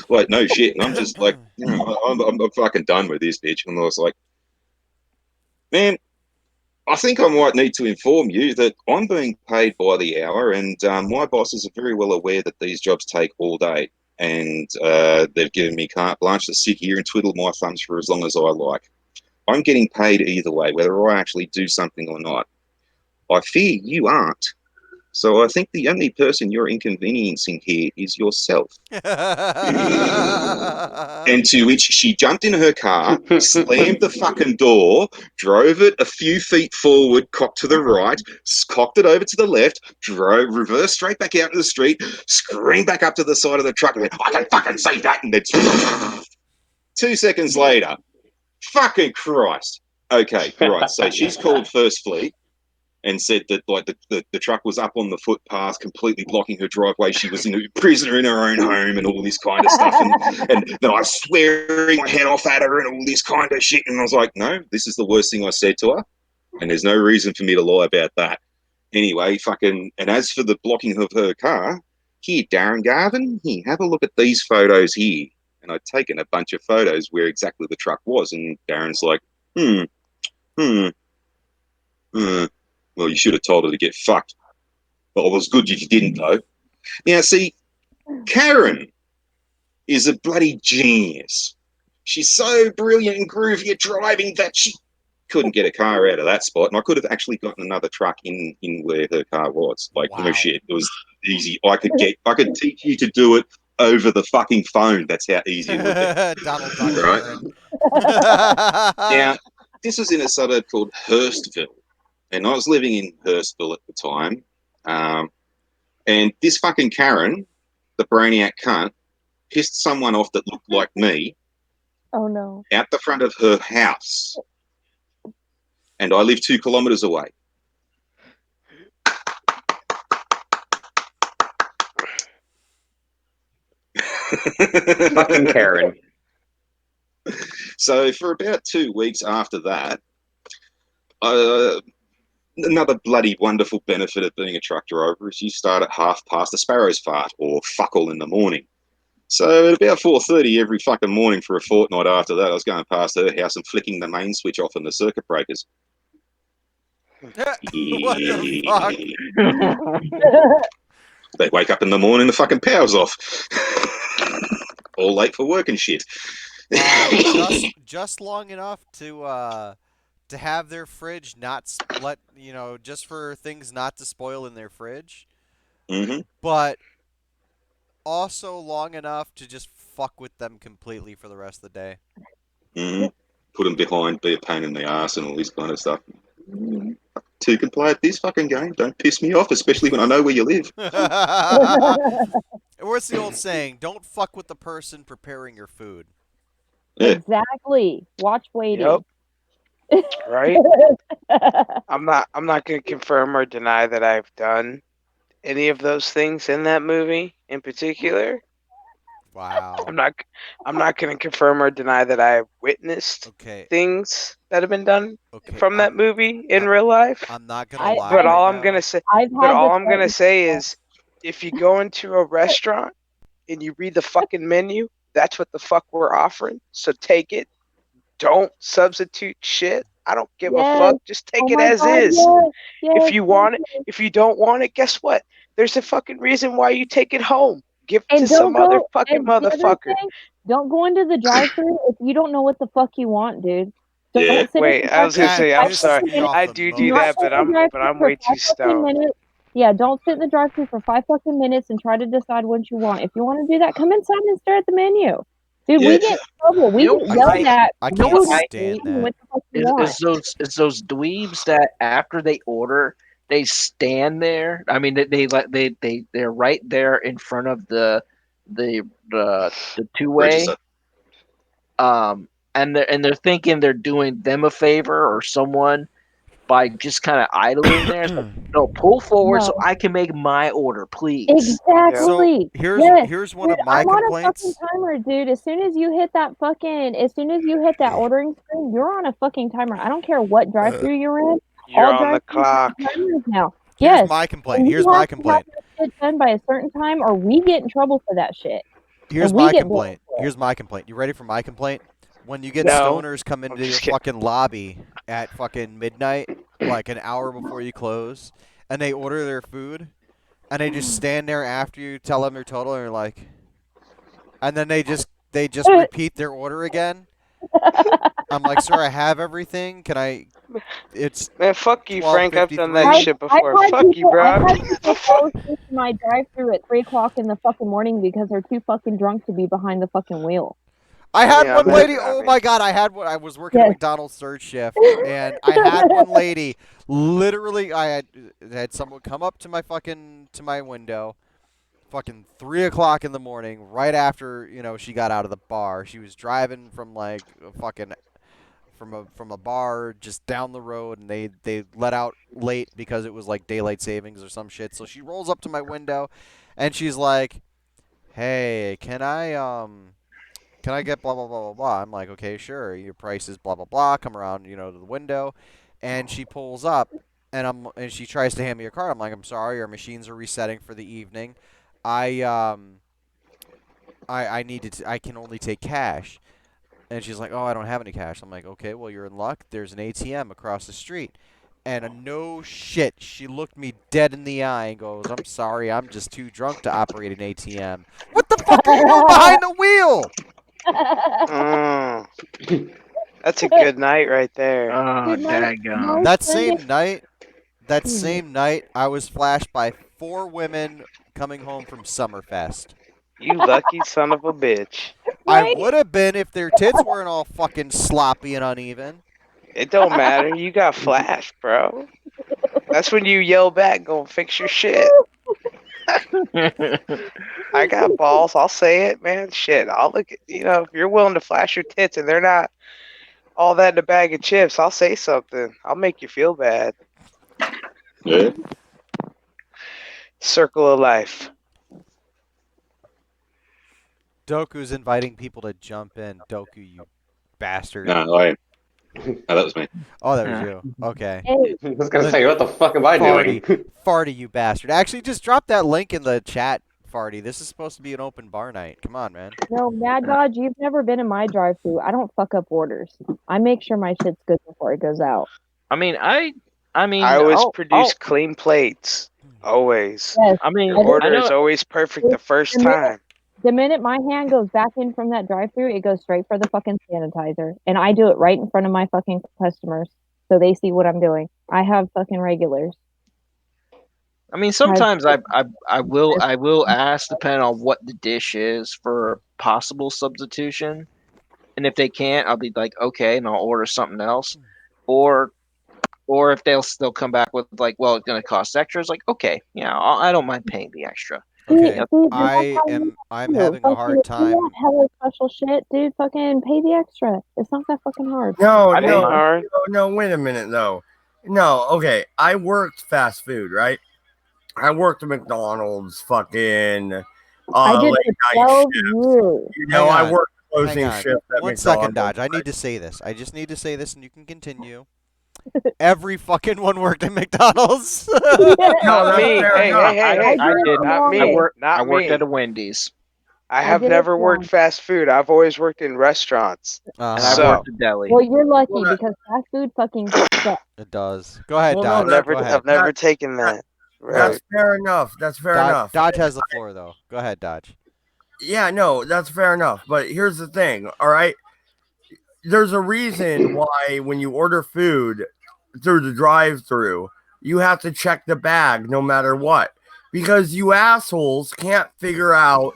Like, no shit. And I'm just like, I'm fucking done with this bitch. And I was like, man, I think I might need to inform you that I'm being paid by the hour, and my bosses are very well aware that these jobs take all day, and they've given me carte blanche to sit here and twiddle my thumbs for as long as I like. I'm getting paid either way, whether I actually do something or not. I fear you aren't. So I think the only person you're inconveniencing here is yourself. And to which she jumped in her car, slammed the fucking door, drove it a few feet forward, cocked to the right, cocked it over to the left, drove, reversed straight back out to the street, screamed back up to the side of the truck, and went, I can fucking say that, and then 2 seconds later, fucking Christ. Okay, right, so she's called First Fleet and said that like the truck was up on the footpath, completely blocking her driveway. She was a prisoner in her own home and all this kind of stuff. And then I was swearing my head off at her and all this kind of shit. And I was like, no, this is the worst thing I said to her. And there's no reason for me to lie about that. Anyway, fucking, and as for the blocking of her car, here, Darren Garvin, here, have a look at these photos here. And I'd taken a bunch of photos where exactly the truck was. And Darren's like, well, you should have told her to get fucked. But it was good you didn't, though. Now, see, Karen is a bloody genius. She's so brilliant and groovy at driving that she couldn't get a car out of that spot. And I could have actually gotten another truck in where her car was. Like, no shit. It was easy. I could teach you to do it over the fucking phone. That's how easy it would be. Donald Duck. Right? Now, this was in a suburb called Hurstville. And I was living in Hurstville at the time. And this fucking Karen, the brainiac cunt, pissed someone off that looked like me. Oh, no. Out the front of her house. And I live 2 kilometres away. Fucking Karen. So for about 2 weeks after that, another bloody wonderful benefit of being a truck driver is you start at 1/2 past the sparrow's fart, or fuck all in the morning. So at about 4:30 every fucking morning for a fortnight after that, I was going past her house and flicking the main switch off on the circuit breakers. What the fuck? They wake up in the morning, the fucking power's off. All late for work and shit. Just long enough to have their fridge not just for things not to spoil in their fridge, but also long enough to just fuck with them completely for the rest of the day. Put them behind, be a pain in the ass, and all this kind of stuff. Two can play at this fucking game. Don't piss me off, especially when I know where you live. What's the old saying? Don't fuck with the person preparing your food. Yeah. Exactly. Watch waiting. Yep. Right? I'm not gonna confirm or deny that I've done any of those things in that movie in particular. Wow. I'm not gonna confirm or deny that I've witnessed things that have been done from that movie in real life. I'm not gonna lie. But all I'm gonna say is, if you go into a restaurant and you read the fucking menu, that's what the fuck we're offering. So take it. Don't substitute shit. I don't give a fuck. Just take it as is. If you want it, if you don't want it, guess what? There's a fucking reason why you take it home. Give it to some other fucking motherfucker. Don't go into the drive-thru if you don't know what the fuck you want, dude. Wait, I was gonna say, I'm sorry. I do that, but I'm way too stoned. Yeah, don't sit in the drive-thru for 5 fucking minutes and try to decide what you want. If you want to do that, come inside and stare at the menu. Dude, we get in trouble. We get yelled at. I can't stand that. It's those dweebs that after they order, they stand there. I mean, they're right there in front of the two-way. And they're thinking they're doing them a favor or someone by just kind of idling there. It's like, no, pull forward so I can make my order, please. Exactly. So here's one of my complaints. I'm on a fucking timer, dude. As soon as you hit that ordering screen, you're on a fucking timer. I don't care what drive-thru you're in. You're on the clock. Now. Here's my complaint. Here's my complaint. Shit done by a certain time, or we get in trouble for that shit. Here's my complaint. Here's my complaint. You ready for my complaint? When you get stoners come into your fucking lobby at fucking midnight, like an hour before you close, and they order their food, and they just stand there after you tell them your total, and you're like, and then they just repeat their order again. I'm like, sir, I have everything. Can I? Man, fuck you, Frank. I've done that shit before. Fuck you, bro. I had people go to my drive-thru at 3 o'clock in the fucking morning because they're too fucking drunk to be behind the fucking wheel. I had one lady. Oh my god, I was working at McDonald's third shift, and I had one lady. Literally, I had someone come up to my window, fucking 3 o'clock in the morning, right after she got out of the bar. She was driving from like from a bar just down the road, and they let out late because it was like daylight savings or some shit. So she rolls up to my window, and she's like, "Hey, can I get blah, blah, blah, blah, blah?" I'm like, okay, sure. Your price is blah, blah, blah. Come around, to the window. And she pulls up, and she tries to hand me a card. I'm like, I'm sorry, our machines are resetting for the evening. I can only take cash. And she's like, oh, I don't have any cash. I'm like, okay, well, you're in luck. There's an ATM across the street. And no shit, she looked me dead in the eye and goes, I'm sorry, I'm just too drunk to operate an ATM. What the fuck are you doing behind the wheel? That's a good night right there. Oh, daggone. That same night, I was flashed by 4 women coming home from Summerfest. You lucky son of a bitch. I would have been if their tits weren't all fucking sloppy and uneven. It don't matter. You got flashed, bro. That's when you yell back, go fix your shit. I got balls. I'll say it, man. Shit. I'll look at, if you're willing to flash your tits and they're not all that in a bag of chips, I'll say something. I'll make you feel bad. Yeah. Circle of life. Doku's inviting people to jump in. Doku, you bastard. No, that was me. Oh, that was you. Okay. I was gonna say, what the fuck am I doing? Farty, you bastard. Actually, just drop that link in the chat Farty. This is supposed to be an open bar night. Come on, man. No, Mad Dodge, you've never been in my drive-thru. I don't fuck up orders. I make sure my shit's good before it goes out. I mean, I always I'll- produce clean plates. Always. Yes. I mean, Your order I is know, always perfect the first The minute- time. The minute my hand goes back in from that drive-thru, it goes straight for the fucking sanitizer, and I do it right in front of my fucking customers, so they see what I'm doing. I have fucking regulars. I mean, sometimes I will ask, depending on what the dish is, for possible substitution, and if they can't, I'll be like, okay, and I'll order something else, or if they'll come back with like, well, it's gonna cost extra. It's like, okay, yeah, I don't mind paying the extra. Okay, Dude, that's how I'm you having a fucking- hard if time. You want hella special shit, dude. Fucking pay the extra. It's not that fucking hard. No, It ain't no, hard. no, wait a minute though. No, okay. I worked fast food, right? I worked at McDonald's, fucking I did late for night 12 shift. years. You know, Hang I on, worked Hang closing on. shift at 1 second, McDonald's. Dodge. I need to say this. I just need to say this, and you can continue. Every fucking one worked at McDonald's. No, Not that's me. fair Hey, enough. hey, hey, I hey. did. Not me. I worked. Not I worked me. at a Wendy's, I have did it never worked once. fast food. I've always worked in restaurants. and I Uh-huh. So- worked at deli. Well, you're lucky Well, that- because fast food fucking sucks. It does. Go ahead, Well, no, Dodge. I've that- never, Go ahead. I've never taken that. That's Right. fair enough. That's fair enough. Dodge has the floor, though. Go ahead, Dodge. Yeah, no, that's fair enough. But here's the thing, all right? There's a reason why when you order food through the drive-through, you have to check the bag no matter what. Because you assholes can't figure out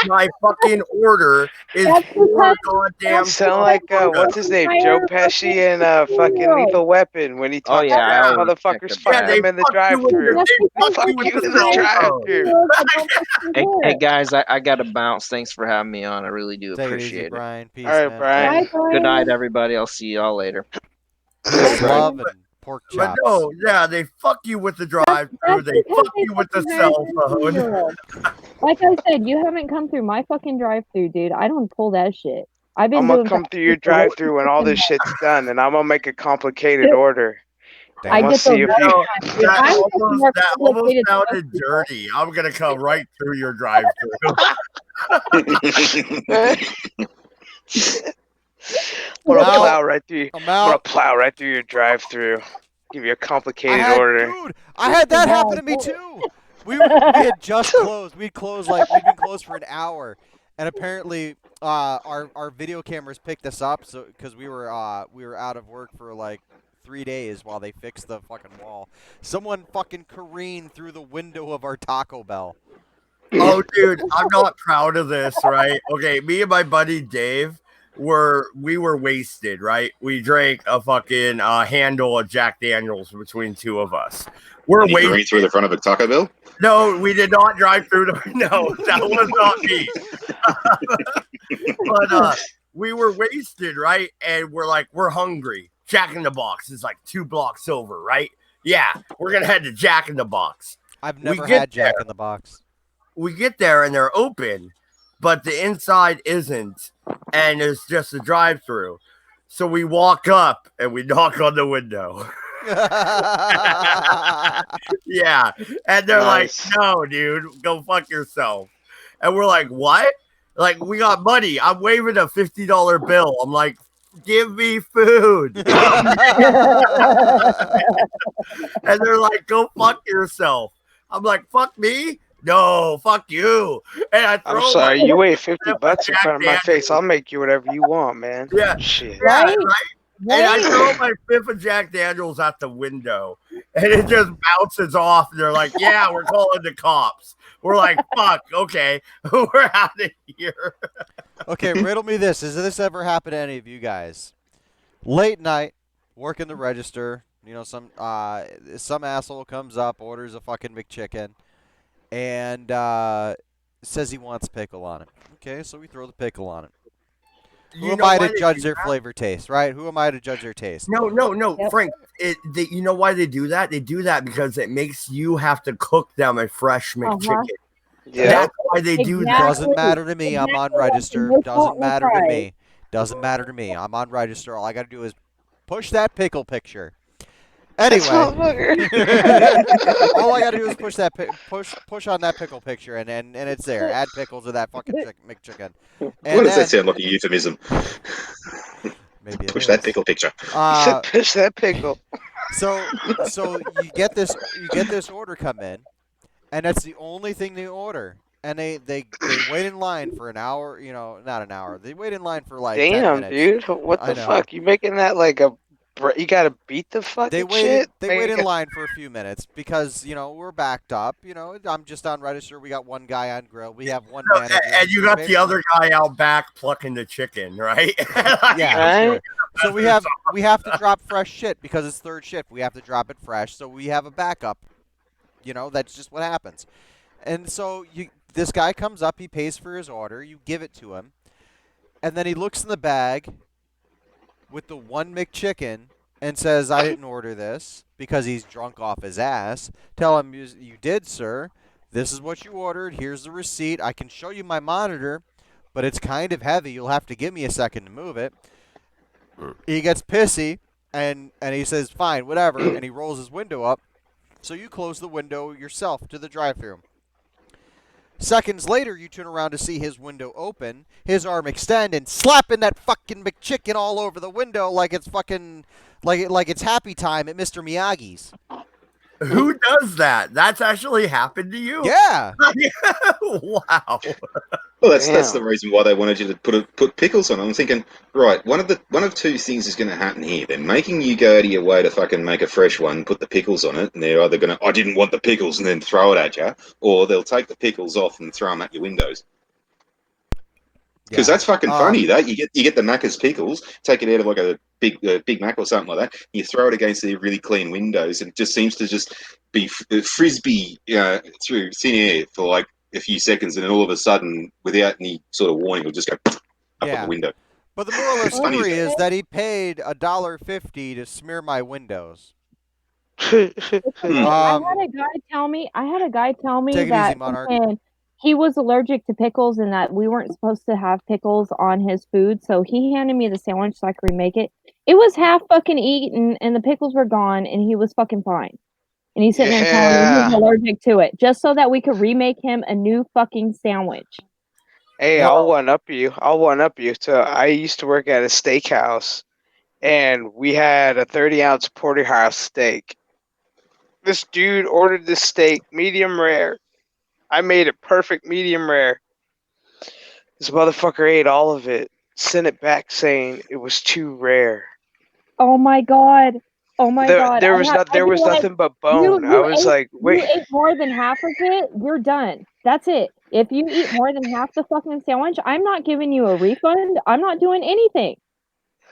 my fucking order is That's four because- goddamn. You sound like what's his name, Joe Pesci in fucking Lethal Weapon when he Oh, talks yeah, I about always check motherfuckers the fuck bag. they them in the fuck you with drive-through. your- That's they because fuck you Fuck with you the in the drive-through. drive-through. I don't fucking Hey, do hey it. guys, I got to bounce. Thanks for having me on. I really do Take it appreciate easy, it. Brian. Peace, All right, man. Brian. Bye, Brian. Good night, everybody. I'll see y'all later. Peace, love, and pork But chops. no, yeah, they fuck you with the drive-through. That's They because fuck they you with the fucking cell hired phone. you. Like I said, you haven't come through my fucking drive-through, dude. I don't pull that shit. I've been I'm doing gonna come fast through your food for way drive-through when all this shit's done, and I'm gonna make a complicated Dude. order. Damn. I I'm gonna get see those if every you. No, time, dude. that I'm fucking almost, more that almost complicated than most sounded people. dirty. I'm gonna come right through your drive-through. I'm gonna Out. plow right through. I'm I'm gonna out. plow right through your drive-through. Give you a complicated order. Dude, I had that happen to me too. We had just closed. We'd been closed for an hour, and apparently our video cameras picked us up. So because we were out of work for like 3 days while they fixed the fucking wall. Someone fucking careened through the window of our Taco Bell. Oh, dude, I'm not proud of this, right? Okay, me and my buddy Dave we were wasted, right? We drank a fucking handle of Jack Daniels between two of us. We're And you wasted. careened through the front of a Taco Bell? No, we did not drive through the. No, that was not me. But we were wasted, right? And we're like, we're hungry. Jack in the Box is like 2 blocks over, right? Yeah, we're gonna head to Jack in the Box. I've We never get had Jack there. in the Box. We get there and they're open, but the inside isn't, and it's just a drive-through. So we walk up and we knock on the window. Yeah, and they're Nice. like, "No, dude, go fuck yourself." And we're like, "What?" Like, we got money. I'm waving a $50 bill. I'm like, "Give me food." And they're like, "Go fuck yourself." I'm like, "Fuck me? No, fuck you." And I throw I'm sorry, my- you weigh 50 bucks in Jack front of my Daniels. face. I'll make you whatever you want, man. Yeah. Shit. Yeah, Right? right? And I Right? throw my fifth of Jack Daniels out the window, and it just bounces off. And they're like, "Yeah, we're calling the cops." We're like, "Fuck, okay, we're out of here." Okay, riddle me this. Has this ever happened to any of you guys? Late night, working the register, you know, some asshole comes up, orders a fucking McChicken, and says he wants pickle on it. Okay, so we throw the pickle on it. Who am I why to they judge do their that? flavor taste, right? Who am I to judge their taste? No, Yep. Frank. You know why they do that? They do that because it makes you have to cook them a fresh McChicken. Yeah. That's why they do that. Doesn't matter to me. I'm on Exactly. register. No fault, Doesn't no matter to pride. me. Doesn't matter to me. I'm on register. All I got to do is push that pickle picture. Anyway, motherfucker. all I gotta do is push on that pickle picture, and it's there. Add pickles to that fucking McChicken. Why And does that then sound like a euphemism? maybe it Push that is. pickle picture. You said push that pickle. So you get this order come in, and that's the only thing they order. And they wait in line for an hour, not an hour. They wait in line for like 10 Damn, minutes. dude. What I the know. fuck? You making that like a. You gotta beat the fucking They shit? wait in line for a few minutes because, we're backed up. I'm just on register. We got one guy on grill. We have one No, manager. and you got the other guy out back plucking the chicken, right? Yeah, Right? sure. So we have to drop fresh shit because it's third shift. We have to drop it fresh, so we have a backup. That's just what happens. And so this guy comes up, he pays for his order, you give it to him, and then he looks in the bag with the one McChicken and says, "I didn't order this," because he's drunk off his ass. Tell him, "You did, sir. This is what you ordered. Here's the receipt. I can show you my monitor, but it's kind of heavy. You'll have to give me a second to move it." He gets pissy, and he says, "Fine, whatever," and he rolls his window up. So you close the window yourself to the drive-thru. Seconds later, you turn around to see his window open, his arm extend, and slapping that fucking McChicken all over the window like it's fucking like it's happy time at Mr. Miyagi's. Who does that? That's actually happened to you? Yeah. Wow. Well, that's Damn. the reason why they wanted you to put pickles on. I'm thinking, right, one of two things is going to happen here. They're making you go out of your way to fucking make a fresh one, put the pickles on it, and they're either going to, "I didn't want the pickles," and then throw it at you, or they'll take the pickles off and throw them at your windows. Because that's fucking funny. That you get the Macca's pickles, take it out of like a Big Mac or something like that, you throw it against the really clean windows, and it just seems to just be frisbee through thin air for like a few seconds, and then all of a sudden, without any sort of warning, it'll just go up the window. But the moral of the It's funny, story though. is that he paid $1.50 to smear my windows. I had a guy tell me Take it that easy, Monarch. he was allergic to pickles and that we weren't supposed to have pickles on his food, so he handed me the sandwich so I could remake it. It was half fucking eaten and the pickles were gone and he was fucking fine. And he's sitting there telling me he's allergic to it, just so that we could remake him a new fucking sandwich. Hey, I'll one up you. So I used to work at a steakhouse, and we had a 30-ounce porterhouse steak. This dude ordered this steak medium rare. I made it perfect medium rare. This motherfucker ate all of it, sent it back saying it was too rare. Oh my god. Oh my god. There was nothing but bone. I was like, wait. You ate more than half of it, you're done. That's it. If you eat more than half the fucking sandwich, I'm not giving you a refund. I'm not doing anything.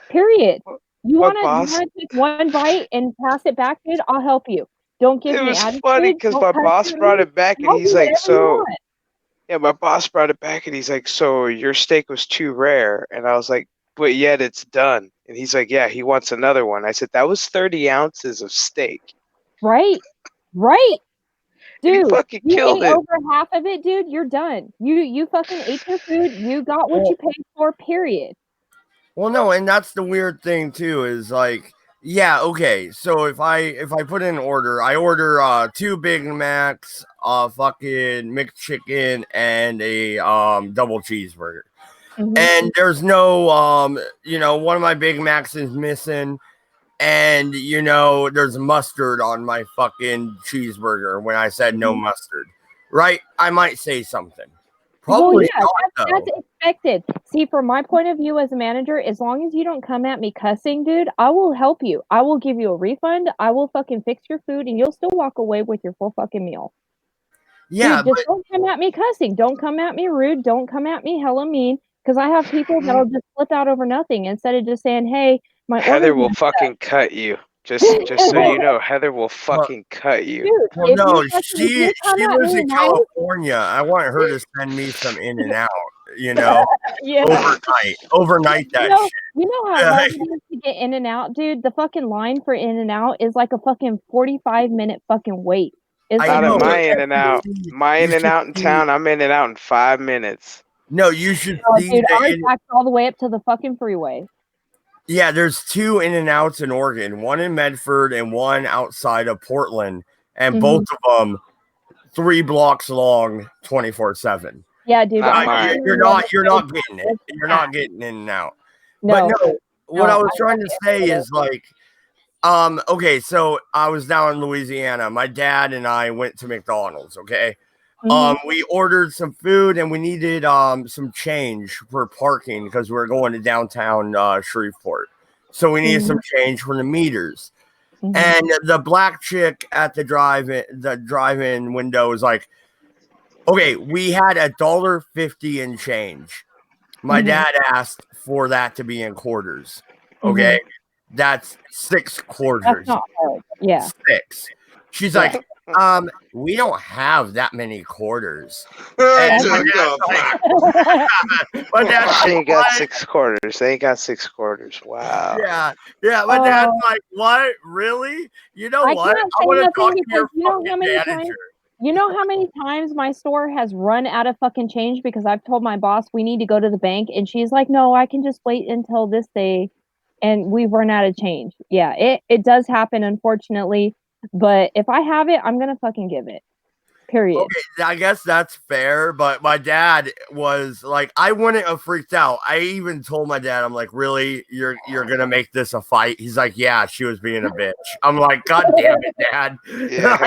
Period. You wanna take one bite and pass it back, dude? I'll help you. Don't give It me was attitude. funny because Don't my touch boss your brought meat. it back, and I'll he's do like, whatever you "So." want. Yeah, my boss brought it back, and he's like, "So your steak was too rare," and I was like, "But yet it's done." And he's like, "Yeah, he wants another one." I said, "That was 30 ounces of steak." Right. And he Dude, fucking you killed ate it. over half of it, dude. You're done. You fucking ate your food. You got what you paid for, period. Well, no, and that's the weird thing too, is like, yeah, okay. So if I put in an order, I order 2 Big Macs, fucking McChicken, and a double cheeseburger. And there's no one of my Big Macs is missing, and there's mustard on my fucking cheeseburger when I said no mustard. Right? I might say something. Probably not, that's expected. See, from my point of view as a manager, as long as you don't come at me cussing, dude, I will help you. I will give you a refund. I will fucking fix your food, and you'll still walk away with your full fucking meal. Yeah, dude, just don't come at me cussing. Don't come at me rude. Don't come at me hella mean. Because I have people that'll just flip out over nothing instead of just saying, "Hey, my Heather order's will messed up." fucking cut you. Just so you know, Heather will fucking cut you. Dude, Well, if no, you fucking- if she you come at lives me in nice- California. I want her to send me some In and Out, Yeah. overnight that shit. You know how hard it is to get In and Out, dude? The fucking line for In and Out is like a fucking 45-minute fucking wait. It's Not like at my In and Out. My In and Out in town, I'm in and out in 5 minutes. No, you should Oh, see dude, the ours In- backs all the way up to the fucking freeway. Yeah, there's 2 In-N-Outs in Oregon, one in Medford and one outside of Portland, and both of them 3 blocks long, 24/7. Yeah, dude. Not I'm mine. You're not getting it. You're not getting In-N-Out. But no, what I was trying to say is like, okay, so I was down in Louisiana. My dad and I went to McDonald's. Okay, we ordered some food and we needed some change for parking because we were going to downtown Shreveport. So we needed some change for the meters. And the black chick at the drive-in window was like, okay, we had $1.50 in change. My dad asked for that to be in quarters. Okay, that's 6 quarters. That's not hard. Yeah. 6. She's like, we don't have that many quarters. They And my dad's like, ain't got 6 quarters. They ain't got 6 quarters. Wow. yeah. My dad's like, what? Really? You know what? I want to talk to your fucking manager. You know how many times my store has run out of fucking change because I've told my boss we need to go to the bank and she's like, no, I can just wait until this day and we've run out of change. Yeah, it does happen, unfortunately. But if I have it, I'm gonna fucking give it. Period. Okay, I guess that's fair, but my dad was like, I wouldn't have freaked out. I even told my dad, I'm like, really? You're gonna make this a fight? He's like, yeah, she was being a bitch. I'm like, God damn it, Dad. Yeah.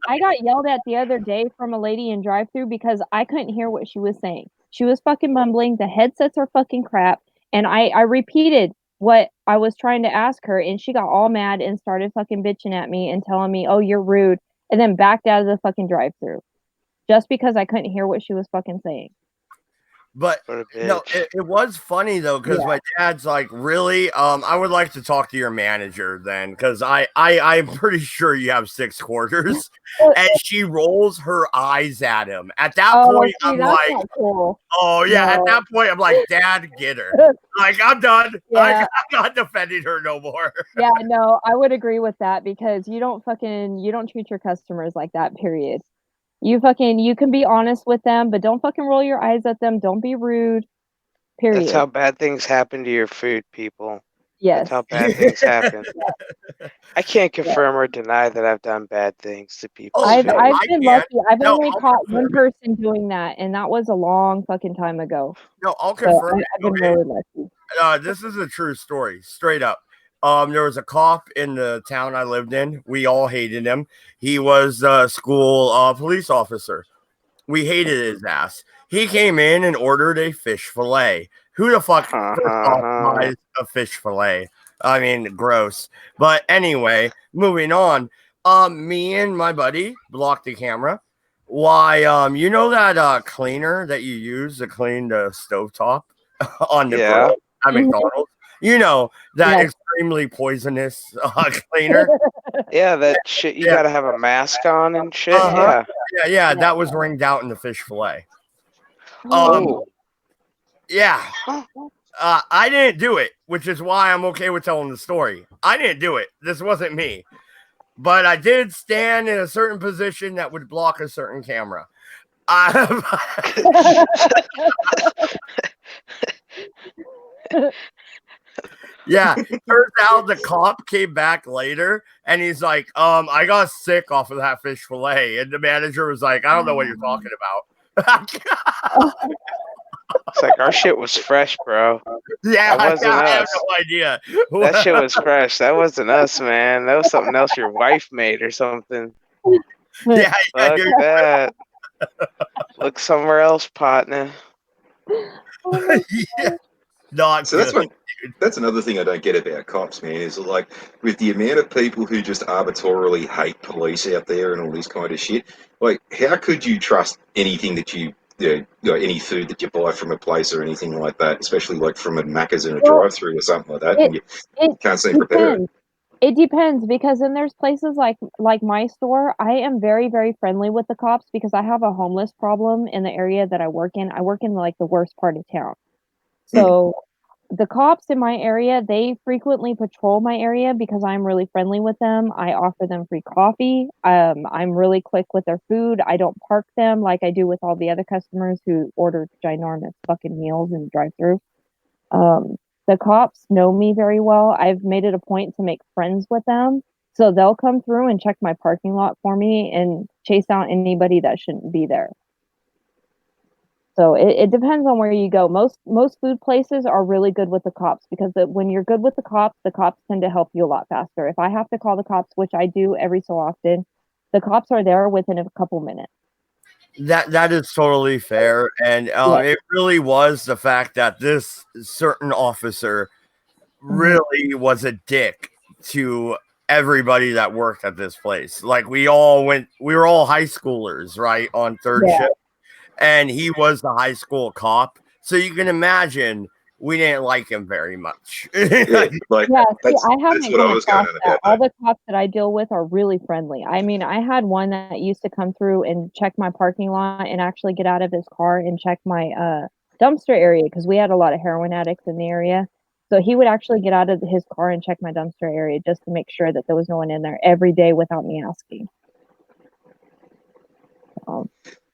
I got yelled at the other day from a lady in drive-thru because I couldn't hear what she was saying. She was fucking mumbling, the headsets are fucking crap, and I repeated what I was trying to ask her, and she got all mad and started fucking bitching at me and telling me, oh, you're rude, and then backed out of the fucking drive-thru just because I couldn't hear what she was fucking saying. But no, it was funny though, because my dad's like, really? I would like to talk to your manager then, because I'm pretty sure you have 6 quarters. And she rolls her eyes at him. At that point, I'm like, cool. oh yeah. At that point, I'm like, Dad, get her. Like, I'm done. Like, I'm not defending her no more. Yeah, no, I would agree with that because you don't treat your customers like that, period. You can be honest with them, but don't fucking roll your eyes at them. Don't be rude. Period. That's how bad things happen to your food, people. Yes. That's how bad things happen. I can't confirm or deny that I've done bad things to people. I've been lucky. I've only caught one person doing that, and that was a long fucking time ago. No, I'll confirm. I've been really lucky. This is a true story, straight up. There was a cop in the town I lived in. We all hated him. He was a school police officer. We hated his ass. He came in and ordered a fish fillet. Who the fuck buys a fish fillet? I mean, gross. But anyway, moving on. Me and my buddy blocked the camera. Why? You know that cleaner that you use to clean the stovetop on the grill at McDonald's? You know, that extremely poisonous cleaner. Yeah, that shit you gotta have a mask on and shit. Yeah, that was ringed out in the fish fillet. Yeah. I didn't do it, which is why I'm okay with telling the story. I didn't do it. This wasn't me. But I did stand in a certain position that would block a certain camera. Yeah, turns out the cop came back later and he's like, I got sick off of that fish fillet. And the manager was like, I don't know what you're talking about. It's like, our shit was fresh, bro. Yeah, that wasn't I have us. no idea. That shit was fresh. That wasn't us, man. That was something else your wife made or something. Yeah, Fuck that. Look somewhere else, partner. Yeah. Not so good. that's another thing I don't get about cops, man, is like with the amount of people who just arbitrarily hate police out there and all this kind of shit, like how could you trust anything that you know, any food that you buy from a place or anything like that, especially like from a Macca's in a drive-through or something like that, and you can't seem to prepare it. It depends because then there's places like my store. I am very, very friendly with the cops because I have a homeless problem in the area that I work in. I work in like the worst part of town. So the cops in my area, they frequently patrol my area because I'm really friendly with them. I offer them free coffee. I'm really quick with their food. I don't park them like I do with all the other customers who order ginormous fucking meals in the drive-thru. The cops know me very well. I've made it a point to make friends with them. So they'll come through and check my parking lot for me and chase out anybody that shouldn't be there. So it depends on where you go. Most food places are really good with the cops because when you're good with the cops tend to help you a lot faster. If I have to call the cops, which I do every so often, the cops are there within a couple minutes. That is totally fair, and it really was the fact that this certain officer really was a dick to everybody that worked at this place. Like we were all high schoolers, right, on third shift, and he was the high school cop. So you can imagine we didn't like him very much. I haven't come across that. All the cops that I deal with are really friendly. I mean, I had one that used to come through and check my parking lot and actually get out of his car and check my dumpster area because we had a lot of heroin addicts in the area. So he would actually get out of his car and check my dumpster area just to make sure that there was no one in there every day without me asking.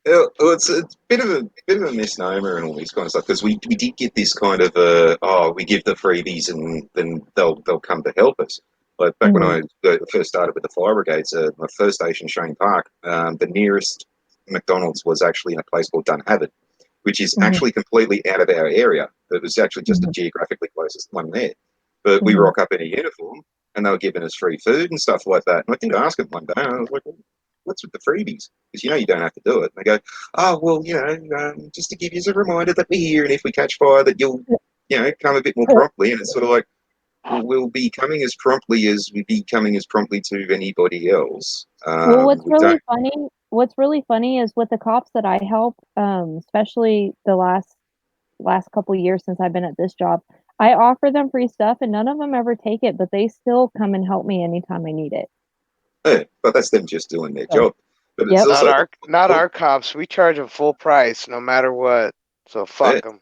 It's a bit of a misnomer and all this kind of stuff because we did get this kind of we give the freebies and then they'll come to help us. Like back when I first started with the fire brigades, my first station, Shane Park, the nearest McDonald's was actually in a place called Dunhaven, which is actually completely out of our area. It was actually just the geographically closest one there. But we rock up in a uniform and they were giving us free food and stuff like that. And I did ask them one day, and I was like, what's with the freebies? Because you don't have to do it. And they go, oh, well, just to give you a reminder that we're here, and if we catch fire, that you'll, come a bit more promptly. And it's sort of like, well, we'll be coming as promptly as we be coming as promptly to anybody else. Well, what's really funny is with the cops that I help, especially the last couple of years since I've been at this job, I offer them free stuff, and none of them ever take it, but they still come and help me anytime I need it. Yeah, but that's them just doing their job. But it's also, not our cops. We charge them full price no matter what. So fuck them.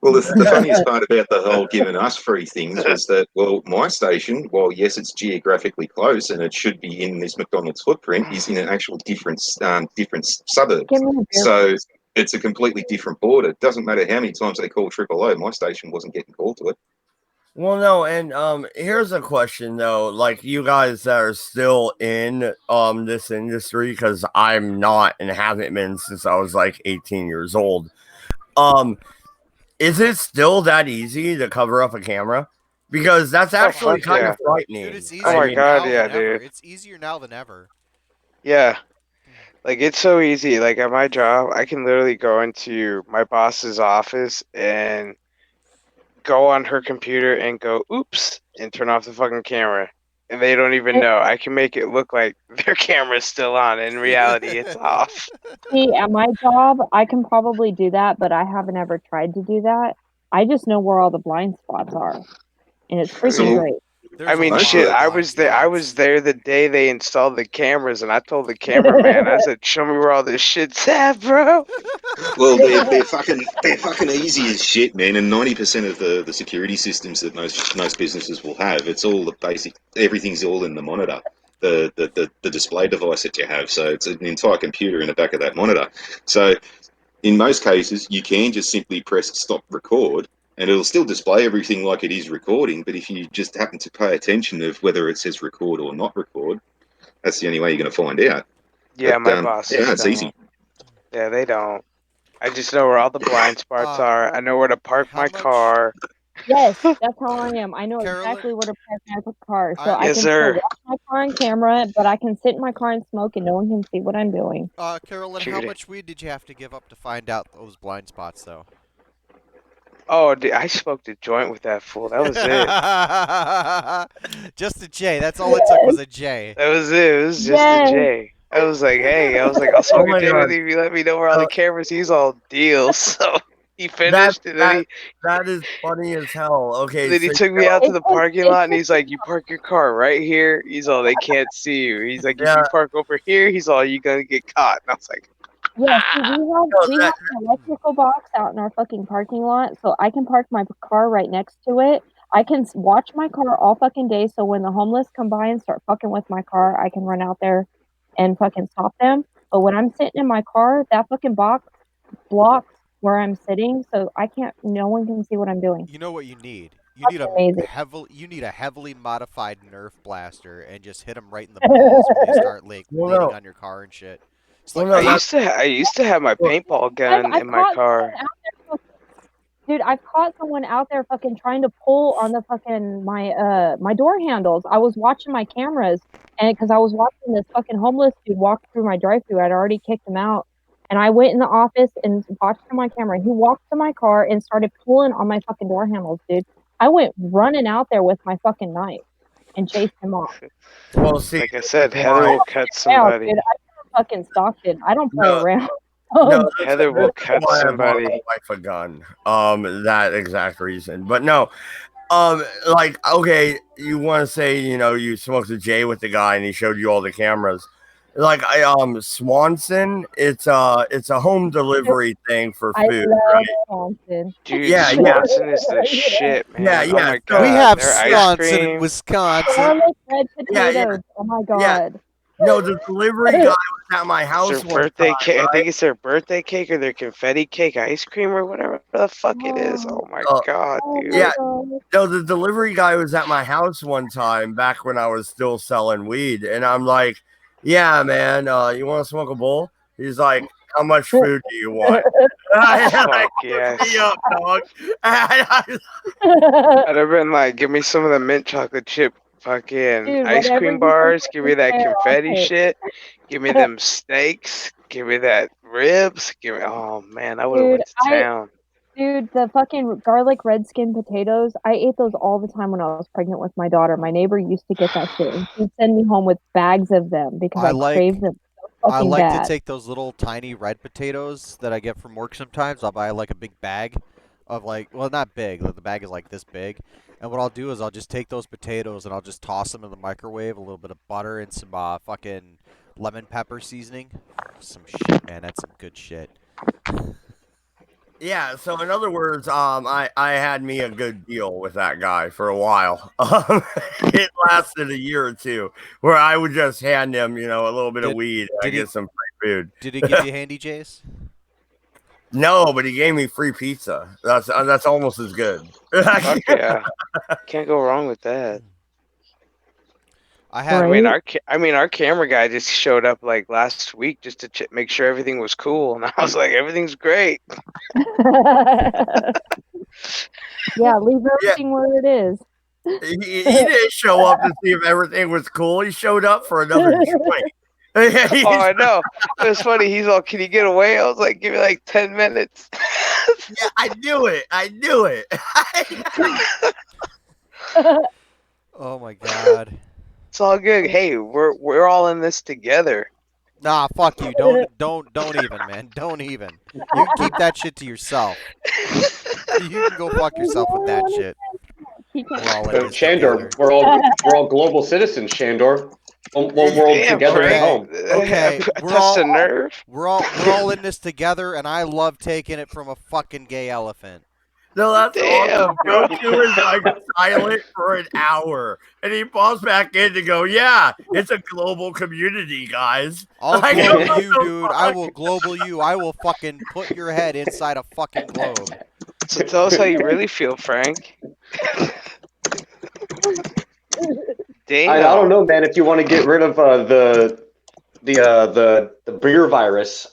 Well, the funniest part about the whole giving us free things was that, well, my station, while yes, it's geographically close and it should be in this McDonald's footprint, is in an actual different suburb. So it's a completely different border. It doesn't matter how many times they call OOO, my station wasn't getting called to it. Well, no, and here's a question though. Like you guys that are still in this industry, because I'm not and haven't been since I was like 18 years old. Is it still that easy to cover up a camera? Because that's actually kind of frightening. Dude, it's oh my god, yeah, dude. It's easier now than ever. Yeah. Like, it's so easy. Like, at my job, I can literally go into my boss's office and go on her computer and go, oops, and turn off the fucking camera. And they don't even know. I can make it look like their camera's still on. In reality, it's off. See, at my job, I can probably do that, but I haven't ever tried to do that. I just know where all the blind spots are. And it's freaking great. I mean, shit, I was there the day they installed the cameras, and I told the cameraman, I said, show me where all this shit's at, bro. Well, they're fucking easy as shit, man. And 90% of the security systems that most businesses will have, it's all the basic. Everything's all in the monitor, the display device that you have. So it's an entire computer in the back of that monitor. So in most cases, you can just simply press stop record, and it'll still display everything like it is recording. But if you just happen to pay attention of whether it says record or not record, that's the only way you're going to find out. Yeah, my boss. Yeah, it's easy. Yeah, they don't. I just know where all the blind spots are. I know where to park my car. Yes, that's how I am. I know exactly where to park my car. So I can still watch my car on camera, but I can sit in my car and smoke and no one can see what I'm doing. Carolyn, how much weed did you have to give up to find out those blind spots, though? Oh, dude, I smoked a joint with that fool. That was it. Just a J. That's all it took was a J. That was it. It was just a J. I was like, hey, I'll smoke a J with you if you let me know where all the cameras. He's all deal. So he finished it. That is funny as hell. Okay. Then he took me out to the parking lot and he's like, you park your car right here. He's all, they can't see you. He's like, if you park over here, he's all, you gonna get caught. And I was like, yeah, see, we have an electrical box out in our fucking parking lot, so I can park my car right next to it. I can watch my car all fucking day, so when the homeless come by and start fucking with my car, I can run out there and fucking stop them. But when I'm sitting in my car, that fucking box blocks where I'm sitting, so no one can see what I'm doing. You know what you need? you need a heavily modified Nerf blaster and just hit them right in the balls when they start like bleeding on your car and shit. It's like, I used to have my paintball gun in my car. Dude, I've caught someone out there fucking trying to pull on the fucking my door handles. I was watching my cameras, and because I was watching this fucking homeless dude walk through my drive-thru, I'd already kicked him out, and I went in the office and watched on my camera. He walked to my car and started pulling on my fucking door handles, dude. I went running out there with my fucking knife and chased him off. Well, see, like I said, Heather will cut somebody. Dude, I fucking stalked it. I don't play around. No, Heather will cut why I bought somebody. my wife a gun. That exact reason. But no, like, okay, you want to say, you know, you smoked a J with the guy and he showed you all the cameras. Like, Swanson, it's a home delivery thing for food, right? Swanson. Dude, Yeah, Swanson is the shit, man. Yeah, Oh my yeah. god. we have their ice Swanson in cream. Wisconsin. Garlic red Yeah, potatoes. yeah. Oh my god. Yeah. No, the delivery guy was at my It's house their one birthday time, cake. I right? think it's their birthday cake or their confetti cake ice cream or whatever the fuck it is. Oh my god, dude. Yeah, no, the delivery guy was at my house one time back when I was still selling weed, and I'm like, "Yeah, man, you want to smoke a bowl?" He's like, "How much food do you want?" Fuck yes. Me up, dog. I'd have been like, give me some of the mint chocolate chip fucking Dude, ice whatever cream you bars. can Give me that prepare, I'll confetti take. shit. Give me them steaks. Give me that ribs. Give me. Oh man, I would have Dude, went to town. Dude, the fucking garlic red skin potatoes, I ate those all the time when I was pregnant with my daughter. My neighbor used to get that shit, and she'd send me home with bags of them because I craved them so I fucking like bad. to take those little tiny red potatoes that I get from work sometimes. I'll buy like a big bag of like, well, not big. The bag is like this big. And what I'll do is I'll just take those potatoes and I'll just toss them in the microwave, a little bit of butter and some fucking lemon pepper seasoning. Some shit, man. That's some good shit. Yeah, so in other words, I had me a good deal with that guy for a while. It lasted a year or two where I would just hand him, you know, a little bit of weed and I get some free food. Did he give you handy J's? No, but he gave me free pizza. That's almost as good. Fuck yeah, can't go wrong with that. I mean, our camera guy just showed up like last week just to make sure everything was cool, and I was like, everything's great. Yeah, leave everything where it is. He didn't show up to see if everything was cool. He showed up for another joint. Oh, I know. It was funny. He's all, "Can you get away?" I was like, "Give me like 10 minutes." Yeah, I knew it. I knew it. Oh my god. It's all good. Hey, we're all in this together. Nah, fuck you. Don't even, man. Don't even. You keep that shit to yourself. You can go fuck yourself with that shit. We're all in this Shandor, together. we're all global citizens, Shandor. One world Damn, together at Frank. home. Okay, Touched a nerve. we're all in this together, and I love taking it from a fucking gay elephant. No, that's Damn, awesome. Goku is like silent for an hour, and he falls back in to go, "Yeah, it's a global community, guys." I'll Like, global what you, the dude. I fuck? will global you. I will fucking put your head inside a fucking globe. So tell us how you really feel, Frank. Damn. I don't know, man. If you want to get rid of the beer virus,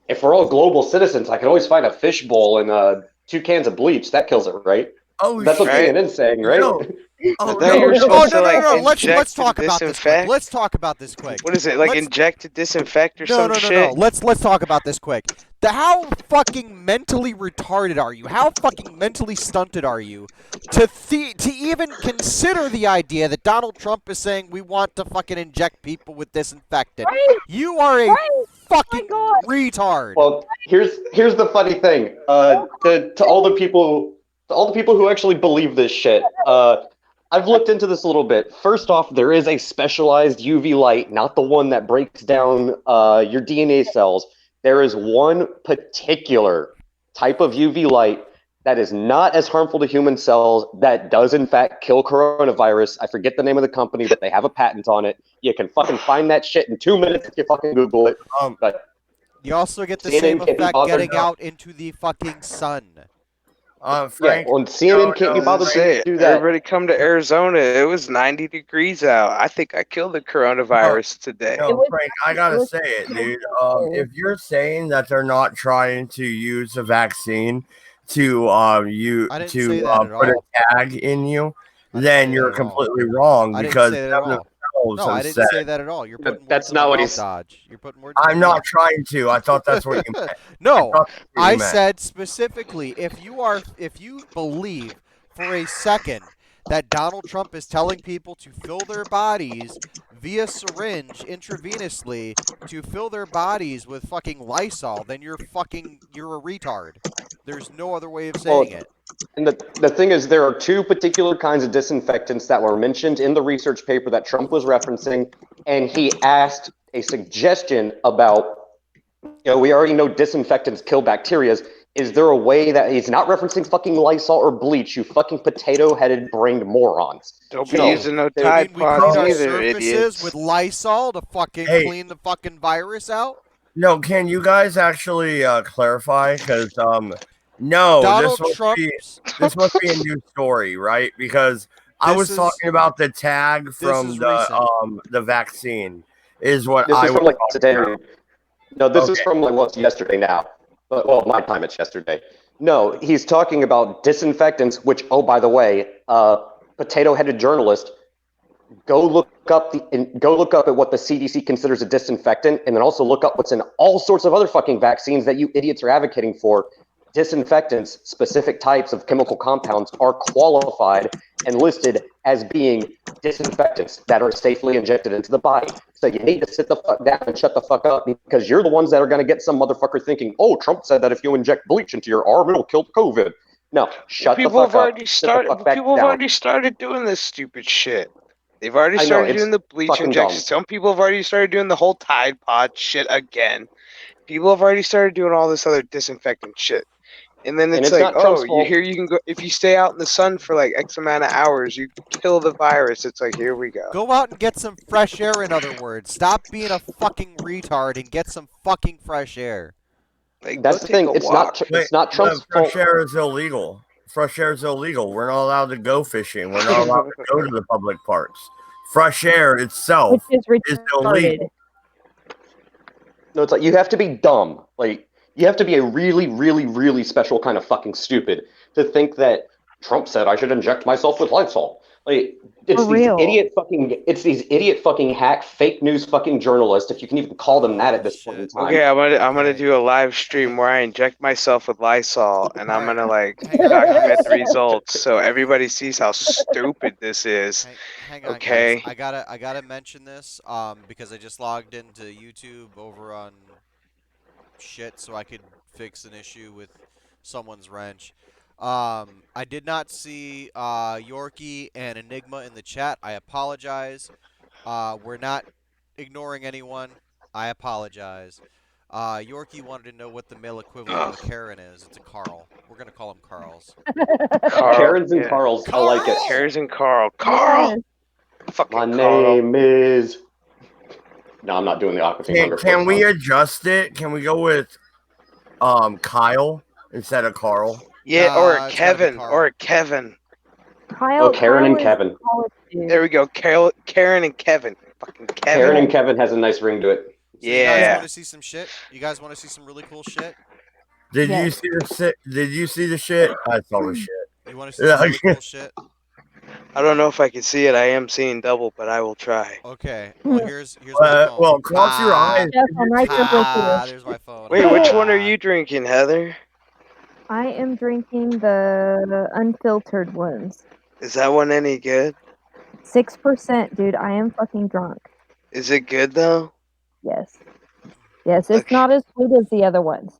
if we're all global citizens, I can always find a fishbowl and 2 cans of bleach. That kills it, right? Oh, That's what shit. CNN's saying, right? No. I Oh, thought you were no. supposed to, like, Let's inject talk and about this quick. disinfect. Let's talk about this quick. What is it, like Let's- inject to disinfect or No, some no, no, shit? no. Let's talk about this quick. How fucking mentally retarded are you? How fucking mentally stunted are you to even consider the idea that Donald Trump is saying we want to fucking inject people with disinfectant? Right. You are a fucking God. retard. Well, here's the funny thing. To all the people who actually believe this shit, I've looked into this a little bit. First off, there is a specialized UV light, not the one that breaks down your DNA cells. There is one particular type of UV light that is not as harmful to human cells that does in fact kill coronavirus. I forget the name of the company, but they have a patent on it. You can fucking find that shit in 2 minutes if you fucking Google it. But You also get the CNN same can't be effect bothered getting now. out into the fucking sun. Frank. well, CNN can't be bothered Say to it. do that. Everybody come to Arizona. It was 90 degrees out. I think I killed the coronavirus today. No, Frank, I gotta say it, dude. If you're saying that they're not trying to use a vaccine to I didn't say that at put a all. tag in you, then you're completely wrong I didn't because say that them at all. themselves No, have I didn't said. say that at all. You're putting words That's in my not what mouth, he's. Dodge. You're putting words in my I'm mouth. not trying to. I thought that's what you meant. No, thought that's what you I meant. said specifically if you believe for a second that Donald Trump is telling people to fill their bodies via syringe intravenously to fill their bodies with fucking Lysol, then you're a retard. There's no other way of saying it. And the thing is, there are two particular kinds of disinfectants that were mentioned in the research paper that Trump was referencing, and he asked a suggestion about, we already know disinfectants kill bacteria. Is there a way that he's not referencing fucking Lysol or bleach, you fucking potato-headed brained morons? Don't be using no Tide We clean Pods our either, surfaces idiots. with Lysol to fucking Hey. clean the fucking virus out? No, can you guys actually clarify? Because no, Donald this must be a new story, right? Because I This was is- talking about the tag from is recent. the vaccine is what This I is was from like talking today. about. No, this is Okay. from like what's yesterday now. But well, my time it's yesterday. No, he's talking about disinfectants, which by the way, potato-headed journalist, go look up at what the CDC considers a disinfectant, and then also look up what's in all sorts of other fucking vaccines that you idiots are advocating for. Disinfectants, specific types of chemical compounds, are qualified and listed as being disinfectants that are safely injected into the body. So you need to sit the fuck down and shut the fuck up, because you're the ones that are going to get some motherfucker thinking, oh, Trump said that if you inject bleach into your arm, it'll kill COVID. No, shut the People fuck have up. already Sit the fuck started. back People have down. already started doing this stupid shit. They've already I know, started it's doing the bleach fucking injections. dumb. Some people have already started doing the whole Tide Pod shit again. People have already started doing all this other disinfectant shit. And then it's, it's like, not Trump's you fault. here you can go if you stay out in the sun for like X amount of hours, you kill the virus. It's like, here we go. Go out and get some fresh air, in other words. Stop being a fucking retard and get some fucking fresh air. Like, That's go the thing. take a It's walk. not Trump's fresh fault. air is illegal. Fresh air is illegal. We're not allowed to go fishing. We're not allowed to go to the public parks. Fresh air itself Which is retarded. illegal. No, it's like you have to be dumb. Like you have to be a really, really, really special kind of fucking stupid to think that Trump said I should inject myself with Lysol. Like it's For these real. idiot fucking hack fake news fucking journalists, if you can even call them that at this point in time. Okay, I'm gonna do a live stream where I inject myself with Lysol, and I'm gonna like Hang on, document the guys. results so everybody sees how stupid this is. Hang on, Okay. guys. I gotta mention this because I just logged into YouTube over on shit so I could fix an issue with someone's wrench. I did not see Yorkie and Enigma in the chat. I apologize. We're not ignoring anyone. I apologize. Yorkie wanted to know what the male equivalent of a Karen is. It's a Carl. We're gonna call him Carls. Karens and Carls. I like it. Karens and Carl. Carl. Fucking My Carl. name is. No, I'm not doing the Aquafina. Can we adjust it? Can we go with Kyle instead of Carl? Yeah, or Nah, a it's gotta be Kevin, Carl. or a Kevin. Kyle, Oh, Karen and Kyle is Kevin. a college dude. There we go. Karen and Kevin. Fucking Kevin. Karen and Kevin has a nice ring to it. So you guys Yeah. want to see some shit? You guys want to see some really cool shit? Did Yes. you see the Did you see the shit? I saw the shit. You want to see some really cool shit? I don't know if I can see it. I am seeing double, but I will try. Okay. Well, here's my phone. Well, close your eyes. Yes, I'm right there with you. There's my phone. Wait, which one are you drinking, Heather? I am drinking the unfiltered ones. Is that one any good? 6%, dude. I am fucking drunk. Is it good though? Yes. Yes, it's not as sweet as the other ones.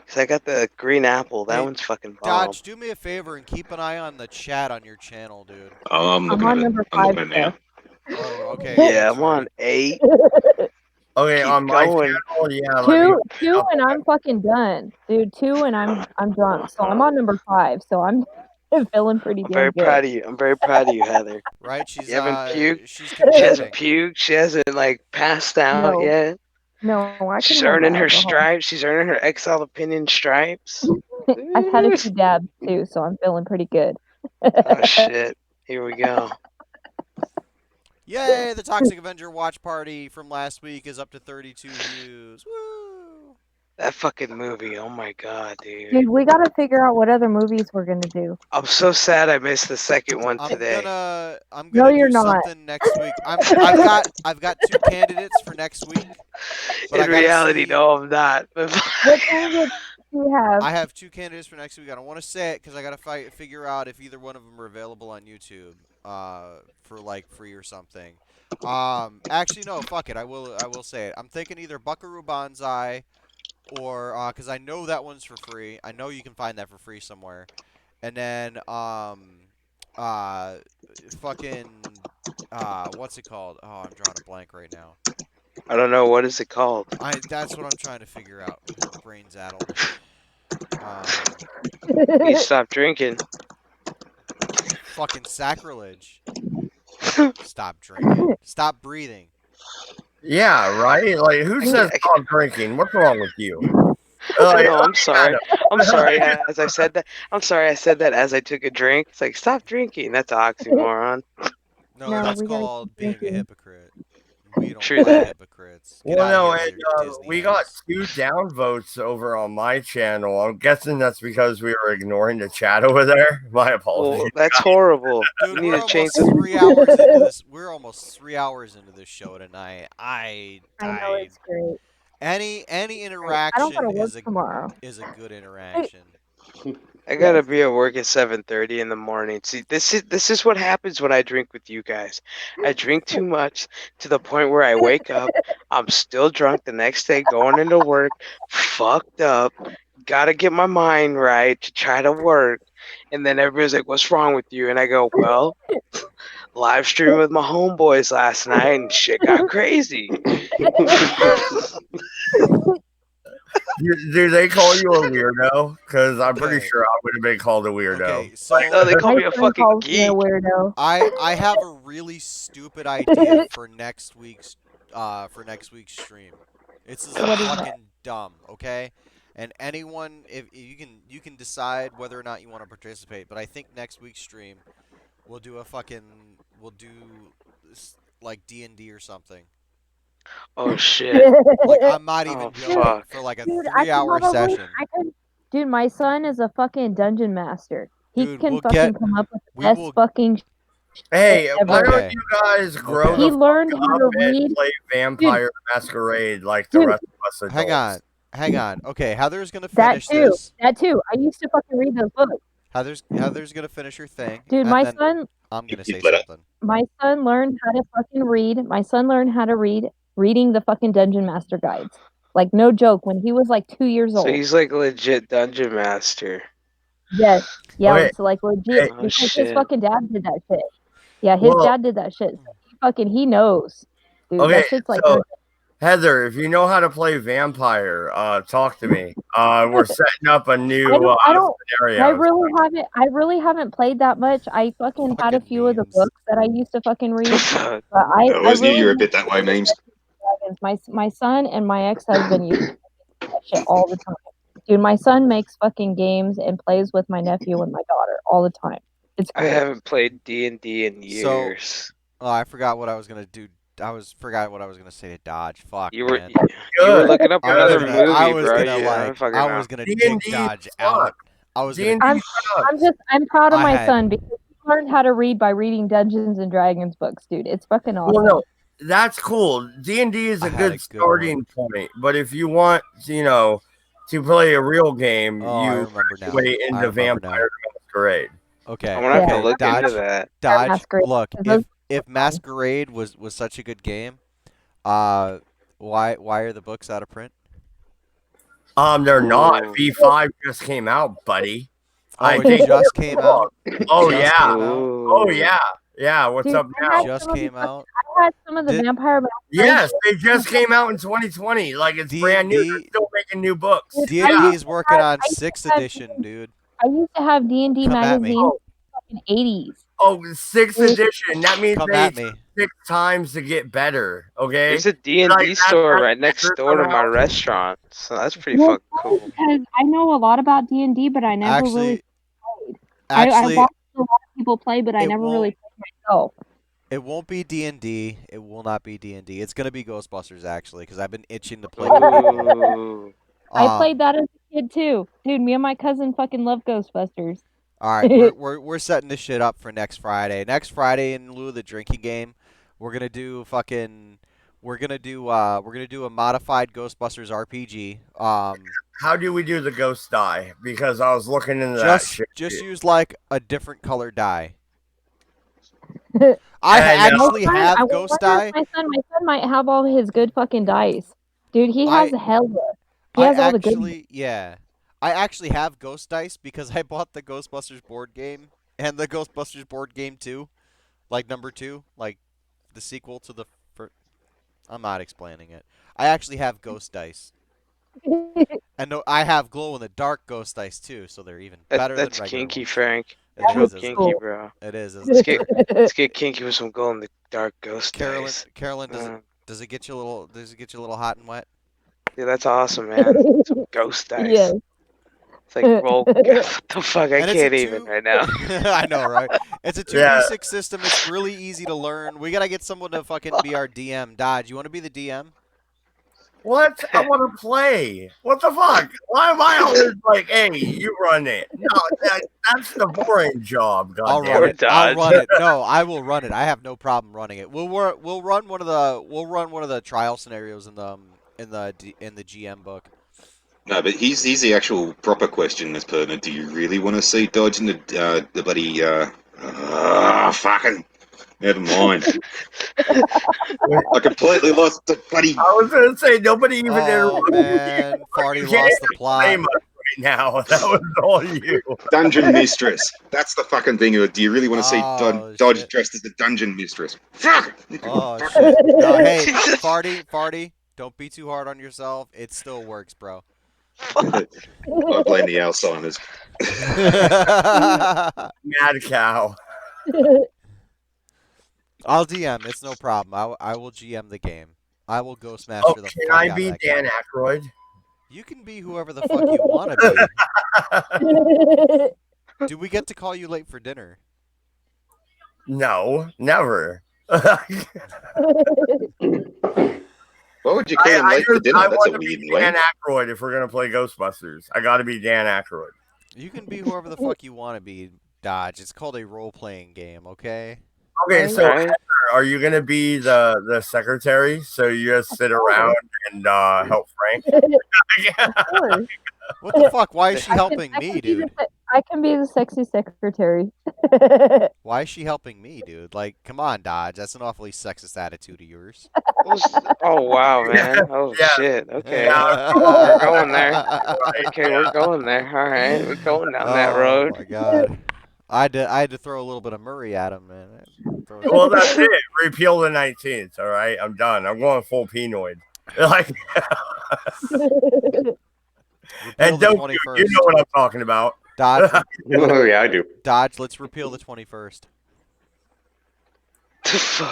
'Cause I got the green apple. That Hey, one's fucking bomb. Dodge, do me a favor and keep an eye on the chat on your channel, dude. Oh, I'm I'm looking on at it. number I'm 5 looking at it now. Oh, okay. Yeah, that's I'm on right. 8. Okay, Keep on my going. channel, yeah. let me- two, and I'm fucking done, dude. 2, and I'm drunk. So I'm on number 5. So I'm feeling pretty I'm damn very good. proud of you. I'm very proud of you, Heather. Right? She's You haven't puked? she's She contributing. hasn't puked. She hasn't like passed out No. yet. No, I She's can have earning her alcohol. stripes. She's earning her Exile Opinion stripes. I've had a few dabs too, so I'm feeling pretty good. Oh shit! Here we go. Yay! The Toxic Avenger watch party from last week is up to 32 views. Woo! That fucking movie. Oh my god, dude. Dude, we gotta figure out what other movies we're gonna do. I'm so sad I missed the second one I'm today. gonna No, you're do not. something next week. I've got 2 candidates for next week. But I In gotta reality, see- no, I'm not. What candidates do you have? I have 2 candidates for next week. I don't want to say it because I gotta figure out if either one of them are available on YouTube, for like free or something. Actually no, fuck it. I will say it. I'm thinking either Buckaroo Banzai, or because I know that one's for free. I know you can find that for free somewhere. And then fucking what's it called? Oh, I'm drawing a blank right now. I don't know, what is it called? That's what I'm trying to figure out. My brain's addled. You stop drinking. Fucking sacrilege. Stop drinking. Stop breathing. Yeah, right? Like, who says stop drinking? What's wrong with you? No, I'm sorry. I'm sorry. As I said that, I'm sorry. I said that as I took a drink. It's like, stop drinking. That's an oxymoron. No, No, that's we gotta called keep being a drinking. hypocrite. We don't True like that. hypocrites. Get Well, outta no, here and with your Disney we got ass. 2 downvotes over on my channel. I'm guessing that's because we were ignoring the chat over there. My apologies. Well, that's horrible. Dude, You need we're to change almost the. 3 hours into this. We're almost 3 hours into this show tonight. I know it's great. Any I don't interaction gotta work is a tomorrow. good interaction. I gotta be at work at 7:30 in the morning. See, this is what happens when I drink with you guys. I drink too much to the point where I wake up, I'm still drunk the next day, going into work, fucked up. Gotta get my mind right to try to work, and then everybody's like, "What's wrong with you?" And I go, "Well, live stream with my homeboys last night, and shit got crazy." Do they call you a weirdo? Because I'm pretty Okay. sure I would have been called a weirdo. Okay, so No, they call My me a friend fucking calls me a geek. weirdo. I have a really stupid idea for next week's stream. It's just What is that? fucking dumb, okay? And anyone, if you can decide whether or not you want to participate. But I think next week's stream we'll do like D&D or something. Oh shit. Like I'm not even Oh, joking, fuck. for like a Dude, I 3-hour could probably, session. Dude, my son is a fucking dungeon master. He Dude, can we'll fucking get- come up with we the best will- fucking Hey, why ever. don't Okay. you guys grow Okay. He the learned fuck how up to and read. play Vampire Masquerade like the Dude. rest of us adults? Hang on. Okay, Heather's gonna That finish too. this. That too. I used to fucking read those books. Heather's gonna finish her thing. Dude, and my then son I'm gonna You say let it- something. my son learned how to fucking read. My son learned how to read reading the fucking Dungeon Master guides. Like no joke, when he was like 2 years So old. he's like legit dungeon master. Yes. Yeah, Okay. so like legit Hey. Oh, because shit. his fucking dad did that shit. Yeah, his Well- dad did that shit. So he knows. Dude, Okay, that shit's like so Heather, if you know how to play Vampire, talk to me. We're setting up a new I don't scenario. I really haven't played that much. I fucking had a Fucking few of the memes. books that I used to fucking read. But I I always knew really you were a bit that way, memes. my son and my ex-husband used to do that shit all the time. Dude, my son makes fucking games and plays with my nephew and my daughter all the time. It's I great. haven't played D&D in So- years. Oh, I forgot what I was gonna do. Forgot what I was gonna say to Dodge. Fuck, You were man. you were looking up I was another gonna, movie, I was bro. gonna You like, fucking I know. was gonna D&D dig Dodge sucks. out. I was gonna. D&D I'm proud of I my had- son because he learned how to read by reading Dungeons and Dragons books, dude. It's fucking awesome. Well, no, that's cool. D&D is I a had good a good starting point, but if you want, to play a real game, Oh, I you remember now. way I into remember now. Vampire Masquerade. Okay. I'm gonna have Yeah. to look Dodge, into that. Dodge. Masquerade. Look, Those- if Masquerade was such a good game, why are the books out of print? They're not. Ooh. V5 just came out, buddy. Oh, I it think- just came out. Oh Just yeah. came out? Oh yeah. Yeah. What's Dude, up I now? had Just some of the came fucking- out. I had some of the Did- Vampire Yes, they just came out in 2020. Like it's brand new. They're D&D still making new books. Dude, D&D is working on I 6th have- edition, dude. I used to have D&D Come at me. magazines in the fucking 80s. Oh, 6th Dude. edition. That means Come they at me. 6 times to get better. Okay. There's a D&D Like, store that's right next better door to my somehow. restaurant, so that's pretty Well, fucking cool. because I know a lot about D&D, but I never really played. I Actually, watched a lot of people play, but I it never won't- really played myself. it won't be D&D. It will not be D&D. It's gonna be Ghostbusters actually, because I've been itching to play. Ooh. I played that as a kid too, dude. Me and my cousin fucking love Ghostbusters. All right, we're setting this shit up for next Friday. Next Friday, in lieu of the drinking game, we're gonna do a modified Ghostbusters RPG. How do we do the ghost die? Because I was looking into that shit. Just use like a different color die. I actually have I ghost wonder die. if My son might have all his good fucking dice, dude. He has hella. He has all the good. I actually have ghost dice because I bought the Ghostbusters board game and the Ghostbusters board game 2, like number 2, like the sequel to the first. I'm not explaining it. I actually have ghost dice. And no, I have glow in the dark ghost dice too, so they're even better That's than regular kinky, ones. Frank. It That's real is, isn't kinky, it? bro. It is, isn't Let's it? let's get kinky with some glow in the dark ghost dice. Carolyn, does it get you a little hot and wet? Dude, that's awesome, man. Some ghost dice. Yes. It's like roll. What the fuck? I And it's a can't even right now. I know, right? It's a 2d6 system. It's really easy to learn. We gotta get someone to fucking be our DM. Dodge, you want to be the DM? What? I want to play. What the fuck? Why am I always like, hey, you run it? No, that's the boring job. I'll Goddamn run it. it. I'll run it. No, I will run it. I have no problem running it. We'll run one of the trial scenarios in the GM book. No, but here's the actual proper question that's pertinent. Do you really want to see Dodge in the bloody fucking? Never mind. I completely lost the bloody. I was gonna say nobody even interrupted. Man, Farty lost the plot. Right now, that was all you. Dungeon mistress. That's the fucking thing. Do you really want to see Dodge dressed as the dungeon mistress? Fuck. Oh shit! No, hey, Farty, don't be too hard on yourself. It still works, bro. I blame the Alzheimer's. Mad cow. I'll DM. It's no problem. I will GM the game. I will Ghost Master the fuck Can I out be of that Dan game. Aykroyd? You can be whoever the fuck you want to be. Do we get to call you late for dinner? No, never. Why would you call him late for dinner? I That's want a to be weird Dan way. Aykroyd if we're gonna play Ghostbusters. I got to be Dan Aykroyd. You can be whoever the fuck you want to be, Dodge. It's called a role-playing game, okay? Okay, so Heather, are you gonna be the secretary? So you just sit around and help Frank? What the fuck? Why is she helping me, dude? I can be the sexy secretary. Why is she helping me, dude? Like, come on, Dodge. That's an awfully sexist attitude of yours. Oh wow, man. Oh shit. Okay, we're going there. Okay, we're going there. All right, we're going down that road. Oh my god. I had to throw a little bit of Murray at him, man. Well, that's it. Repeal the 19th. All right, I'm done. I'm going full Pinoid. Like, and the don't 21st. you know what I'm talking about? Dodge. Oh yeah, I do. Dodge. Let's repeal the 21st.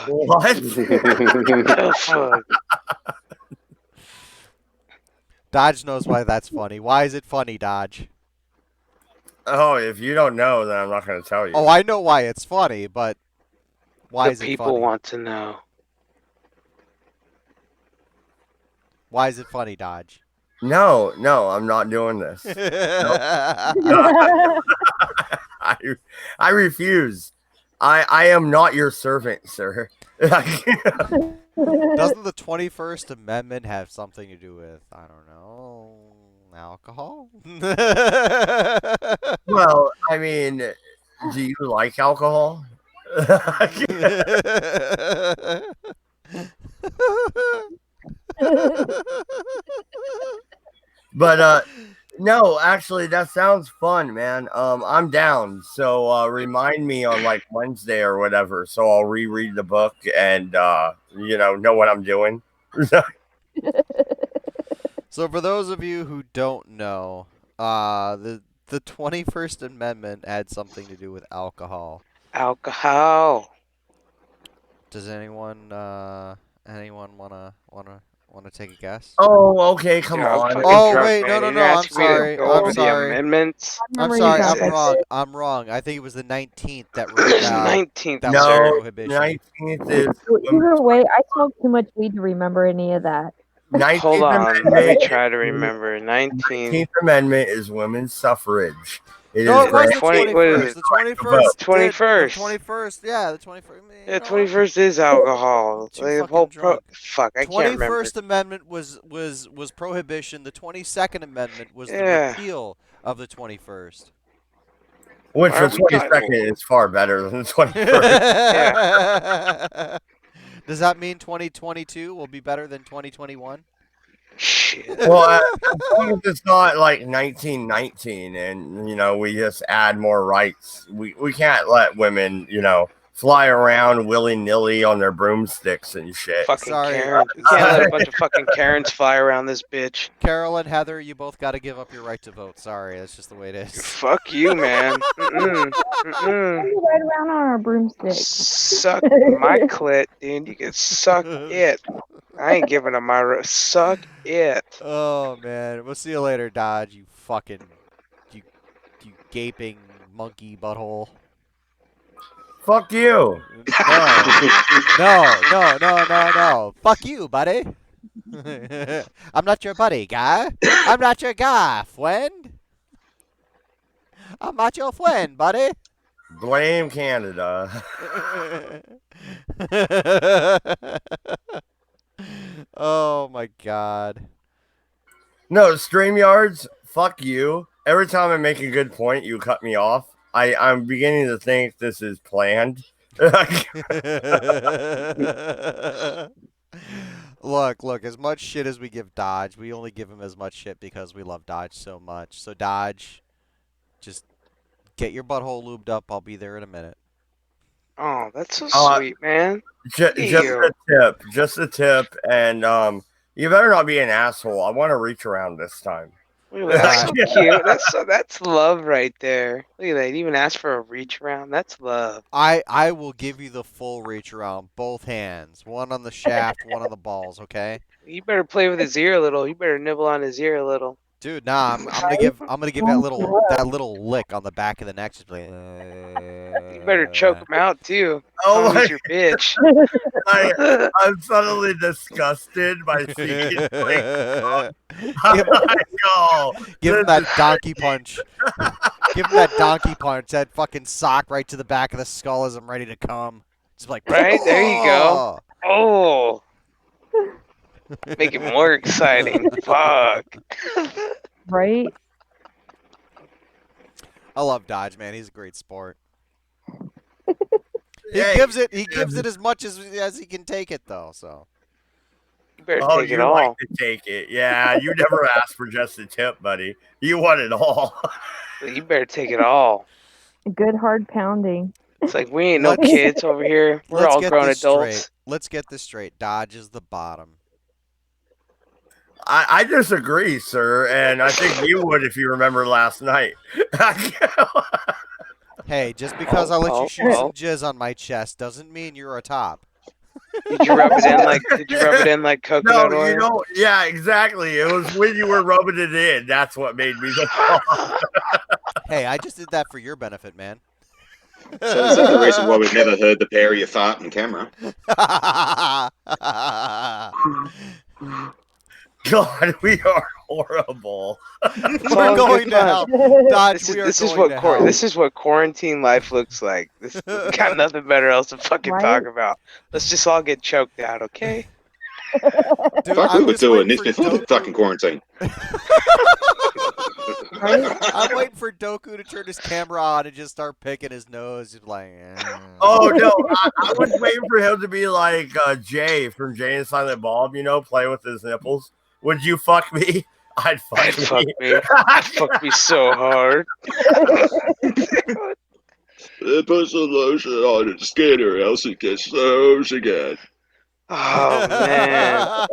What? The fuck? Dodge knows why that's funny. Why is it funny, Dodge? Oh, if you don't know, then I'm not going to tell you. Oh, I know why it's funny, but why The is it people funny? want to know. Why is it funny, Dodge? No, I'm not doing this. I refuse. I am not your servant, sir. Doesn't the 21st Amendment have something to do with, I don't know, alcohol? Well, I mean, do you like alcohol? But no, actually, that sounds fun, man. I'm down. So remind me on like Wednesday or whatever, so I'll reread the book and know what I'm doing. So for those of you who don't know, the 21st Amendment had something to do with alcohol. Alcohol. Does anyone wanna take a guess? Oh, okay, come Yeah, I'm on. fucking Oh drunk, wait, man. no, You're I'm asking me to sorry. go I'm over the sorry. amendments. I'm Memory's sorry. not I'm that wrong. good. I'm wrong. I think it was the 19th that Nineteenth, that was sir. No, prohibition. 19th is Either way, I smoked too much weed to remember any of that. 19th Hold on, let me Amendment. try to remember. 19. 19th Amendment is women's suffrage. It No, is it was the 20 what is 21st. it? The right to 21st vote. did. The 21st. 21st. Yeah, the 21st. Yeah, 21st is alcohol. Too Like, the fucking whole drunk. fuck, I can't remember. 21st Amendment was prohibition. The 22nd Amendment was the Yeah. repeal of the 21st. Which Why the are we talking- 22nd is far better than the 21st. Does that mean 2022 will be better than 2021? Shit. Well, as long as it's not like 1919 and, we just add more rights. We can't let women, fly around willy-nilly on their broomsticks and shit. Fucking Sorry. Karen. You can't let a bunch of fucking Karens fly around this bitch. Carol and Heather, you both got to give up your right to vote. Sorry, that's just the way it is. Fuck you, man. Mm-mm. Mm-mm. We ride around on our broomstick. Suck my clit, dude. You can suck it. I ain't giving up my suck it. Oh man, we'll see you later, Dodge. You fucking, you gaping monkey butthole. Fuck you. No. Fuck you, buddy. I'm not your buddy, guy. I'm not your guy, friend. I'm not your friend, buddy. Blame Canada. Oh my god. No, StreamYards, fuck you. Every time I make a good point, you cut me off. I'm beginning to think this is planned. Look, as much shit as we give Dodge, we only give him as much shit because we love Dodge so much. So Dodge, just get your butthole lubed up. I'll be there in a minute. Oh, that's so sweet, man. Just a tip, and you better not be an asshole. I want to reach around this time. Look at that. That's so cute. That's love right there. Look at that. You even asked for a reach around. That's love. I will give you the full reach around, both hands, one on the shaft, one on the balls. Okay. You better play with his ear a little. You better nibble on his ear a little. Dude, nah, I'm gonna give that little lick on the back of the neck. Just like, You better choke him out too. Oh my He's your bitch. I'm suddenly disgusted by seeing like, give him that donkey punch. Give him that donkey punch. That fucking sock right to the back of the skull as I'm ready to come. Just like Right? There you go. Oh. Make it more exciting. Fuck. Right? I love Dodge, man. He's a great sport. Yeah, He gives it as much as he can take it though. So. You better Oh, take it you all. like to take it. Yeah, you never asked for just a tip, buddy. You want it all. You better take it all. A good hard pounding. It's like we ain't no Let's- kids over here. We're Let's all get grown this adults. straight. Let's get this straight. Dodge is the bottom. I disagree, sir, and I think you would if you remember last night. Hey, just because I let Oh, you shoot some oh. jizz on my chest doesn't mean you're a top. Did you rub it in like? Did you rub it in like coconut No, oil? you don't. Yeah, exactly. It was when you were rubbing it in. That's what made me go. Hey, I just did that for your benefit, man. So is that the reason why we've never heard the pair of you fart on camera? God, we are horrible. We're going to hell. Dodge, we are This is going to hell. this is what quarantine life looks like. This we got nothing better else to fucking Right? talk about. Let's just all get choked out, okay? Dude, Fuck, we I'm were just doing this waiting for before the Doku- fucking quarantine. I'm waiting for Doku to turn his camera on and just start picking his nose. Just like, Oh no, I was waiting for him to be like Jay from Jay and Silent Bob. Play with his nipples. Would you fuck me? I'd fuck I'd me. fuck me. I'd fuck me so hard. Put some lotion on his skin or else it gets so again. Oh man.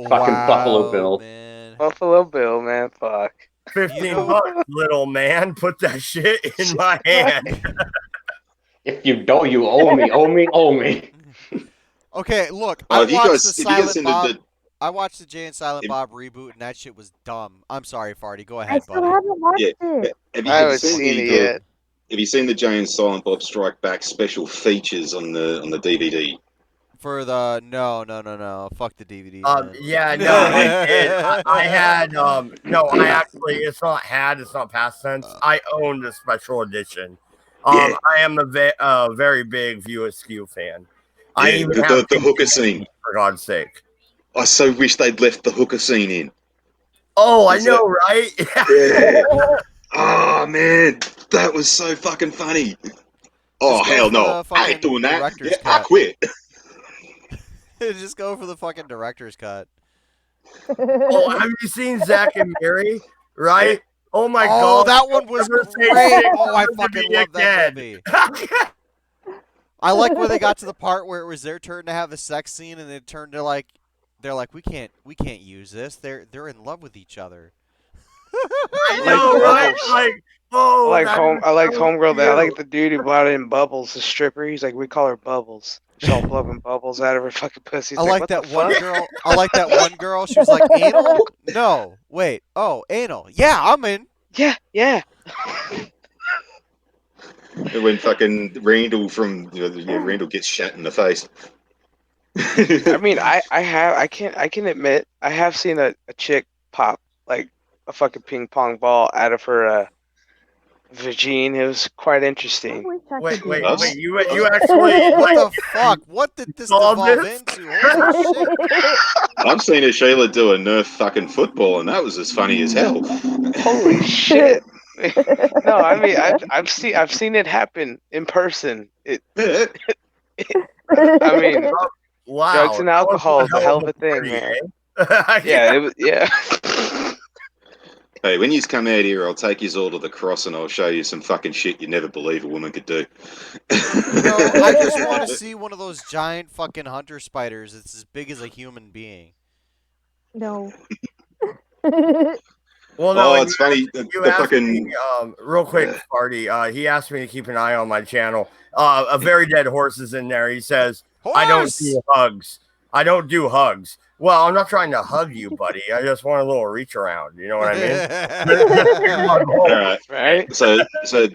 Fucking Buffalo Bill. Man. Buffalo Bill, man. Fuck. 15 bucks, little man. Put that shit in my hand. If you don't, you owe me, owe me, owe me. Okay, look, Oh, I have you watched guys- the have you guys Silent seen Bob. the- I watched the Jay and Silent If- Bob reboot, and that shit was dumb. I'm sorry, Farty. Go I ahead, still buddy. haven't watched Yeah. it. Have I you haven't seen seen it the yet. Have you seen the Jay and Silent Bob Strike Back special features on the DVD? For the no. Fuck the DVDs. man. Yeah, no, I did. I had no, I actually it's not past tense. I owned the special edition. Yeah. I am a very big View Askew fan. I Yeah, even the have hooker scene. for God's sake. I so wish they'd left the hooker scene in. Oh, I Is know, right? Yeah. Oh man, that was so fucking funny. Oh Just go hell for no, the I ain't fucking doing that. director's Yeah, I cut. quit. Just go for the fucking director's cut. Oh, have you seen Zack and Mary? Right? Oh my Oh, God, that one was Never say great. shit Oh, I to fucking me love that again. movie. I like where they got to the part where it was their turn to have a sex scene, and it turned to like, they're like, we can't use this. They're in love with each other. I know, right? Like, oh, I like that home. is I like so homegirl. That I like cute. the dude who brought in Bubbles, the stripper. He's like, we call her Bubbles. She's all blowing bubbles out of her fucking pussy. He's I like what that the one fuck? girl. I like that one girl. She was like, anal? No, wait. Oh, anal. Yeah, I'm in. Yeah, yeah. When fucking Randall Randall gets shot in the face. I mean, I can admit I have seen a chick pop like a fucking ping pong ball out of her vagine. It was quite I interesting. wish I Wait, could do wait, that. wait! You actually What the fuck? What did this All evolve this? into? Holy shit. I've seen a Sheila do a Nerf fucking football, and that was as funny as hell. Holy shit! No, I mean I've seen it happen in person. I mean, wow. drugs and alcohol is a hell of a thing, party, man. eh? Yeah, it was. Yeah. Hey, when you come out here, I'll take you all to the cross, and I'll show you some fucking shit you never believe a woman could do. No, I just want to see one of those giant fucking hunter spiders that's as big as a human being. No. Well, no, Oh, and it's funny. The asked fucking me, real quick, Party. He asked me to keep an eye on my channel. A very dead horse is in there. He says, "I don't Horse! do hugs. I don't do hugs." Well, I'm not trying to hug you, buddy. I just want a little reach around. You know what I mean? all right. Right? So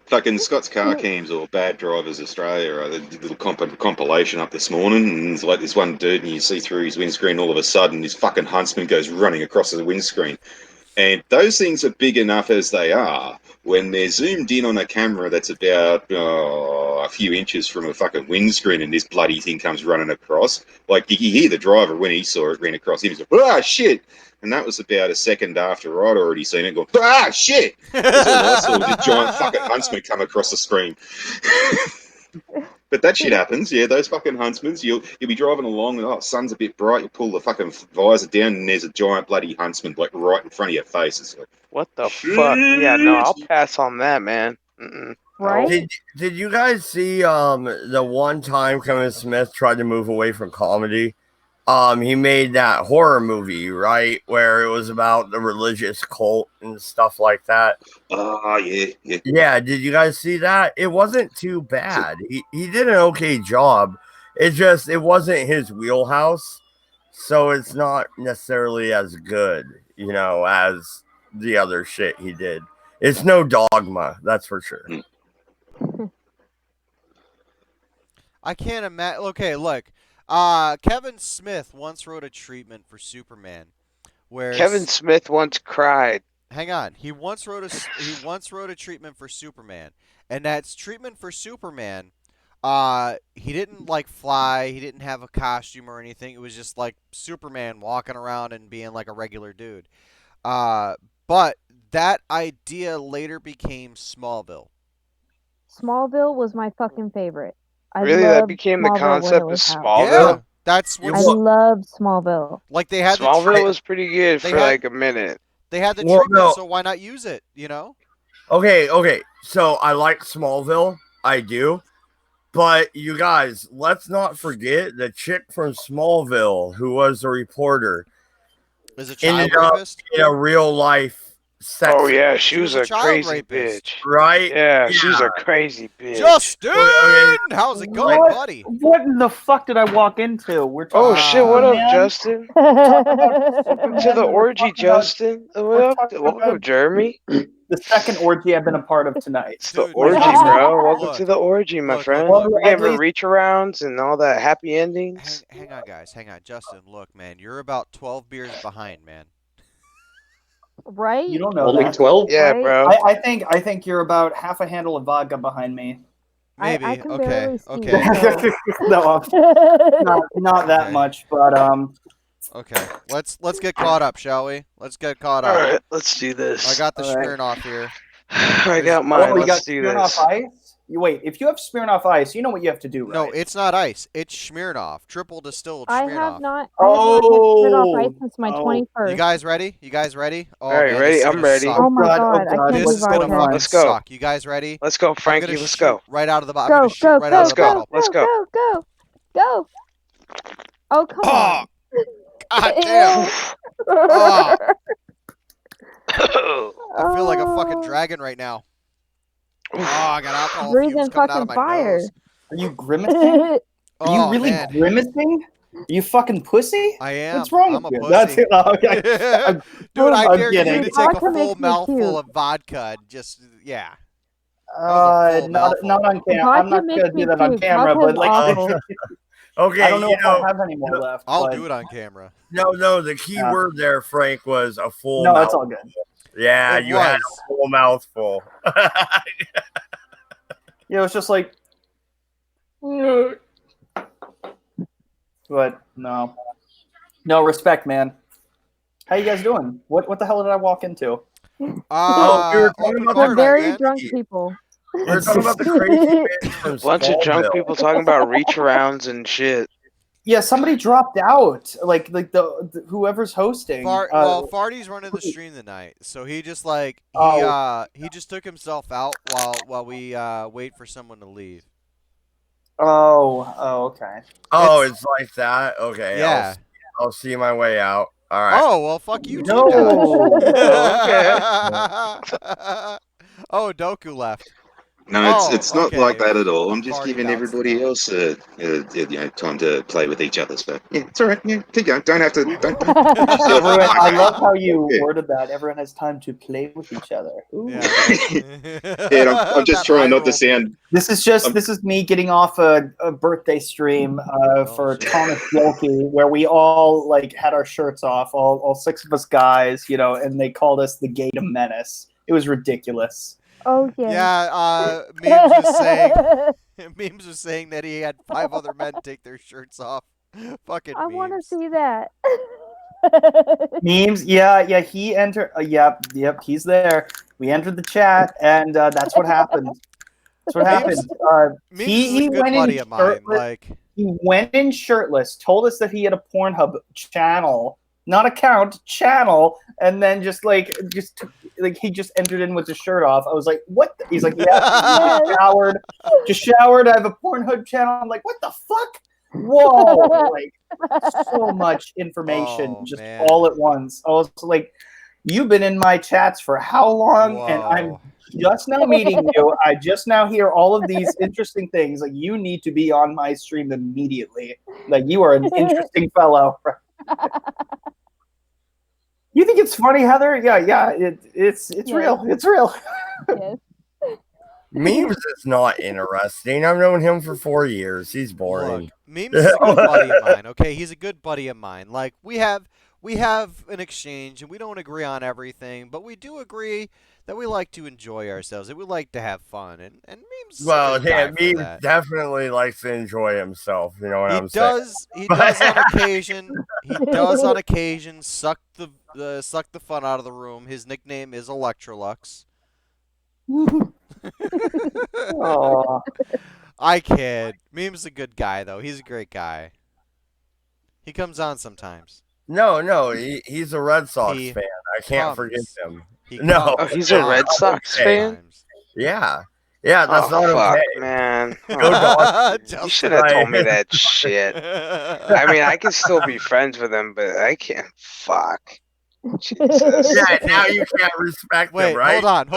fucking Scott's Car Cams or Bad Drivers Australia, they did a little compilation up this morning, and it's like this one dude, and you see through his windscreen, all of a sudden, his fucking huntsman goes running across the windscreen. And those things are big enough as they are. When they're zoomed in on a camera that's about a few inches from a fucking windscreen, and this bloody thing comes running across, like you hear the driver when he saw it ran across, he was like, "Ah, shit!" And that was about a second after I'd already seen it. Go, "Ah, shit!" That's all I saw, the giant fucking huntsman come across the screen. But that shit happens, yeah. Those fucking huntsmen, you'll be driving along, and sun's a bit bright. You pull the fucking visor down, and there's a giant bloody huntsman like right in front of your face. It's like, What the fuck? Yeah, no, I'll pass on that, man. Mm-mm. Right? Did you guys see the one time Kevin Smith tried to move away from comedy? He made that horror movie, right, where it was about the religious cult and stuff like that. oh yeah. Yeah, did you guys see that? It wasn't too bad. He did an okay job. It wasn't his wheelhouse, so it's not necessarily as good, as the other shit he did. It's no Dogma, that's for sure. I can't imagine. Okay, look. Kevin Smith once wrote a treatment for Superman, where Kevin Smith once cried. Hang on. He once wrote a treatment for Superman, and that's treatment for Superman. He didn't like fly. He didn't have a costume or anything. It was just like Superman walking around and being like a regular dude. But that idea later became Smallville. Smallville was my fucking favorite. I Really, that loved became the Smallville when concept it of was out. Smallville. Yeah, that's when I loved Smallville. like they had the Smallville tre- was pretty good they for had- like a minute. they had the Well, treatment, no. so why not use it? You know? Okay. So I like Smallville. I do. But you guys, let's not forget the chick from Smallville who was a reporter Is a child ended up rapist? in a real life sex. Oh yeah, she was was a a child crazy rapist. bitch. Right? Yeah, she's a crazy bitch. Justin, Okay. how's it going, What? buddy? What in the fuck did I walk into? We're Oh talking shit! What up, man. Justin? Welcome to the orgy, Justin. What up? Welcome, Jeremy. The second orgy I've been a part of tonight. It's the Dude, orgy, Justin, bro. Welcome look, to the orgy, my look, friend. look, We're at getting least- reach arounds and all that happy endings. Hang on, guys. Hang on. Justin, look, man. You're about 12 beers behind, man. Right? You don't know Only that. 12? Yeah, Right? bro. I think you're about half a handle of vodka behind me. Maybe. I can Okay. barely see, Okay. so- No, not that Okay. much, but Okay. Let's get caught up, shall we? Let's get caught All up. right, let's do this. I got the All right. Smirnoff here. I got oh, mine. you got Let's do Smirnoff this. Ice. You wait. If you have Smirnoff Ice, you know what you have to do, right? No, it's not ice. It's Smirnoff. Triple distilled I Smirnoff. have not. I have not had Smirnoff Ice since my Oh. 21st. You guys ready? You guys ready? Oh, All right, man, ready? this is I'm gonna ready. suck. Oh my God, god, oh I God, can't This do is gonna vodka. fucking Let's go. suck. You guys ready? Let's go, I'm Frankie. gonna Let's shoot go. right out of the bottom. Go, I'm gonna shoot go, right go, out of the go, bottle. Let's go. go, go. Oh, come Oh, on. God damn! Oh, Oh, I feel like a fucking Oh. dragon right now. Oh, I got alcohol Breathing fumes coming out fucking of my fire. nose. Are you grimacing? Are Oh, you really man. grimacing? Are you fucking pussy? I am. What's wrong I'm with a you? pussy. That's it. Oh, okay. Dude, I I'm dare you kidding. to take a Vodka makes full me mouthful puke. of vodka. Just, yeah. was a full Not mouthful. on camera. I'm Vodka not makes gonna me do that on puke. camera, Vodka's but like, awful. Okay, I don't know you if know, I have any more left. I'll but- do it on camera. no, the key Yeah. word there, Frank, was a full No, mouthful. it's all good. Yeah, It you had a was. full mouthful. Yeah, it was just like, but no respect, man. How you guys doing? What the hell did I walk into? Oh, we were talking open about bar We're night, very man. drunk people. We were talking about the crazy bitch from bunch of drunk Smallville. people talking about reach arounds and shit. Yeah, somebody dropped out. Like the whoever's hosting. Well, Farty's running the stream tonight, so he just like he just took himself out while we wait for someone to leave. okay. Oh, it's like that. Okay, Yeah. I'll see my way out. All right. Oh well, fuck you too. No. Dad. Oh, Doku left. No, Oh, it's not okay. like that at all. I'm just Party giving bouncing everybody now. else time to play with each other. So yeah, it's all right. Yeah, keep going. Don't have to. Don't. Everyone, I love how you Yeah. worded that. Everyone has time to play with each other. Ooh. Yeah. Yeah, I'm just That trying not eye to roll. sound. This is me getting off a birthday stream for shit. Thomas Yoki, where we all like had our shirts off, all six of us guys, you know, and they called us the Gate of Menace. It was ridiculous. Oh yeah. Yeah, memes was saying that he had 5 other men take their shirts off. Fucking I want to memes. see that. Memes, yeah, he entered. Yep, he's there. We entered the chat, and that's what happened. That's what happened. Memes He is a good went in buddy of mine. shirtless. Like, He went in shirtless, told us that he had a Pornhub channel, not account, channel, and then just he just entered in with his shirt off. I was like, what? He's like, yeah, just showered. I have a Pornhub channel. I'm like, what the fuck? Whoa, like so much information Oh, just man. all at once. I was like, you've been in my chats for how long? And I'm whoa. just now meeting you. I just now hear all of these interesting things. Like, you need to be on my stream immediately. Like, you are an interesting fellow. You think it's funny, Heather? Yeah. It's Yeah. real. It's real. Yes. Memes is not interesting. I've known him for 4 years. He's boring. Look, Memes is a good buddy of mine. Okay, he's a good buddy of mine. Like, we have an exchange, and we don't agree on everything, but we do agree that we like to enjoy ourselves, and we like to have fun. And Memes is a Well, good guy yeah, for Memes that. definitely likes to enjoy himself. You know what I'm saying? He does on occasion. He does on occasion suck the fun out of the room. His nickname is Electrolux. Aw. I kid. Meme's a good guy though. He's a great guy. He comes on sometimes. No, he's a Red Sox He fan. I can't comes. forget him. He No. Oh, he's a Red Sox fan? Sometimes. Yeah, that's Oh, not fuck, okay. man. Go Dodgers. You should have told me that shit. I mean, I can still be friends with him, but I can't. Fuck. Jesus. Yeah, now you can't respect Wait, him, right? hold on.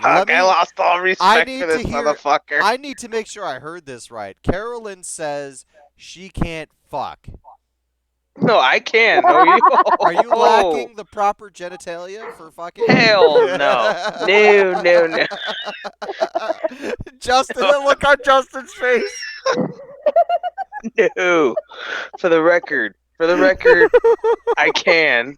Let me. I lost all I respect need for this to hear. motherfucker. I need to make sure I heard this right. Carolyn says she can't fuck. No, I can. No, you. Are you lacking the proper genitalia for fucking? Hell no. No. Justin, look on Justin's face. No. For the record, I can.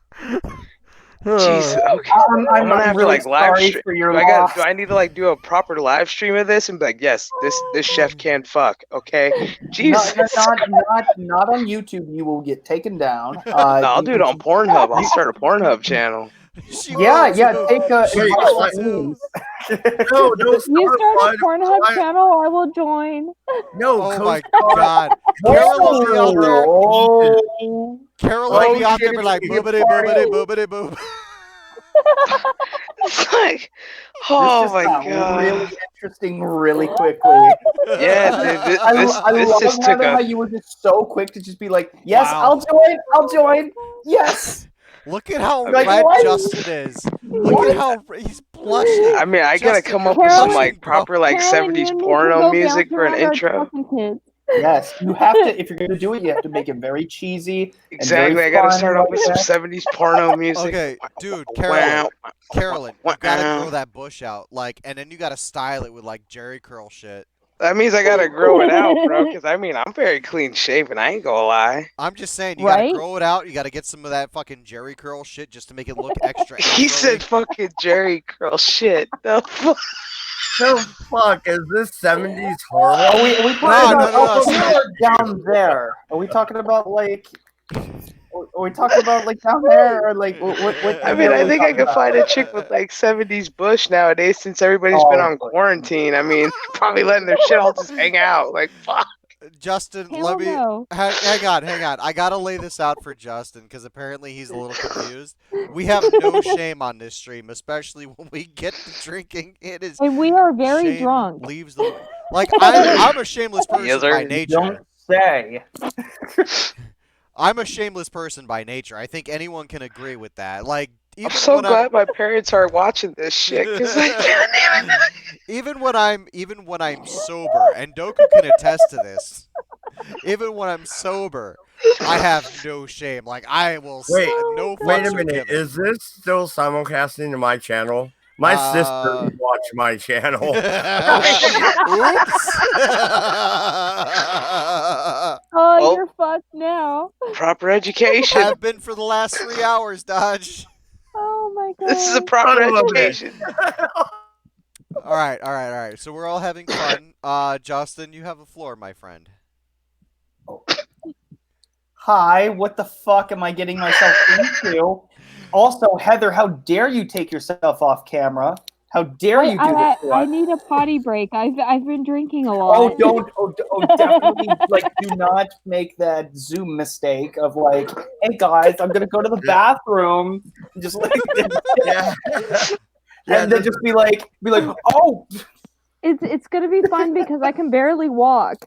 Jeez. Okay. I'm gonna have to really like live sorry stream. for your Do loss. I need to like do a proper live stream of this and be like, yes, this chef can fuck. Okay. Jesus. Not on YouTube. You will get taken down. No, I'll do it on Pornhub. I'll start a Pornhub channel. Yeah. Take a. Wait, what? memes. No, You start a Pornhub channel, I will join. No, Oh Coast my Guard. God. Carolyn will be out there. Oh. Carolyn will be out there shit, be like it's a boobity party. boobity boobity boob. It's like, This oh just my got god. really interesting really quickly. Yeah, dude, I this love just how, took how a. you were just so quick to just be like, yes, Wow. I'll join. Yes. Look at how Like, red what? Justin is. Look at how he's blushing. I mean, I gotta Justin, come you're up with some Carolyn- like proper like Carolyn, 70s you need to porno go music bounce for an around our intro. fucking kids. Yes, you have to. If you're gonna do it, you have to make it very cheesy. Exactly, I And very gotta fun start off with some like that. 70s porno music. Okay, dude, Wow. Carolyn, you gotta Wow. grow that bush out, like, and then you gotta style it with like Jerry curl shit. That means I gotta grow it out, bro. Because I mean, I'm very clean shaven. I ain't gonna lie. I'm just saying, you Right? gotta grow it out. You gotta get some of that fucking Jerry curl shit just to make it look extra. He afro-y. said fucking Jerry curl shit. The fuck? The fuck is this 70s horror? Are we talking No, about no, over no. there or down there? Are we talking about like? Are we talking about like down there or like what? I mean, I think I could find a chick with like 70s bush nowadays since everybody's been on quarantine. I mean, probably letting their shit all just hang out. Like, fuck. Justin, Hell let me no. hang on. I gotta lay this out for Justin because apparently he's a little confused. We have no shame on this stream, especially when we get to drinking. It is And we are very shame drunk. leaves the like. I'm a shameless person Yes, by sir. nature. Don't say. I'm a shameless person by nature. I think anyone can agree with that. Like, even I'm so when glad my parents are watching this shit because I can't even. even when I'm sober, and Doku can attest to this. Even when I'm sober, I have no shame. Like I will Wait, no Wait fucks a are minute. given. Is this still simulcasting to my channel? My sister watched my channel. Oops. Oh, Well- you're fucked now. Proper education. Have been for the last 3 hours, Dodge. Oh my god. This is a proper Son of a bitch. education. All right. So we're all having fun. Justin, you have the floor, my friend. Hi, what the fuck am I getting myself into? Also, Heather, how dare you take yourself off camera? How dare Wait, you do this to I us? need a potty break. I've been drinking a Oh, lot. don't! Definitely! Like, do not make that Zoom mistake of like, "Hey guys, I'm gonna go to the bathroom." Just like, Yeah. and then just be like, "Oh, It's gonna be fun because I can barely walk.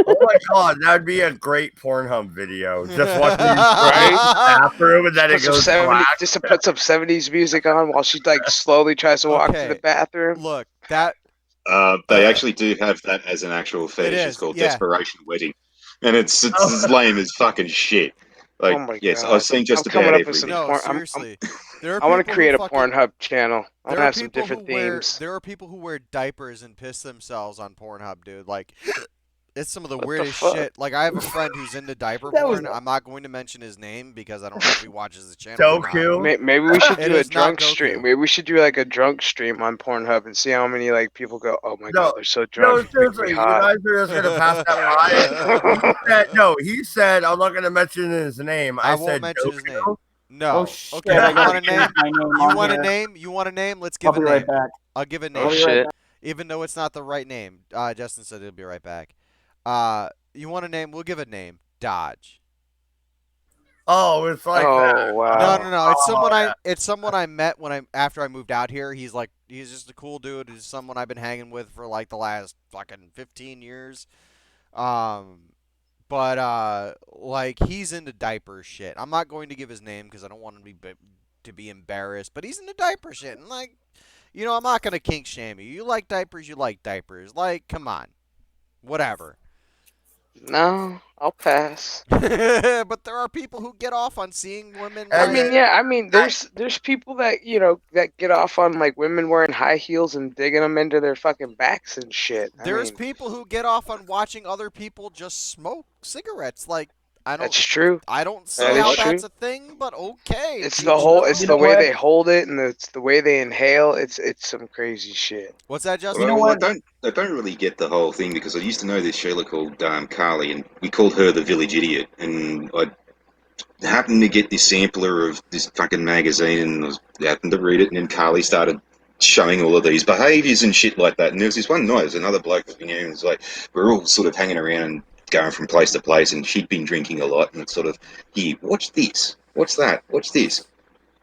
Oh my god, that would be a great Pornhub video. Just watching you Right? bathroom and then it Put some goes 70s, black. just to put some 70s music on while she like slowly tries to walk to Okay. the bathroom. Look, that They actually do have that as an actual fetish. is, It's called yeah. Desperation Wedding, and it's as lame as fucking shit. Like, Oh my yes, God. I've seen just I'm coming about up with some everything. no, porn- I'm- seriously. There are I want to people create who a fucking- Pornhub channel. I There want to are have some people different who wear themes. there are people who wear diapers and piss themselves on Pornhub, dude. Like it's some of the What the weirdest fuck? shit. Like I have a friend who's into diaper That was- porn. I'm not going to mention his name because I don't know if he watches the channel. or not. Doku. Maybe we should It do a is not drunk Goku. stream. Maybe we should do like a drunk stream on Pornhub and see how many like people go. Oh my No, god, they're so No, drunk. it's making seriously, me you hot." guys are just gonna pass that by. He said, I'm not gonna mention his name. I I won't said mention his Doku. name. No. oh shit! Okay, I you gotta want a name? change my name You on want a here. name? You want a name? Let's I'll give be a name. right back. I'll give a name. Oh shit. Even though it's not the right name. Justin said he'll be right back. You want a name? We'll give a name. Dodge. Oh, it's like that. Oh wow. No. It's Oh, someone yeah. it's someone I met when after I moved out here. He's just a cool dude. He's someone I've been hanging with for like the last fucking 15 years. But But like he's into diaper shit. I'm not going to give his name because I don't want him to be embarrassed. But he's into diaper shit, and like, you know, I'm not gonna kink shame you. You like diapers, you like diapers. Like, come on, whatever. No, I'll pass. But there are people who get off on seeing women. I like- mean, yeah, I mean, there's people that that get off on like women wearing high heels and digging them into their fucking backs and shit. There's people who get off on watching other people just smoke cigarettes. Like, I don't. That's true. I don't see That is how true. that's a thing, but okay. It's teach the whole, their it's own. the way they hold it, and it's the way they inhale. It's some crazy shit. What's that, Justin? Well, I don't really get the whole thing because I used to know this Sheila called Carly, and we called her the village idiot. And I happened to get this sampler of this fucking magazine, and I happened to read it, and then Carly started showing all of these behaviours and shit like that. And there was this one night, there's another bloke that and it's like we're all sort of hanging around and going from place to place, and she'd been drinking a lot, and it's sort of, here, watch this, what's that, watch this,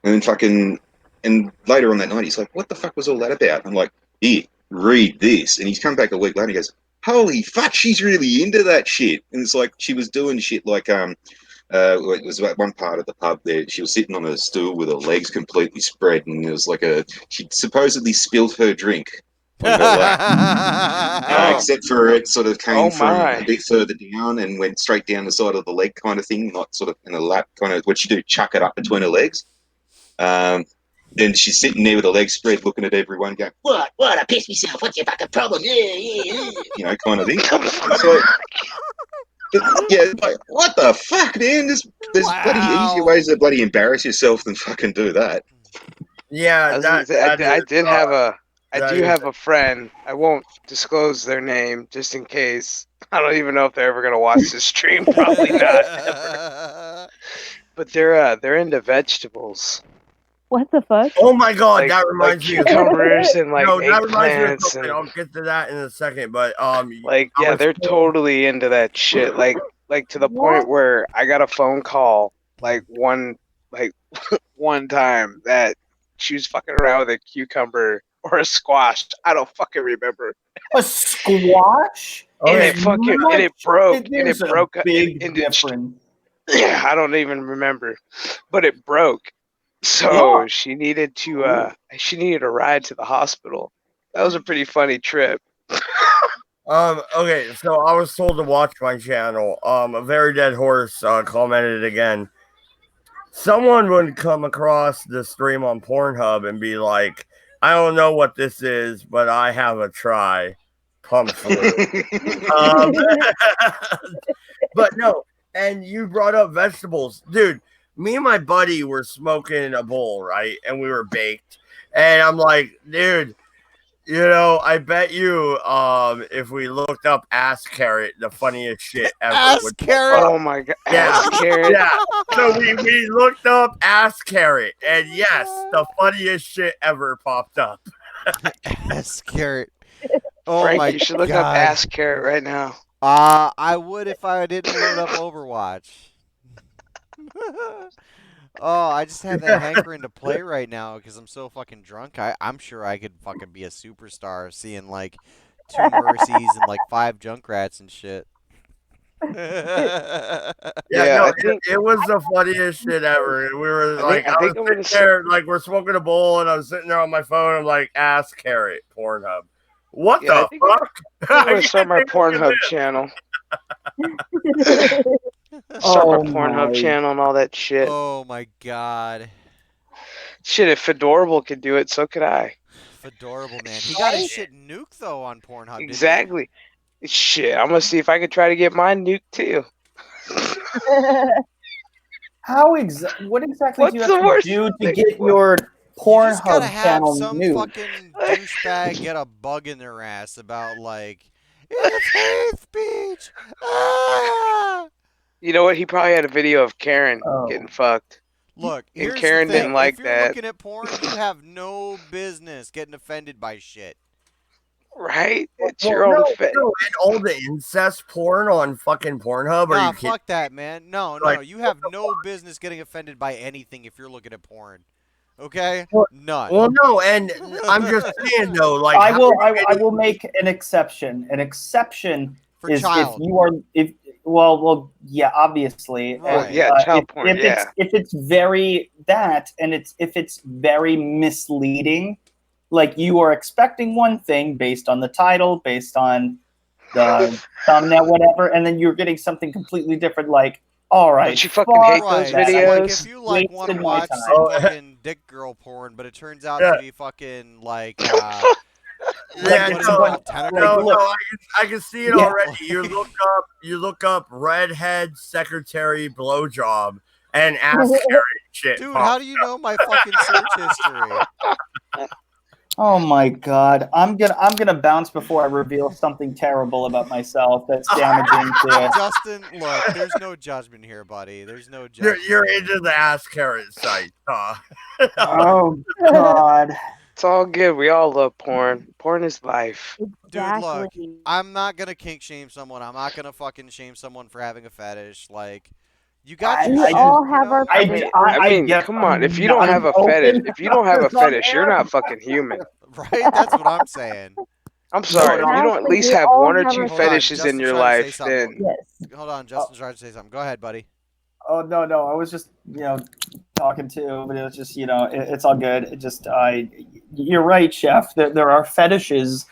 and then fucking, and later on that night, he's like, what the fuck was all that about? I'm like, here, read this, and he's come back a week later, and he goes, holy fuck, she's really into that shit, and it's like, she was doing shit like, it was about one part of the pub there, she was sitting on a stool with her legs completely spread, and it was like she'd supposedly spilled her drink on her lap. Except for it sort of came from a bit further down and went straight down the side of the leg kind of thing, not sort of in a lap kind of, what you do, chuck it up between her legs. Then she's sitting there with her legs spread looking at everyone going, What? I pissed myself. What's your fucking problem? Yeah. you know, kind of thing. So, but, yeah, like, what the fuck, man? There's bloody easier ways to bloody embarrass yourself than fucking do that. Yeah, I do have a friend. I won't disclose their name just in case. I don't even know if they're ever gonna watch this stream. Probably not. But they're into vegetables. What the fuck? Oh my god, Like- that reminds like me of cucumbers and like no, that reminds me of eggplants something. and I'll get to that in a second, but like yeah, they're totally into that shit. Like to the point where I got a phone call like one time that she was fucking around with a cucumber or a squash. I don't fucking remember. A squash? And it fucking and it broke and it There's a broke big into difference. yeah, I don't even remember, but it broke. So Yeah. she needed a ride to the hospital. That was a pretty funny trip. Okay, so I was told to watch my channel. A Very Dead Horse commented again. Someone would come across the stream on Pornhub and be like, I don't know what this is, but I have a try. Pump flu. But no, and you brought up vegetables. Dude, me and my buddy were smoking a bowl, right? And we were baked. And I'm like, dude, you know, I bet you if we looked up ass carrot, the funniest shit ever. Ass carrot? Oh my god. Yeah. Ass carrot. Yeah. So we looked up ass carrot, and yes, the funniest shit ever popped up. Ass carrot. Oh Frank, my you should look god. up ass carrot right now. I would if I didn't load up Overwatch. Oh, I just had that hankering to play right now because I'm so fucking drunk. I'm sure I could fucking be a superstar seeing like 2 Mercies and like 5 Junkrats and shit. Yeah, Yeah, no, I think- it was the funniest shit ever. And we were I like, think I I'm was gonna sitting there, like, we're smoking a bowl, and I was sitting there on my phone. I'm like, ass carrot, Pornhub. What Yeah, I the think fuck? I'm gonna start my Pornhub channel. Start Oh my Pornhub my. channel and all that shit. Oh my god. Shit, if Fedorable could do it, so could I. Fedorable, man. He got his shit nuked though on Pornhub. didn't he? Exactly. Shit, I'm gonna see if I can try to get mine nuked too. What exactly What's do you the have worst to do to thing? get your You just gotta Pornhub have channel some new? fucking douchebag get a bug in their ass about like it's hate speech. Ah! You know what? He probably had a video of Karen Oh. getting fucked. Look, And here's Karen the thing. didn't like if you're that. looking at porn, you have no business getting offended by shit. Right? It's Well, your own no, fit. no, and all the incest porn on fucking Pornhub. Are Nah, you kidding? fuck that, man. No, Like, you have no business getting offended by anything if you're looking at porn. Okay? Well- None. Well, no, and I'm just saying though, like I will. how are you I will make an exception. An exception For is child. if you are if Well, yeah, obviously. Well, And, yeah, child porn, if it's very that, and if it's very misleading, like you are expecting one thing based on the title, based on the thumbnail, whatever, and then you're getting something completely different. Like, all right, Don't you fucking hate those Right. videos? Like if you like want to Wasted my watch time. some fucking dick girl porn, but it turns out to be fucking like Yeah, what is it no, called? Tentacle no, porn? I can see it Yeah. already. You look up redhead secretary blowjob and ask Karen shit. Dude, pops how do you know my fucking search history? Oh my god, I'm gonna bounce before I reveal something terrible about myself that's damaging to. Justin, look, there's no judgment here, buddy. There's no You're, judgment. you're into the ask Karen site, huh? Oh god. It's all good. We all love porn. Porn is life. Dude, look, I'm not gonna kink shame someone. I'm not gonna fucking shame someone for having a fetish. Like, you got your We shit, all you have know? our I fetish. mean, come on. If you don't have a fetish, you're not fucking human. Right? That's what I'm saying. I'm sorry. If you don't at least have one or two fetishes in your life, then Hold on, Justin's trying to say something. Go ahead, buddy. Oh no, I was just talking to, but it was just it's all good. It just you're right, Chef. There are fetishes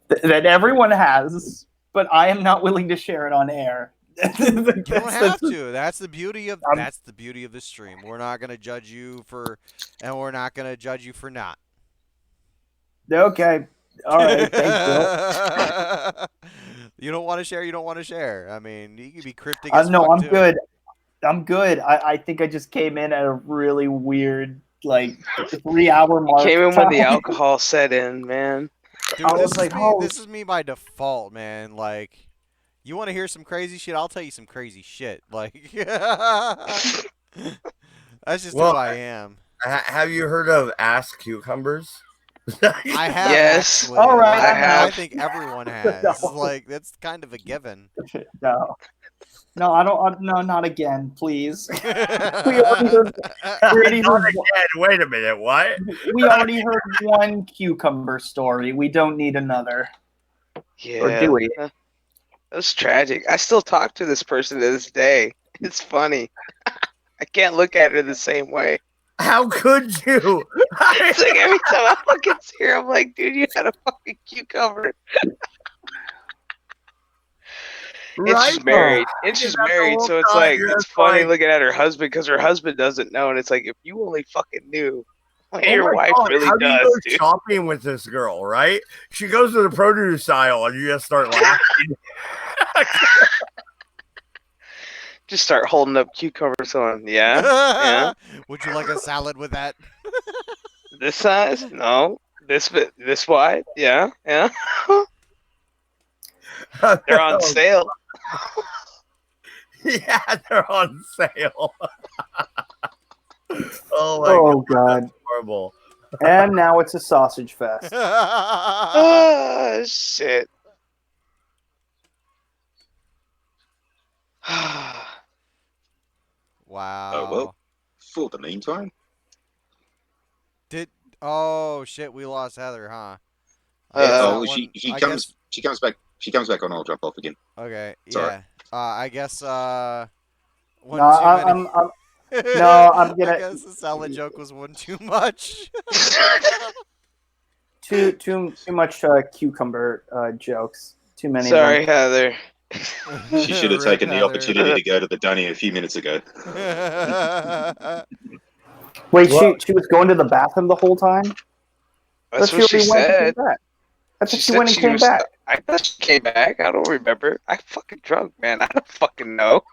that everyone has, but I am not willing to share it on air. You don't have to. That's the beauty of the stream. We're not gonna judge you for, and we're not gonna judge you for not. Okay. All right. Thanks, Bill. You don't want to share. You don't want to share. I mean, you can be cryptic. No, I'm too. good. I'm good. I think I just came in at a really weird 3-hour mark. came in when the alcohol set in, man. Dude, I this was is like, me. oh. This is me by default, man. Like, you want to hear some crazy shit? I'll tell you some crazy shit. Like, that's just who I am. Have you heard of ass cucumbers? I have. Yes. Actually. All right, I have. I think everyone has. No. Like, that's kind of a given. No, I don't. No, not again, please. we already heard. Not again. Wait a minute. What? We already heard one cucumber story. We don't need another. Yeah. Or do we? That was tragic. I still talk to this person to this day. It's funny. I can't look at her the same way. How could you? It's like every time I fucking see her, I'm like, dude, you had a fucking cucumber. And she's married. And she's married, so it's like it's funny looking at her husband because her husband doesn't know, and it's like if you only fucking knew what your wife really How do you does, go dude. shopping with this girl, right? She goes to the produce aisle and you just start laughing. Just start holding up cucumbers on. Yeah. Would you like a salad with that? This size? No. This wide? Yeah. They're on sale. Yeah, they're on sale. Oh god. That's horrible. And now it's a sausage fest. Oh shit. Wow. Oh well. For the meantime. Oh shit, we lost Heather, huh? She comes back. She comes back on. I'll jump off again. Okay, Sorry. yeah. I guess I'm gonna. I guess the salad joke was one too much. too much cucumber jokes. Too many. Sorry, of them. Heather. She should have taken the opportunity to go to the dunny a few minutes ago. Wait, she was going to the bathroom the whole time? That's what she said. I thought she went and came back. I thought she came back. I don't remember. I fucking drunk, man. I don't fucking know.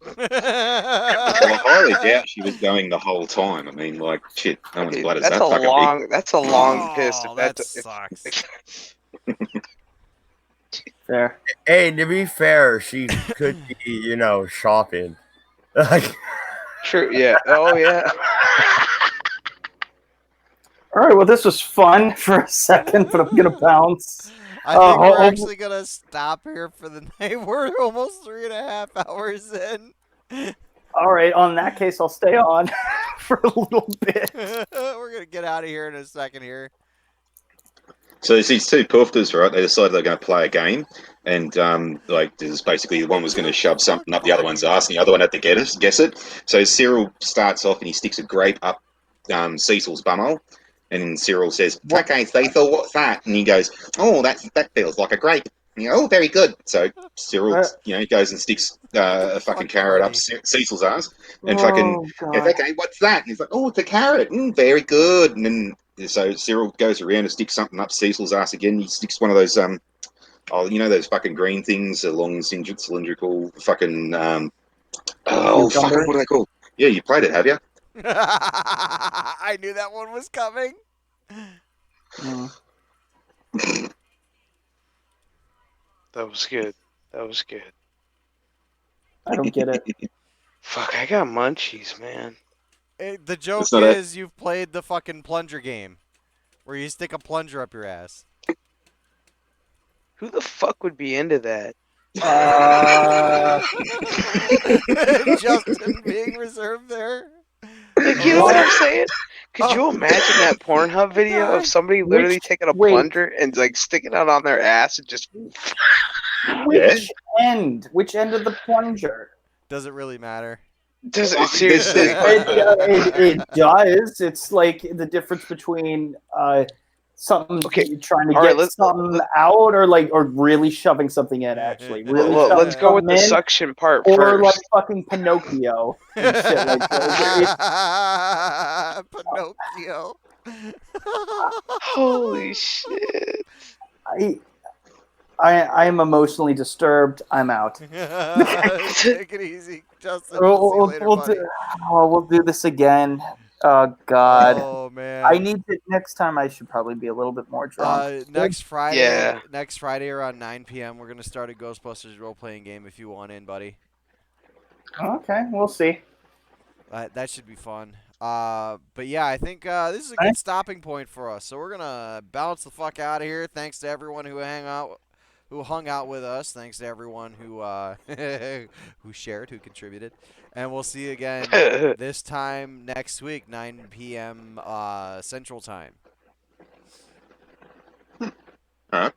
Well, I highly doubt she was going the whole time. I mean, like, shit, no one's blood is that fucking big. That's a long piss. Oh, that sucks. Fair. Hey, to be fair, she could be, shopping. Like, true. Yeah. Oh yeah. All right. Well, this was fun for a second, but I'm gonna bounce. I think we're actually gonna stop here for the night. We're almost 3.5 hours in. All right. On that case, I'll stay on for a little bit. We're gonna get out of here in a second here. So there's these two poofters, right? They decided they're going to play a game, and like there's basically one was going to shove something up the other one's ass, and the other one had to guess it. So Cyril starts off and he sticks a grape up Cecil's bumhole, and Cyril says, "Okay, Cecil, what's that?" And he goes, "Oh, that feels like a grape." And you go, "Oh, very good." So Cyril, goes and sticks a fucking carrot up Cecil's ass, and fucking goes, "Okay, what's that?" And he's like, "Oh, it's a carrot." Very good. And then so Cyril goes around and sticks something up Cecil's ass again. He sticks one of those those fucking green things, a long cylindrical fucking what are they called? Yeah, you played it, have you? I knew that one was coming. That was good. That was good. I don't get it. Fuck, I got munchies, man. The joke not it. is you've played the fucking plunger game, where you stick a plunger up your ass. Who the fuck would be into that? Justin being reserved there. Like, you know what I'm saying? Could you imagine that Pornhub video of somebody literally taking a plunger and like sticking it on their ass and just? Which end? Which end of the plunger? Does it really matter? Does it seriously? It does. It's like the difference between something trying to get something out, or really shoving something in. Actually, really. Well, let's go with the suction part or first. like fucking Pinocchio and shit like that. Pinocchio. Holy shit! I am emotionally disturbed. I'm out. Take it easy, Justin. We'll do this again. Oh God. Oh man. I need to next time. I should probably be a little bit more drunk. Next Friday. Yeah. Next Friday around 9 p.m. We're gonna start a Ghostbusters role-playing game. If you want in, buddy. Okay, we'll see. That should be fun. But yeah, I think this is a good stopping point for us. So we're gonna bounce the fuck out of here. Thanks to everyone who hung out with us. Thanks to everyone who who shared, who contributed. And we'll see you again this time next week, 9 p.m. Central Time. All right.